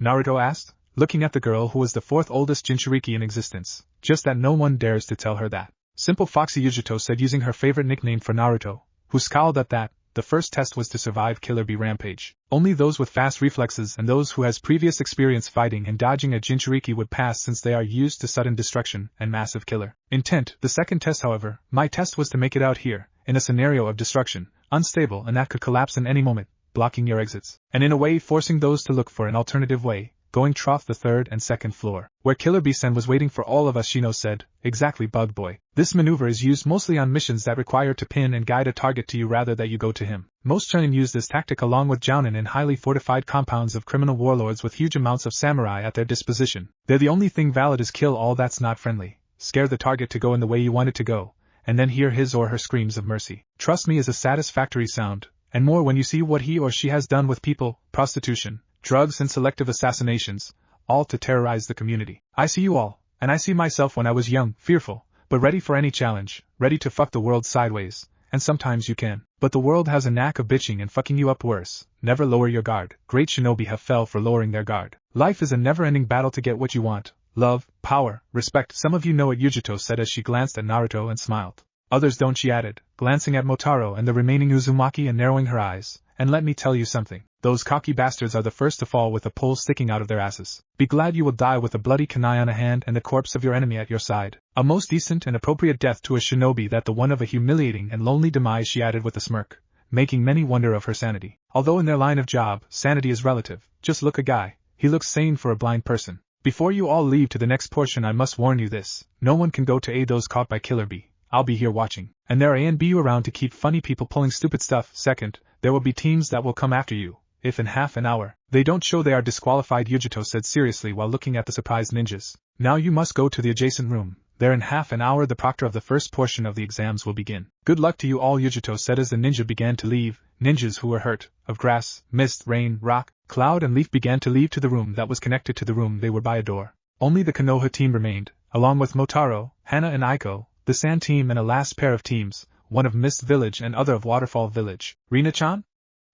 Naruto asked, looking at the girl who was the fourth oldest Jinchuriki in existence, just that no one dares to tell her that. Simple Foxy, Yujito said using her favorite nickname for Naruto, who scowled at that. The first test was to survive Killer Bee Rampage. Only those with fast reflexes and those who has previous experience fighting and dodging a Jinchuriki would pass since they are used to sudden destruction and massive killer intent. The second test, however, my test was to make it out here, in a scenario of destruction, unstable and that could collapse in any moment, blocking your exits, and in a way forcing those to look for an alternative way, going trough the third and second floor, where Killer Bee-sen was waiting for all of us, Shino said. Exactly, Bug Boy. This maneuver is used mostly on missions that require to pin and guide a target to you rather than you go to him. Most shonen use this tactic along with jounin in highly fortified compounds of criminal warlords with huge amounts of samurai at their disposition. There the only thing valid is kill all that's not friendly, scare the target to go in the way you want it to go, and then hear his or her screams of mercy. Trust me is a satisfactory sound, and more when you see what he or she has done with people, prostitution, drugs and selective assassinations, all to terrorize the community. I see you all, and I see myself when I was young, fearful, but ready for any challenge, ready to fuck the world sideways, and sometimes you can. But the world has a knack of bitching and fucking you up worse. Never lower your guard. Great shinobi have fell for lowering their guard. Life is a never-ending battle to get what you want. Love, power, respect. Some of you know it, Yujito said as she glanced at Naruto and smiled. Others don't, she added, glancing at Motaro and the remaining Uzumaki and narrowing her eyes. And let me tell you something, those cocky bastards are the first to fall with a pole sticking out of their asses. Be glad you will die with a bloody kunai on a hand and the corpse of your enemy at your side. A most decent and appropriate death to a shinobi that the one of a humiliating and lonely demise, she added with a smirk, making many wonder of her sanity. Although in their line of job, sanity is relative. Just look a guy, he looks sane for a blind person. Before you all leave to the next portion I must warn you this, no one can go to aid those caught by Killer Bee. I'll be here watching, and there A and B around to keep funny people pulling stupid stuff. Second, there will be teams that will come after you, if in half an hour they don't show they are disqualified, Yujito said seriously while looking at the surprised ninjas. Now you must go to the adjacent room, there in half an hour the proctor of the first portion of the exams will begin. Good luck to you all, Yujito said as the ninja began to leave. Ninjas who were hurt, of grass, mist, rain, rock, cloud and leaf began to leave to the room that was connected to the room they were by a door. Only the Konoha team remained, along with Motaro, Hana and Aiko, the Sand Team and a last pair of teams, one of Mist Village and other of Waterfall Village. Rina-chan?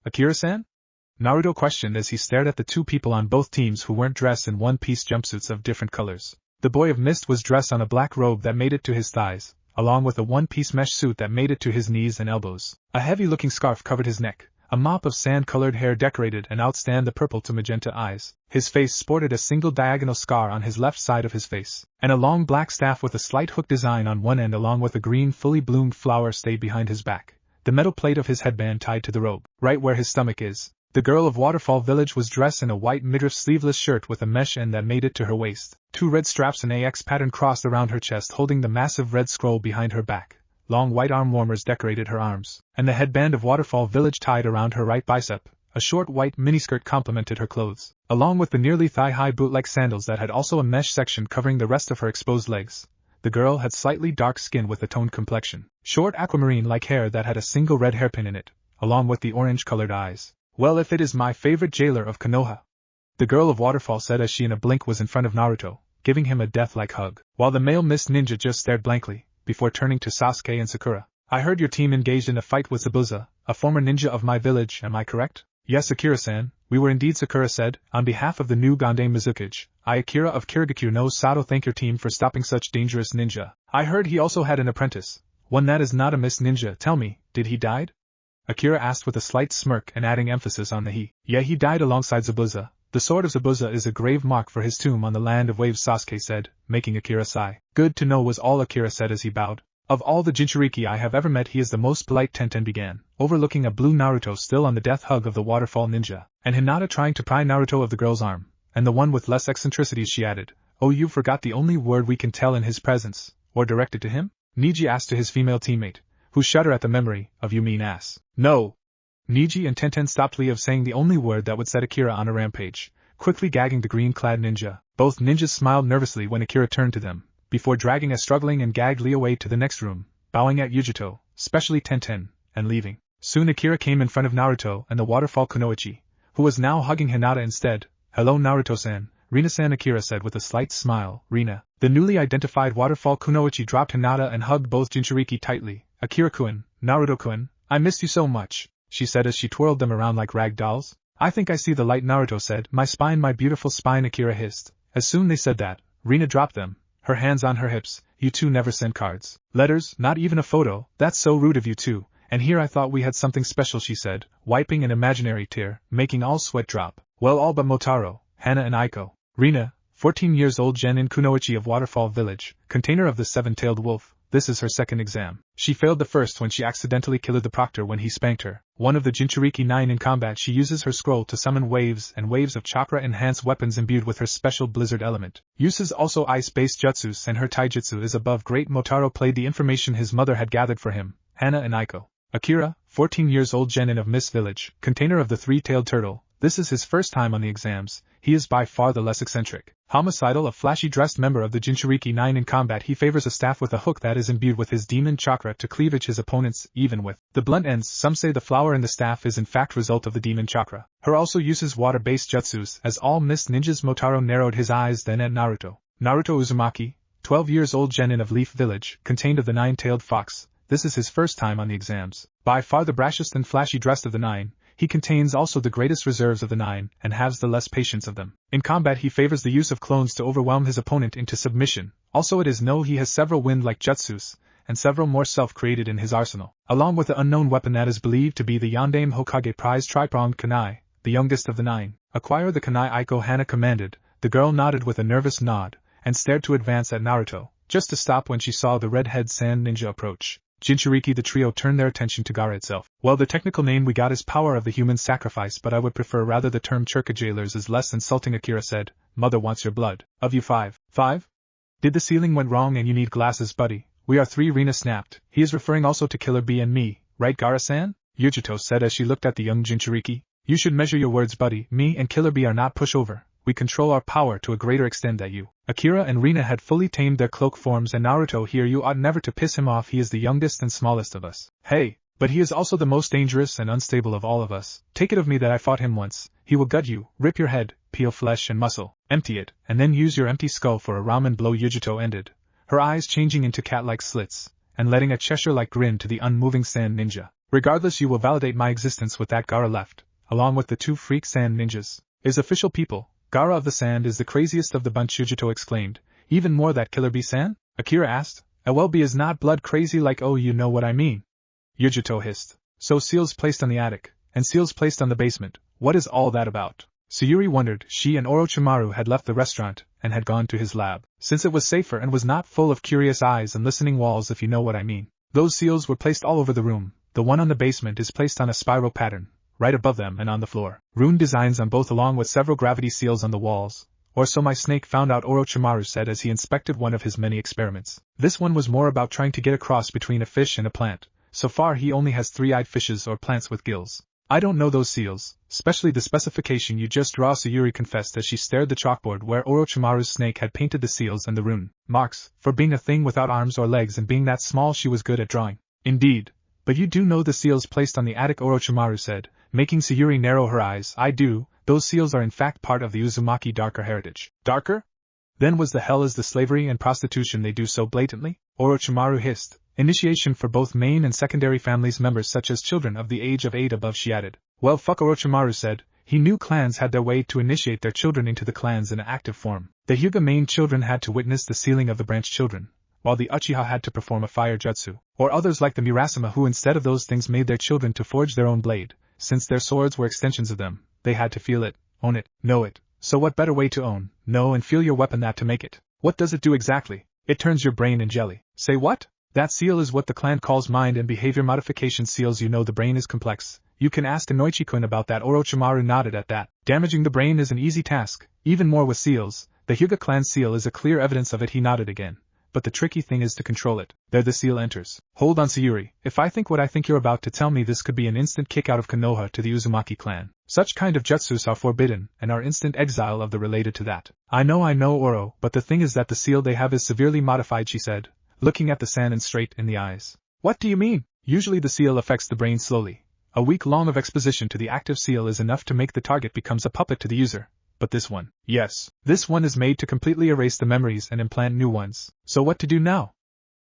Akira-san? Naruto questioned as he stared at the two people on both teams who weren't dressed in one-piece jumpsuits of different colors. The boy of Mist was dressed on a black robe that made it to his thighs, along with a one-piece mesh suit that made it to his knees and elbows. A heavy-looking scarf covered his neck. A mop of sand-colored hair decorated and outstand the purple to magenta eyes. His face sported a single diagonal scar on his left side of his face, and a long black staff with a slight hook design on one end along with a green fully bloomed flower stayed behind his back. The metal plate of his headband tied to the robe, right where his stomach is. The girl of Waterfall Village was dressed in a white midriff sleeveless shirt with a mesh end that made it to her waist. Two red straps and AX pattern crossed around her chest holding the massive red scroll behind her back. Long white arm warmers decorated her arms, and the headband of Waterfall Village tied around her right bicep. A short white miniskirt complemented her clothes, along with the nearly thigh-high boot-like sandals that had also a mesh section covering the rest of her exposed legs. The girl had slightly dark skin with a toned complexion, short aquamarine-like hair that had a single red hairpin in it, along with the orange-colored eyes. Well, if it is my favorite jailer of Konoha, the girl of Waterfall said as she in a blink was in front of Naruto, giving him a death-like hug, while the male Mist Ninja just stared blankly, before turning to Sasuke and Sakura. I heard your team engaged in a fight with Zabuza, a former ninja of my village, am I correct? Yes, Akira-san, we were indeed, Sakura said. On behalf of the new Gande Mizukage, I, Akira of Kirigakure no Sato, thank your team for stopping such dangerous ninja. I heard he also had an apprentice, one that is not a Mist Ninja. Tell me, did he died? Akira asked with a slight smirk and adding emphasis on the he. Yeah, he died alongside Zabuza. The sword of Zabuza is a grave mark for his tomb on the land of waves, Sasuke said, making Akira sigh. Good to know was all Akira said as he bowed. Of all the Jinchuriki I have ever met, he is the most polite. Tenten began, overlooking a blue Naruto still on the death hug of the Waterfall Ninja, and Hinata trying to pry Naruto of the girl's arm, and the one with less eccentricities she added, oh, you forgot the only word we can tell in his presence, or directed to him? Niji asked to his female teammate, who shuddered at the memory of you mean ass. No! Niji and Tenten stopped Lee of saying the only word that would set Akira on a rampage, quickly gagging the green-clad ninja. Both ninjas smiled nervously when Akira turned to them, before dragging a struggling and gagged Lee away to the next room, bowing at Yujito, especially Tenten, and leaving. Soon Akira came in front of Naruto and the Waterfall Kunoichi, who was now hugging Hinata instead. Hello Naruto-san, Rina-san, Akira said with a slight smile. Rina. The newly identified Waterfall Kunoichi dropped Hinata and hugged both Jinchuriki tightly. Akira-kun, Naruto-kun, I missed you so much, she said as she twirled them around like rag dolls. I think I see the light, Naruto said. My spine, my beautiful spine, Akira hissed. As soon they said that, Rina dropped them, her hands on her hips. You two never sent cards. Letters, not even a photo. That's so rude of you two. And here I thought we had something special, she said, wiping an imaginary tear, making all sweat drop. Well, all but Motaro, Hana and Aiko. Rina, 14 years old, Genin Kunoichi of Waterfall Village, container of the seven-tailed wolf. This is her second exam. She failed the first when she accidentally killed the proctor when he spanked her. One of the Jinchuriki 9 in combat, she uses her scroll to summon waves and waves of chakra-enhanced weapons imbued with her special blizzard element. Uses also ice-based jutsus, and her taijutsu is above. Great. Motaro played the information his mother had gathered for him. Hana and Aiko. Akira, 14 years old, Genin of Mist Village, container of the three-tailed turtle. This is his first time on the exams. He is by far the less eccentric. Homicidal, a flashy-dressed member of the Jinchuriki 9 in combat, he favors a staff with a hook that is imbued with his demon chakra to cleavage his opponents, even with the blunt ends. Some say the flower in the staff is in fact result of the demon chakra. Her also uses water-based jutsus. As all Mist Ninjas, Motaro narrowed his eyes then at Naruto. Naruto Uzumaki, 12 years old, Genin of Leaf Village, contained of the nine-tailed fox. This is his first time on the exams. By far the brashest and flashy-dressed of the nine, he contains also the greatest reserves of the nine, and has the less patience of them. In combat he favors the use of clones to overwhelm his opponent into submission. Also it is known he has several wind-like jutsus, and several more self-created in his arsenal, along with the unknown weapon that is believed to be the Yondaime Hokage prize tri-pronged kunai, the youngest of the nine. Acquire the kunai, Aiko Hana commanded. The girl nodded with a nervous nod, and stared to advance at Naruto, just to stop when she saw the red-head sand ninja approach. Jinchuriki, the trio turned their attention to Gaara itself. Well, the technical name we got is Power of the Human Sacrifice, but I would prefer rather the term Churka Jailers is less insulting, Akira said. Mother wants your blood. Of you five. Five? Did the ceiling went wrong and you need glasses, buddy? We are three, Rina snapped. He is referring also to Killer Bee and me, right, Gaara-san? Yujito said as she looked at the young Jinchuriki. You should measure your words, buddy. Me and Killer Bee are not pushover. We control our power to a greater extent than you. Akira and Rina had fully tamed their cloak forms, and Naruto here, you ought never to piss him off. He is the youngest and smallest of us. Hey, but he is also the most dangerous and unstable of all of us. Take it of me that I fought him once. He will gut you, rip your head, peel flesh and muscle, empty it, and then use your empty skull for a ramen blow. Yujito ended, her eyes changing into cat-like slits, and letting a Cheshire-like grin to the unmoving sand ninja. Regardless, you will validate my existence with that Gaara left, along with the 2 freak sand ninjas. Is official people, Gaara of the Sand is the craziest of the bunch, Yujito exclaimed. Even more that Killer Bee-san? Akira asked. Well, Bee is not blood crazy like, oh, you know what I mean. Yujito hissed. So seals placed on the attic, and seals placed on the basement, what is all that about? Sayuri wondered. She and Orochimaru had left the restaurant, and had gone to his lab, since it was safer and was not full of curious eyes and listening walls, if you know what I mean. Those seals were placed all over the room. The one on the basement is placed on a spiral pattern, right above them and on the floor. Rune designs on both along with several gravity seals on the walls, or so my snake found out, Orochimaru said as he inspected one of his many experiments. This one was more about trying to get a cross between a fish and a plant. So far he only has 3-eyed fishes or plants with gills. I don't know those seals, especially the specification you just draw, Sayuri confessed as she stared the chalkboard where Orochimaru's snake had painted the seals and the rune marks. For being a thing without arms or legs and being that small, she was good at drawing. Indeed. But you do know the seals placed on the attic, Orochimaru said, making Sayuri narrow her eyes. I do. Those seals are in fact part of the Uzumaki darker heritage. Darker? Then was the hell is the slavery and prostitution they do so blatantly? Orochimaru hissed. Initiation for both main and secondary families members such as children of the age of 8 above, she added. Well, fuck, Orochimaru said. He knew clans had their way to initiate their children into the clans in an active form. The Hyuga main children had to witness the sealing of the branch children, while the Uchiha had to perform a fire jutsu, or others like the Murasama who instead of those things made their children to forge their own blade. Since their swords were extensions of them, they had to feel it, own it, know it. So what better way to own, know and feel your weapon than to make it? What does it do exactly? It turns your brain in jelly. Say what? That seal is what the clan calls mind and behavior modification seals. You know the brain is complex. You can ask Inoichi-kun about that. Orochimaru nodded at that. Damaging the brain is an easy task, even more with seals. The Hyuga clan seal is a clear evidence of it. He nodded again. But the tricky thing is to control it. There the seal enters. Hold on, Sayuri. If I think what I think you're about to tell me, this could be an instant kick out of Konoha to the Uzumaki clan. Such kind of jutsus are forbidden, and are instant exile of the related to that. I know, Oro, but the thing is that the seal they have is severely modified, she said, looking at the Sannin straight in the eyes. What do you mean? Usually the seal affects the brain slowly. A week long of exposition to the active seal is enough to make the target becomes a puppet to the user. But this one, yes, this one is made to completely erase the memories and implant new ones. So what to do now?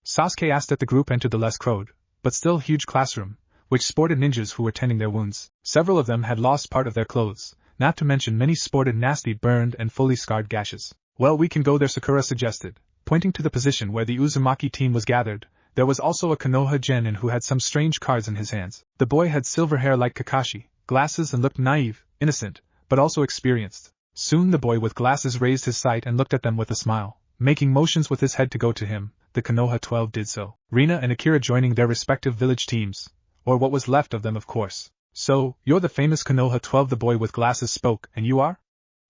Sasuke asked as the group entered the less crowded, but still huge classroom, which sported ninjas who were tending their wounds. Several of them had lost part of their clothes, not to mention many sported nasty burned and fully scarred gashes. Well, we can go there, Sakura suggested, pointing to the position where the Uzumaki team was gathered. There was also a Konoha genin who had some strange cards in his hands. The boy had silver hair like Kakashi, glasses, and looked naive, innocent, but also experienced. Soon the boy with glasses raised his sight and looked at them with a smile, making motions with his head to go to him. The Konoha 12 did so, Rina and Akira joining their respective village teams, or what was left of them, of course. So, you're the famous Konoha 12, the boy with glasses spoke, and you are?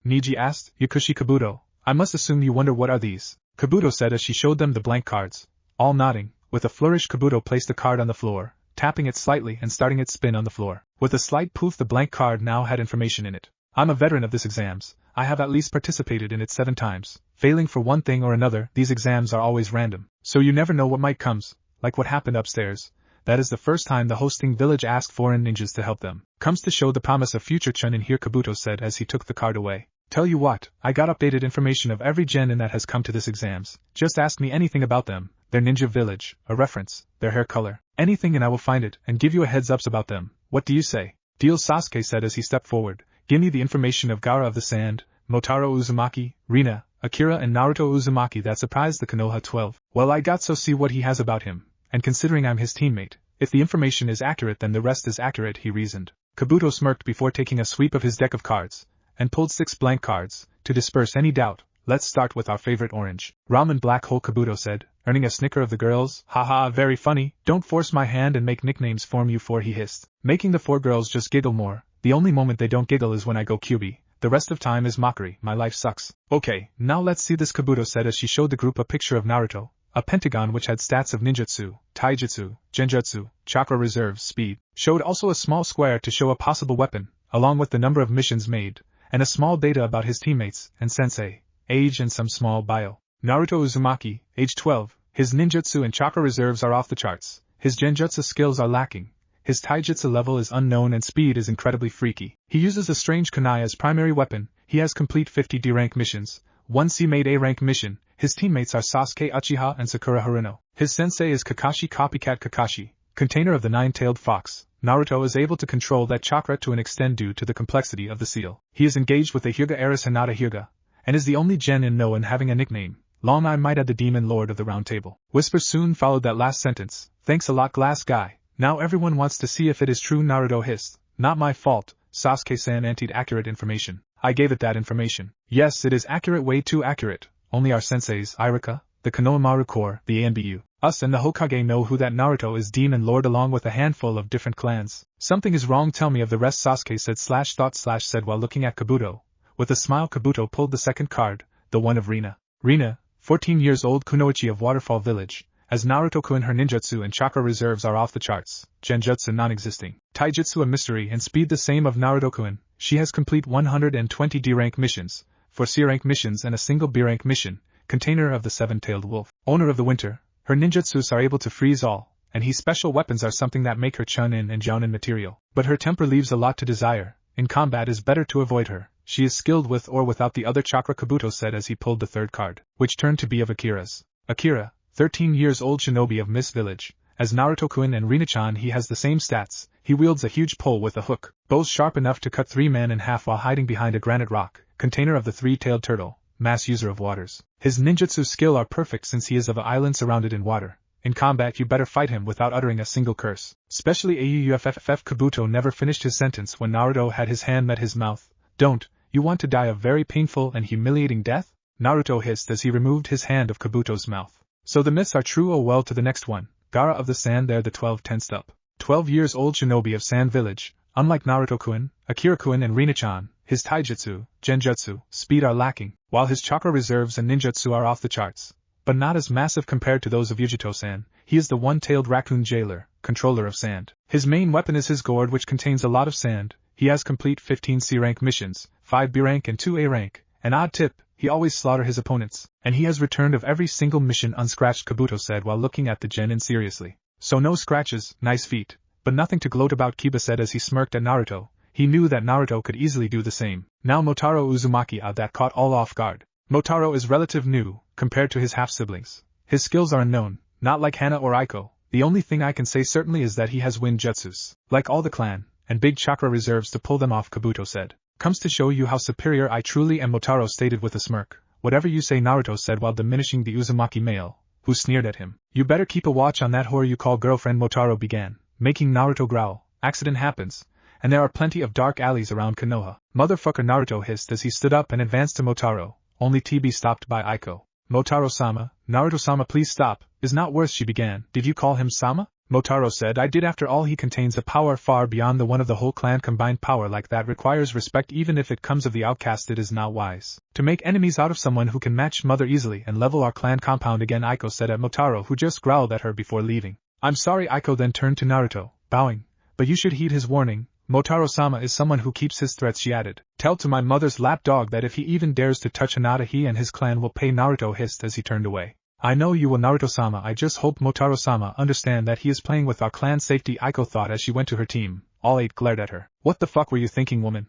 Niji asked. Yakushi Kabuto. I must assume you wonder what are these, Kabuto said as she showed them the blank cards. All nodding, with a flourish Kabuto placed the card on the floor, tapping it slightly and starting its spin on the floor. With a slight poof, the blank card now had information in it. I'm a veteran of this exams. I have at least participated in it 7 times. Failing for one thing or another, these exams are always random, so you never know what might comes, like what happened upstairs. That is the first time the hosting village asked foreign ninjas to help them. Comes to show the promise of future chunin here, Kabuto said as he took the card away. Tell you what, I got updated information of every genin that has come to this exams. Just ask me anything about them, their ninja village, a reference, their hair color, anything, and I will find it and give you a heads ups about them. What do you say? Deal, Sasuke said as he stepped forward. Give me the information of Gaara of the Sand, Motaro Uzumaki, Rina, Akira, and Naruto Uzumaki. That surprised the Konoha 12. Well, I got so see what he has about him, and considering I'm his teammate, if the information is accurate then the rest is accurate, he reasoned. Kabuto smirked before taking a sweep of his deck of cards, and pulled 6 blank cards, to disperse any doubt. Let's start with our favorite orange. Ramen black hole, Kabuto said, earning a snicker of the girls. Haha, very funny. Don't force my hand and make nicknames for you, for he hissed, making the 4 girls just giggle more. The only moment they don't giggle is when I go QB. The rest of time is mockery. My life sucks. Okay, now let's see this, Kabuto said as she showed the group a picture of Naruto, a pentagon which had stats of ninjutsu, taijutsu, genjutsu, chakra reserves, speed. Showed also a small square to show a possible weapon, along with the number of missions made, and a small data about his teammates and sensei, age, and some small bio. Naruto Uzumaki, age 12, his ninjutsu and chakra reserves are off the charts, his genjutsu skills are lacking. His taijutsu level is unknown and speed is incredibly freaky. He uses a strange kunai as primary weapon. He has complete 50 D rank missions, Once he made A-rank mission. His teammates are Sasuke Uchiha and Sakura Haruno. His sensei is Kakashi Copycat Kakashi, container of the nine-tailed fox. Naruto is able to control that chakra to an extent due to the complexity of the seal. He is engaged with the Hyuga heiress Hinata Hyuga, and is the only genin known having a nickname. Long I might add the demon lord of the round table. Whisper soon followed that last sentence. Thanks a lot, glass guy. Now everyone wants to see if it is true, Naruto hissed. Not my fault. Sasuke-san anted accurate information. I gave it that information. Yes, it is accurate, way too accurate. Only our senseis, Irika, the Konohamaru Corps, the ANBU, us and the Hokage know who that Naruto is, demon lord, along with a handful of different clans. Something is wrong, tell me of the rest, Sasuke said while looking at Kabuto. With a smile, Kabuto pulled the second card, the one of Rina. Rina, 14 years old, kunoichi of Waterfall Village. As Naruto-kun, her ninjutsu and chakra reserves are off the charts, genjutsu non-existing, taijutsu a mystery, and speed the same of Naruto-kun. She has complete 120 D-rank missions, 4 C-rank missions and a single B-rank mission, container of the seven-tailed wolf, owner of the winter. Her ninjutsus are able to freeze all, and his special weapons are something that make her Chunin and Jounin material. But her temper leaves a lot to desire. In combat is better to avoid her. She is skilled with or without the other chakra, Kabuto said as he pulled the third card, which turned to be of Akira's. Akira, 13 years old, shinobi of Mist Village. As Naruto-kun and Rina-chan, he has the same stats. He wields a huge pole with a hook, both sharp enough to cut 3 men in half while hiding behind a granite rock, container of the three-tailed turtle, mass user of waters. His ninjutsu skill are perfect since he is of an island surrounded in water. In combat you better fight him without uttering a single curse. Specially AUFFF. Kabuto never finished his sentence when Naruto had his hand met his mouth. Don't, you want to die a very painful and humiliating death? Naruto hissed as he removed his hand of Kabuto's mouth. So the myths are true. Oh well, to the next one. Gaara of the Sand, there the 12 tensed up. 12 years old shinobi of Sand Village. Unlike Naruto-kun, Akira-kun and Rina-chan, his taijutsu, genjutsu, speed are lacking, while his chakra reserves and ninjutsu are off the charts. But not as massive compared to those of Yujito-san. He is the one-tailed raccoon jailer, controller of sand. His main weapon is his gourd, which contains a lot of sand. He has complete 15 C-rank missions, 5 B-rank and 2 A-rank. An odd tip, he always slaughter his opponents, and he has returned of every single mission unscratched, Kabuto said while looking at the genin seriously. So no scratches, nice feat, but nothing to gloat about, Kiba said as he smirked at Naruto. He knew that Naruto could easily do the same. Now Motaro Uzumaki, that caught all off guard. Motaro is relative new, compared to his half-siblings. His skills are unknown, not like Hana or Aiko. The only thing I can say certainly is that he has wind jutsus, like all the clan, and big chakra reserves to pull them off, Kabuto said. Comes to show you how superior I truly am, Motaro stated with a smirk. Whatever you say, Naruto said while diminishing the Uzumaki male, who sneered at him. You better keep a watch on that whore you call girlfriend, Motaro began, making Naruto growl. Accident happens, and there are plenty of dark alleys around Konoha. Motherfucker, Naruto hissed as he stood up and advanced to Motaro, only to be stopped by Aiko. Motaro-sama, Naruto-sama, please stop, is not worth, she began. Did you call him Sama? Motaro said, I did. After all, he contains a power far beyond the one of the whole clan. Combined power like that requires respect, even if it comes of the outcast. It is not wise to make enemies out of someone who can match mother easily and level our clan compound again, Aiko said at Motaro, who just growled at her before leaving. I'm sorry, Aiko then turned to Naruto, bowing, but you should heed his warning. Motaro-sama is someone who keeps his threats, she added. Tell to my mother's lapdog that if he even dares to touch Hinata, he and his clan will pay, Naruto hissed as he turned away. I know you will, Naruto-sama. I just hope Motaro-sama understand that he is playing with our clan safety, Aiko thought as she went to her team. All 8 glared at her. What the fuck were you thinking, woman?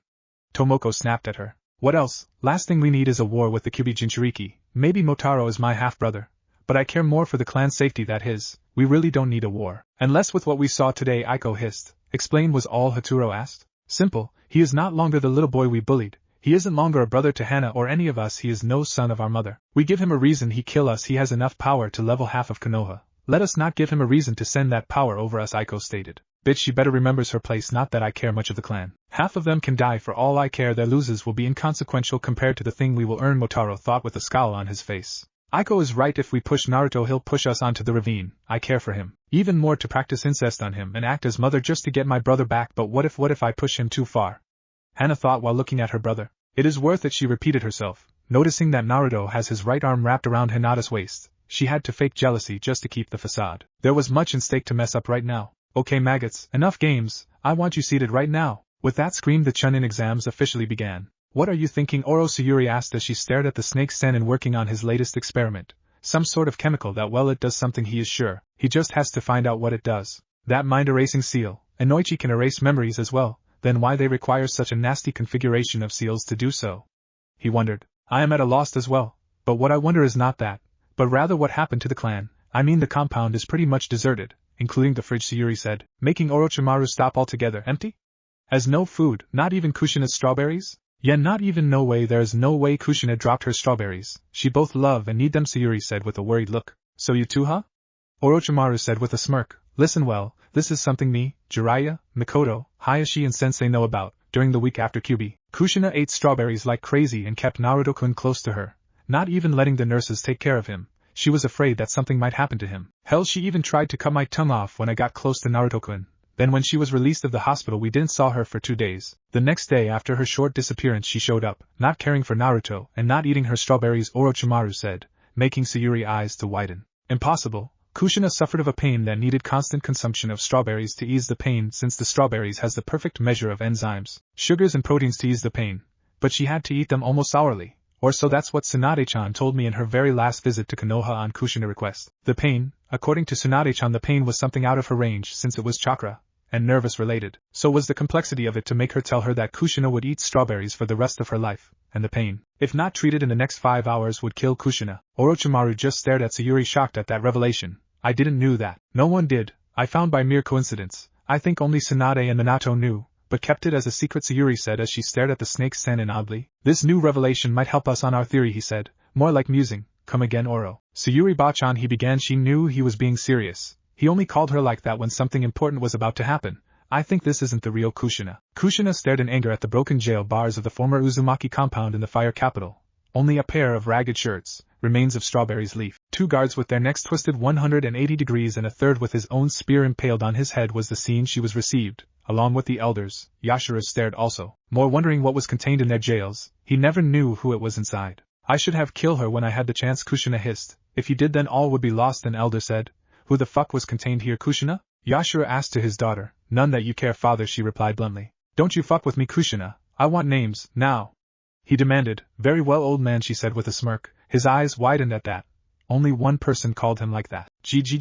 Tomoko snapped at her. What else? Last thing we need is a war with the Kyuubi Jinchuriki. Maybe Motaro is my half-brother, but I care more for the clan safety than his. We really don't need a war. Unless with what we saw today, Aiko hissed. Explain, was all Haturo asked. Simple, he is not longer the little boy we bullied. He isn't longer a brother to Hana or any of us. He is no son of our mother. We give him a reason, he kill us. He has enough power to level half of Konoha. Let us not give him a reason to send that power over us, Aiko stated. Bitch, she better remembers her place. Not that I care much of the clan. Half of them can die for all I care. Their losses will be inconsequential compared to the thing we will earn, Motaro thought with a scowl on his face. Aiko is right. If we push Naruto, he'll push us onto the ravine. I care for him. Even more, to practice incest on him and act as mother just to get my brother back. But what if I push him too far? Hana thought while looking at her brother. It is worth it, she repeated herself, noticing that Naruto has his right arm wrapped around Hinata's waist. She had to fake jealousy just to keep the facade. There was much in stake to mess up right now. Okay maggots, enough games, I want you seated right now. With that scream, the Chunin exams officially began. What are you thinking? Oro Sayuri asked as she stared at the snake Senin working on his latest experiment. Some sort of chemical that, well, it does something, he is sure. He just has to find out what it does. That mind-erasing seal. Inoichi can erase memories as well. Then why they require such a nasty configuration of seals to do so? He wondered. I am at a loss as well, but what I wonder is not that, but rather what happened to the clan. I mean the compound is pretty much deserted, including the fridge, Sayuri said, making Orochimaru stop altogether. Empty? As no food, not even Kushina's strawberries? Yeah, not even no way, there is no way Kushina dropped her strawberries. She both love and need them, Sayuri said with a worried look. So you too, huh? Orochimaru said with a smirk. Listen well, this is something me, Jiraiya, Mikoto, Hayashi and Sensei know about. During the week after Kyuubi, Kushina ate strawberries like crazy and kept Naruto-kun close to her, not even letting the nurses take care of him. She was afraid that something might happen to him. Hell, she even tried to cut my tongue off when I got close to Naruto-kun. Then when she was released of the hospital we didn't saw her for 2 days. The next day after her short disappearance she showed up, not caring for Naruto and not eating her strawberries, Orochimaru said, making Sayuri eyes to widen. Impossible. Kushina suffered of a pain that needed constant consumption of strawberries to ease the pain, since the strawberries has the perfect measure of enzymes, sugars and proteins to ease the pain, but she had to eat them almost hourly, or so that's what Tsunade-chan told me in her very last visit to Konoha on Kushina request. The pain, according to Tsunade-chan, the pain was something out of her range since it was chakra and nervous related. So was the complexity of it to make her tell her that Kushina would eat strawberries for the rest of her life, and the pain, if not treated in the next 5 hours, would kill Kushina. Orochimaru just stared at Sayuri, shocked at that revelation. I didn't knew that. No one did, I found by mere coincidence. I think only Tsunade and Minato knew, but kept it as a secret, Sayuri said as she stared at the snake's Sennin oddly. This new revelation might help us on our theory, he said, more like musing. Come again, Oro. Sayuri Bachan, he began. She knew he was being serious. He only called her like that when something important was about to happen. I think this isn't the real Kushina. Kushina stared in anger at the broken jail bars of the former Uzumaki compound in the fire capital. Only a pair of ragged shirts, remains of strawberries leaf, 2 guards with their necks twisted 180 degrees and a third with his own spear impaled on his head was the scene she was received, along with the elders. Yashira stared also, more wondering what was contained in their jails. He never knew who it was inside. I should have killed her when I had the chance, Kushina hissed. If you did, then all would be lost, an elder said. Who the fuck was contained here, Kushina? Yashira asked to his daughter. None that you care, father, she replied bluntly. Don't you fuck with me, Kushina. I want names, now. He demanded. Very well, old man, she said with a smirk. His eyes widened at that. Only one person called him like that. Yashira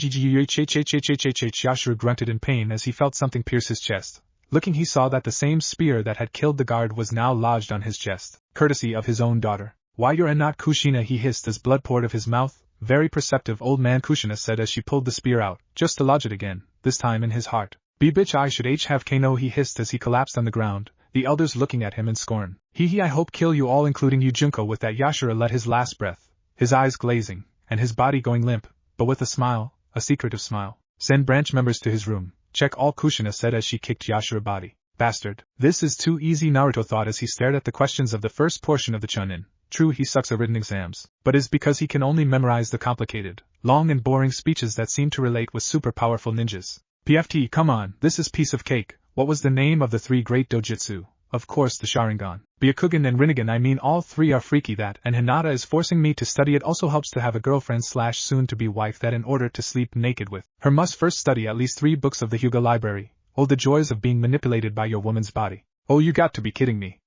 grunted in pain as he felt something pierce his chest. Looking, he saw that the same spear that had killed the guard was now lodged on his chest, courtesy of his own daughter. Why you're not Kushina, he hissed as blood poured of his mouth. Very perceptive, old man, Kushina said as she pulled the spear out, just to lodge it again, this time in his heart. Be bitch, I should have Kano, he hissed as he collapsed on the ground, the elders looking at him in scorn. He I hope kill you all, including you, Junko. With that, Yashira let his last breath, his eyes glazing, and his body going limp, but with a smile, a secretive smile. Send branch members to his room. Check all, Kushina said as she kicked Yashira's body. Bastard. This is too easy, Naruto thought as he stared at the questions of the first portion of the Chunin. True, he sucks at written exams, but it's because he can only memorize the complicated, long and boring speeches that seem to relate with super powerful ninjas. PFT, come on, this is piece of cake. What was the name of the 3 great dojutsu? Of course, the Sharingan. Byakugan and Rinnegan. I mean, all 3 are freaky. That, and Hinata is forcing me to study it. Also helps to have a girlfriend / soon-to-be wife that in order to sleep naked with her must first study at least 3 books of the Hyuga library. Oh, the joys of being manipulated by your woman's body. Oh, you got to be kidding me.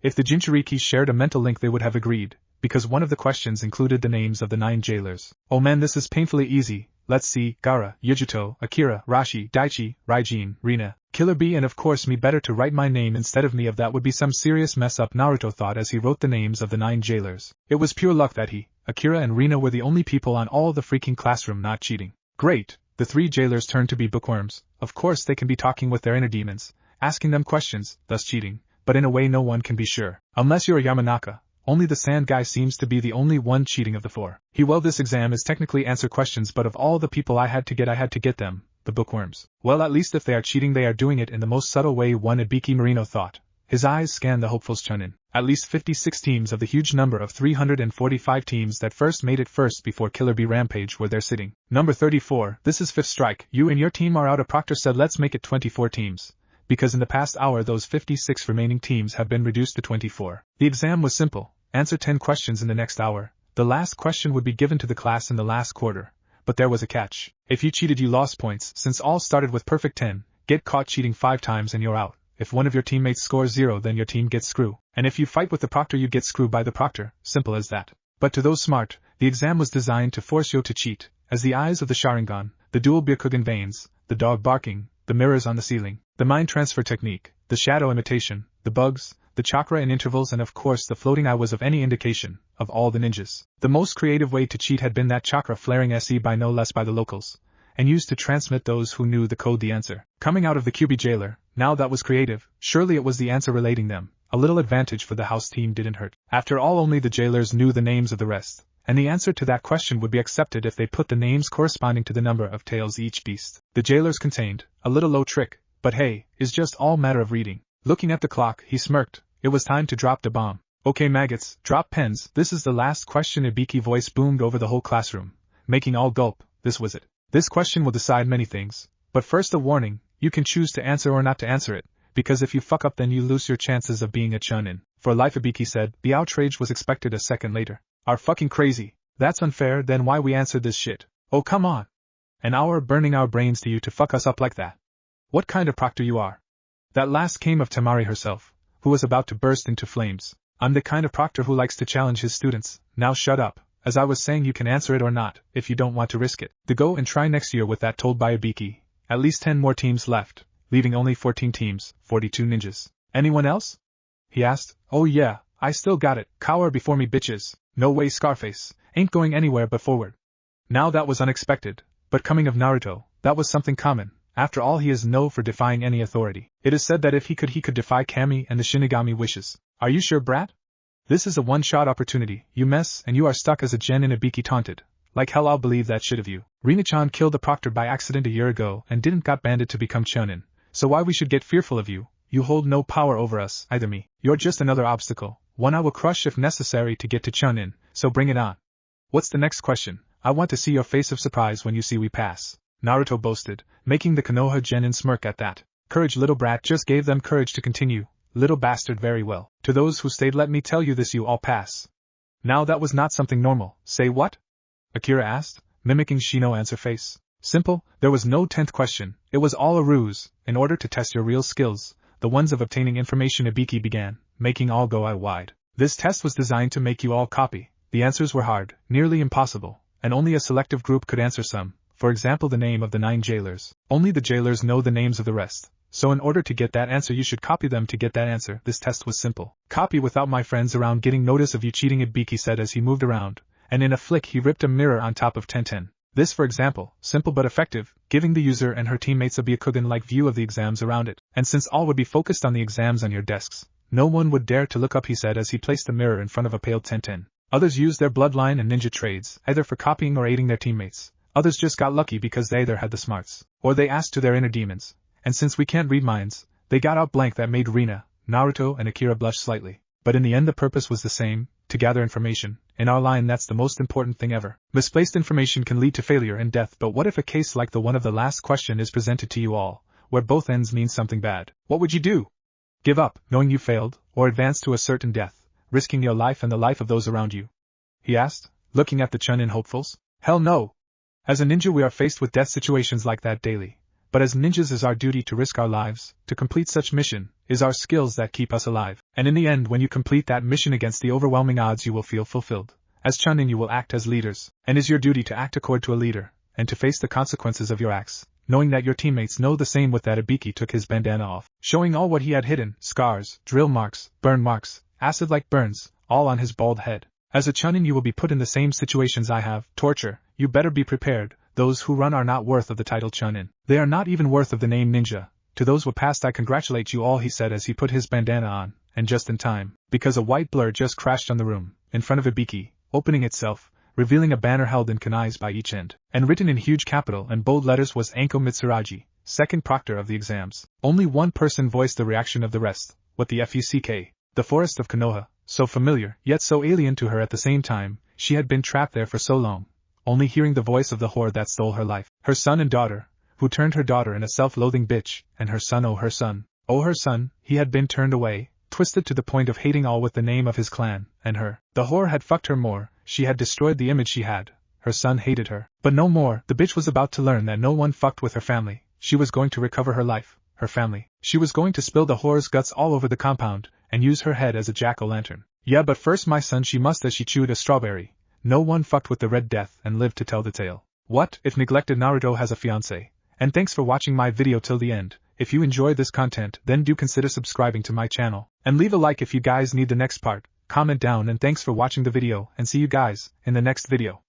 If the Jinchuriki shared a mental link they would have agreed, because one of the questions included the names of the 9 jailers. Oh man, this is painfully easy. Let's see, Gaara, Yujuto, Akira, Rashi, Daichi, Raijin, Rina, Killer Bee, and of course me. Better to write my name instead of me. Of that would be some serious mess up, Naruto thought as he wrote the names of the 9 jailers. It was pure luck that he, Akira and Rina were the only people on all the freaking classroom not cheating. Great, the 3 jailers turned to be bookworms. Of course they can be talking with their inner demons, asking them questions, thus cheating, but in a way no one can be sure. Unless you're a Yamanaka. Only the sand guy seems to be the only one cheating of the 4. Well, this exam is technically answer questions, but of all the people I had to get them, the bookworms. Well, at least if they are cheating they are doing it in the most subtle way, one Ibiki Marino thought. His eyes scanned the hopefuls Chunin. At least 56 teams of the huge number of 345 teams that first made it first before Killer Bee Rampage were there sitting. Number 34, this is 5th strike. You and your team are out. A proctor said let's make it 24 teams. Because in the past hour those 56 remaining teams have been reduced to 24. The exam was simple. Answer 10 questions in the next hour. The last question would be given to the class in the last quarter. But there was a catch. If you cheated you lost points, since all started with perfect 10. Get caught cheating 5 times and you're out. If one of your teammates scores 0 then your team gets screw. And if you fight with the proctor you get screwed by the proctor. Simple as that. But to those smart, the exam was designed to force you to cheat, as the eyes of the Sharingan, the dual Byakugan veins, the dog barking, the mirrors on the ceiling, the mind transfer technique, the shadow imitation, the bugs, the chakra in intervals, and of course the floating eye was of any indication, of all the ninjas. The most creative way to cheat had been that chakra flaring SE by no less by the locals, and used to transmit those who knew the code the answer. Coming out of the QB jailer, now that was creative, surely it was the answer relating them. A little advantage for the house team didn't hurt. After all, only the jailers knew the names of the rest, and the answer to that question would be accepted if they put the names corresponding to the number of tails each beast. The jailers contained, a little low trick, but hey, is just all matter of reading. Looking at the clock, he smirked. It was time to drop the bomb. Okay maggots, drop pens, this is the last question. A beaky voice boomed over the whole classroom, making all gulp. This was it. This question will decide many things, but first a warning, you can choose to answer or not to answer it, because if you fuck up then you lose your chances of being a chunin. For life, Ibiki said. The outrage was expected a second later. Are fucking crazy. That's unfair, then why we answered this shit? Oh come on. An hour burning our brains to you to fuck us up like that. What kind of proctor you are? That last came of Tamari herself, who was about to burst into flames. I'm the kind of proctor who likes to challenge his students. Now shut up. As I was saying, you can answer it or not, if you don't want to risk it. To go and try next year with that, told by Ibiki. At least 10 more teams left, leaving only 14 teams, 42 ninjas. Anyone else? He asked. Oh yeah, I still got it. Cower before me bitches. No way Scarface. Ain't going anywhere but forward. Now that was unexpected, but coming of Naruto, that was something common. After all, he is known for defying any authority. It is said that if he could defy Kami and the Shinigami wishes. Are you sure, brat? This is a one-shot opportunity. You mess and you are stuck as a gen. In Ibiki taunted. Like hell I'll believe that shit of you. Rina-chan killed the proctor by accident a year ago and didn't got banded to become chunin. So why we should get fearful of you? You hold no power over us, either me. You're just another obstacle. One I will crush if necessary to get to chunin, so bring it on. What's the next question? I want to see your face of surprise when you see we pass. Naruto boasted, making the Konoha genin smirk at that. Courage, little brat, just gave them courage to continue. Little bastard, very well. To those who stayed, let me tell you this, you all pass. Now that was not something normal. Say what? Akira asked, mimicking Shino answer face. Simple, there was no 10th question. It was all a ruse, in order to test your real skills, the ones of obtaining information. Ibiki began, making all go eye wide. This test was designed to make you all copy. The answers were hard, nearly impossible, and only a selective group could answer some. For example, the name of the 9 jailers. Only the jailers know the names of the rest. So in order to get that answer you should copy them to get that answer. This test was simple. Copy without my friends around getting notice of you cheating, Ibiki said as he moved around, and in a flick he ripped a mirror on top of Tenten. This, for example, simple but effective, giving the user and her teammates a Byakugan-like view of the exams around it. And since all would be focused on the exams on your desks, no one would dare to look up, he said as he placed the mirror in front of a pale Tenten. Others used their bloodline and ninja trades, either for copying or aiding their teammates. Others just got lucky because they either had the smarts, or they asked to their inner demons. And since we can't read minds, they got out blank. That made Rina, Naruto and Akira blush slightly. But in the end the purpose was the same, to gather information. In our line that's the most important thing ever. Misplaced information can lead to failure and death, but what if a case like the one of the last question is presented to you all, where both ends mean something bad? What would you do? Give up, knowing you failed, or advance to a certain death, risking your life and the life of those around you? He asked, looking at the Chunin hopefuls. Hell no! As a ninja we are faced with death situations like that daily. But as ninjas is our duty to risk our lives, to complete such mission, is our skills that keep us alive. And in the end when you complete that mission against the overwhelming odds you will feel fulfilled. As Chunin you will act as leaders, and is your duty to act according to a leader, and to face the consequences of your acts, knowing that your teammates know the same. With that Ibiki took his bandana off, showing all what he had hidden, scars, drill marks, burn marks, acid-like burns, all on his bald head. As a Chunin you will be put in the same situations I have, torture, you better be prepared. Those who run are not worth of the title Chunin. They are not even worth of the name ninja. To those who passed I congratulate you all, he said as he put his bandana on, and just in time, because a white blur just crashed on the room, in front of Ibiki, opening itself, revealing a banner held in kunais by each end, and written in huge capital and bold letters was Anko Mitsuragi, second proctor of the exams. Only one person voiced the reaction of the rest. What the fuck? The forest of Konoha, so familiar, yet so alien to her at the same time. She had been trapped there for so long, only hearing the voice of the whore that stole her life. Her son and daughter, who turned her daughter in a self-loathing bitch, and her son, oh her son, he had been turned away, twisted to the point of hating all with the name of his clan, and her. The whore had fucked her more, she had destroyed the image she had. Her son hated her. But no more, the bitch was about to learn that no one fucked with her family. She was going to recover her life, her family. She was going to spill the whore's guts all over the compound, and use her head as a jack-o'-lantern. Yeah, but first my son, she must, as she chewed a strawberry. No one fucked with the Red Death and lived to tell the tale. What if Neglected Naruto has a fiance? And thanks for watching my video till the end. If you enjoy this content, then do consider subscribing to my channel, and leave a like if you guys need the next part. Comment down, and thanks for watching the video, and see you guys in the next video.